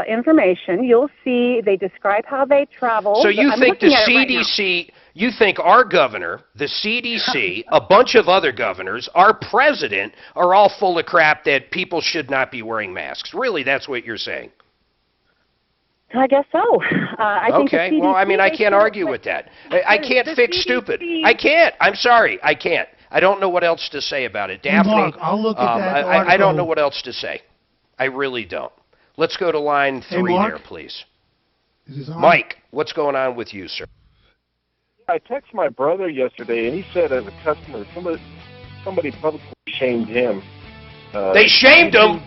information, you'll see they describe how they travel. So you think the CDC, you think our governor, the CDC, a bunch of other governors, our president are all full of crap that people should not be wearing masks. Really, that's what you're saying? I guess so. I think okay, well, I mean, I can't argue with that. I can't fix stupid. I can't. I'm sorry, I can't. I don't know what else to say about it. Daphne, Mark, I'll look at that I don't know what else to say. I really don't. Let's go to line 3 there, please. Mike, what's going on with you, sir? I texted my brother yesterday, and he said as a customer, somebody publicly shamed him. They shamed him?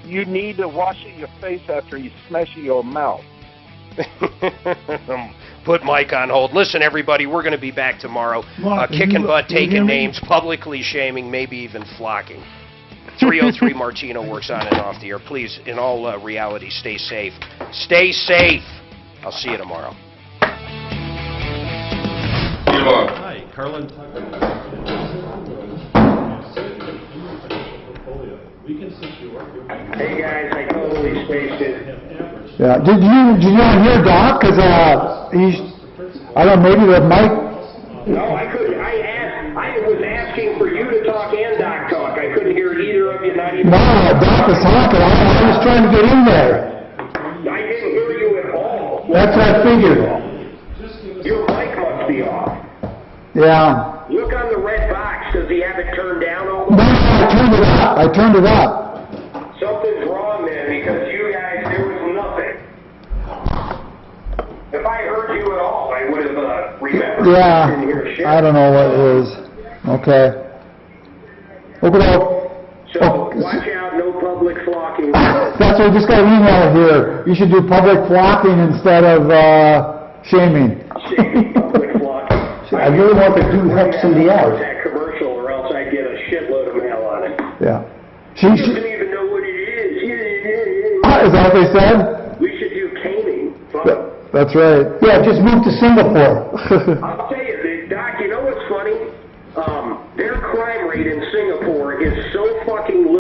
You need to wash your face after you smash your mouth. Put Mike on hold. Listen, everybody, we're going to be back tomorrow. Mark, kicking butt, taking names, publicly shaming, maybe even flocking. 303 Martino works on and off the air. Please, in all reality, stay safe. Stay safe. I'll see you tomorrow. Hi, Carlin. Hey guys, I totally spaced it. Yeah. Did you hear Doc? Because he's, I don't know, maybe with Mike. No, I couldn't. I was asking for you to talk and Doc talk. I couldn't hear either of you. Not even. No, Doc was talking. I was trying to get in there. I didn't hear you at all. That's what I figured. Your mic must be off. Yeah. Look on the red box. Does he have it turned down all the No, way? I turned it up. I turned it up. Something's wrong then, because you guys, there was nothing. If I heard you at all, I would have remembered. I didn't hear Yeah. shit. I don't know what it is. Okay. So watch out, no public flocking. That's what we just got an email here. You should do public flocking instead of shaming. Public flocking. I really want to do help somebody out. That commercial, or else I'd get a shitload of mail on it. Yeah. She doesn't even know what it is. Is that what they said? We should do caning. That's right. Yeah, just move to Singapore. I'll tell you, Doc, you know what's funny? Their crime rate in Singapore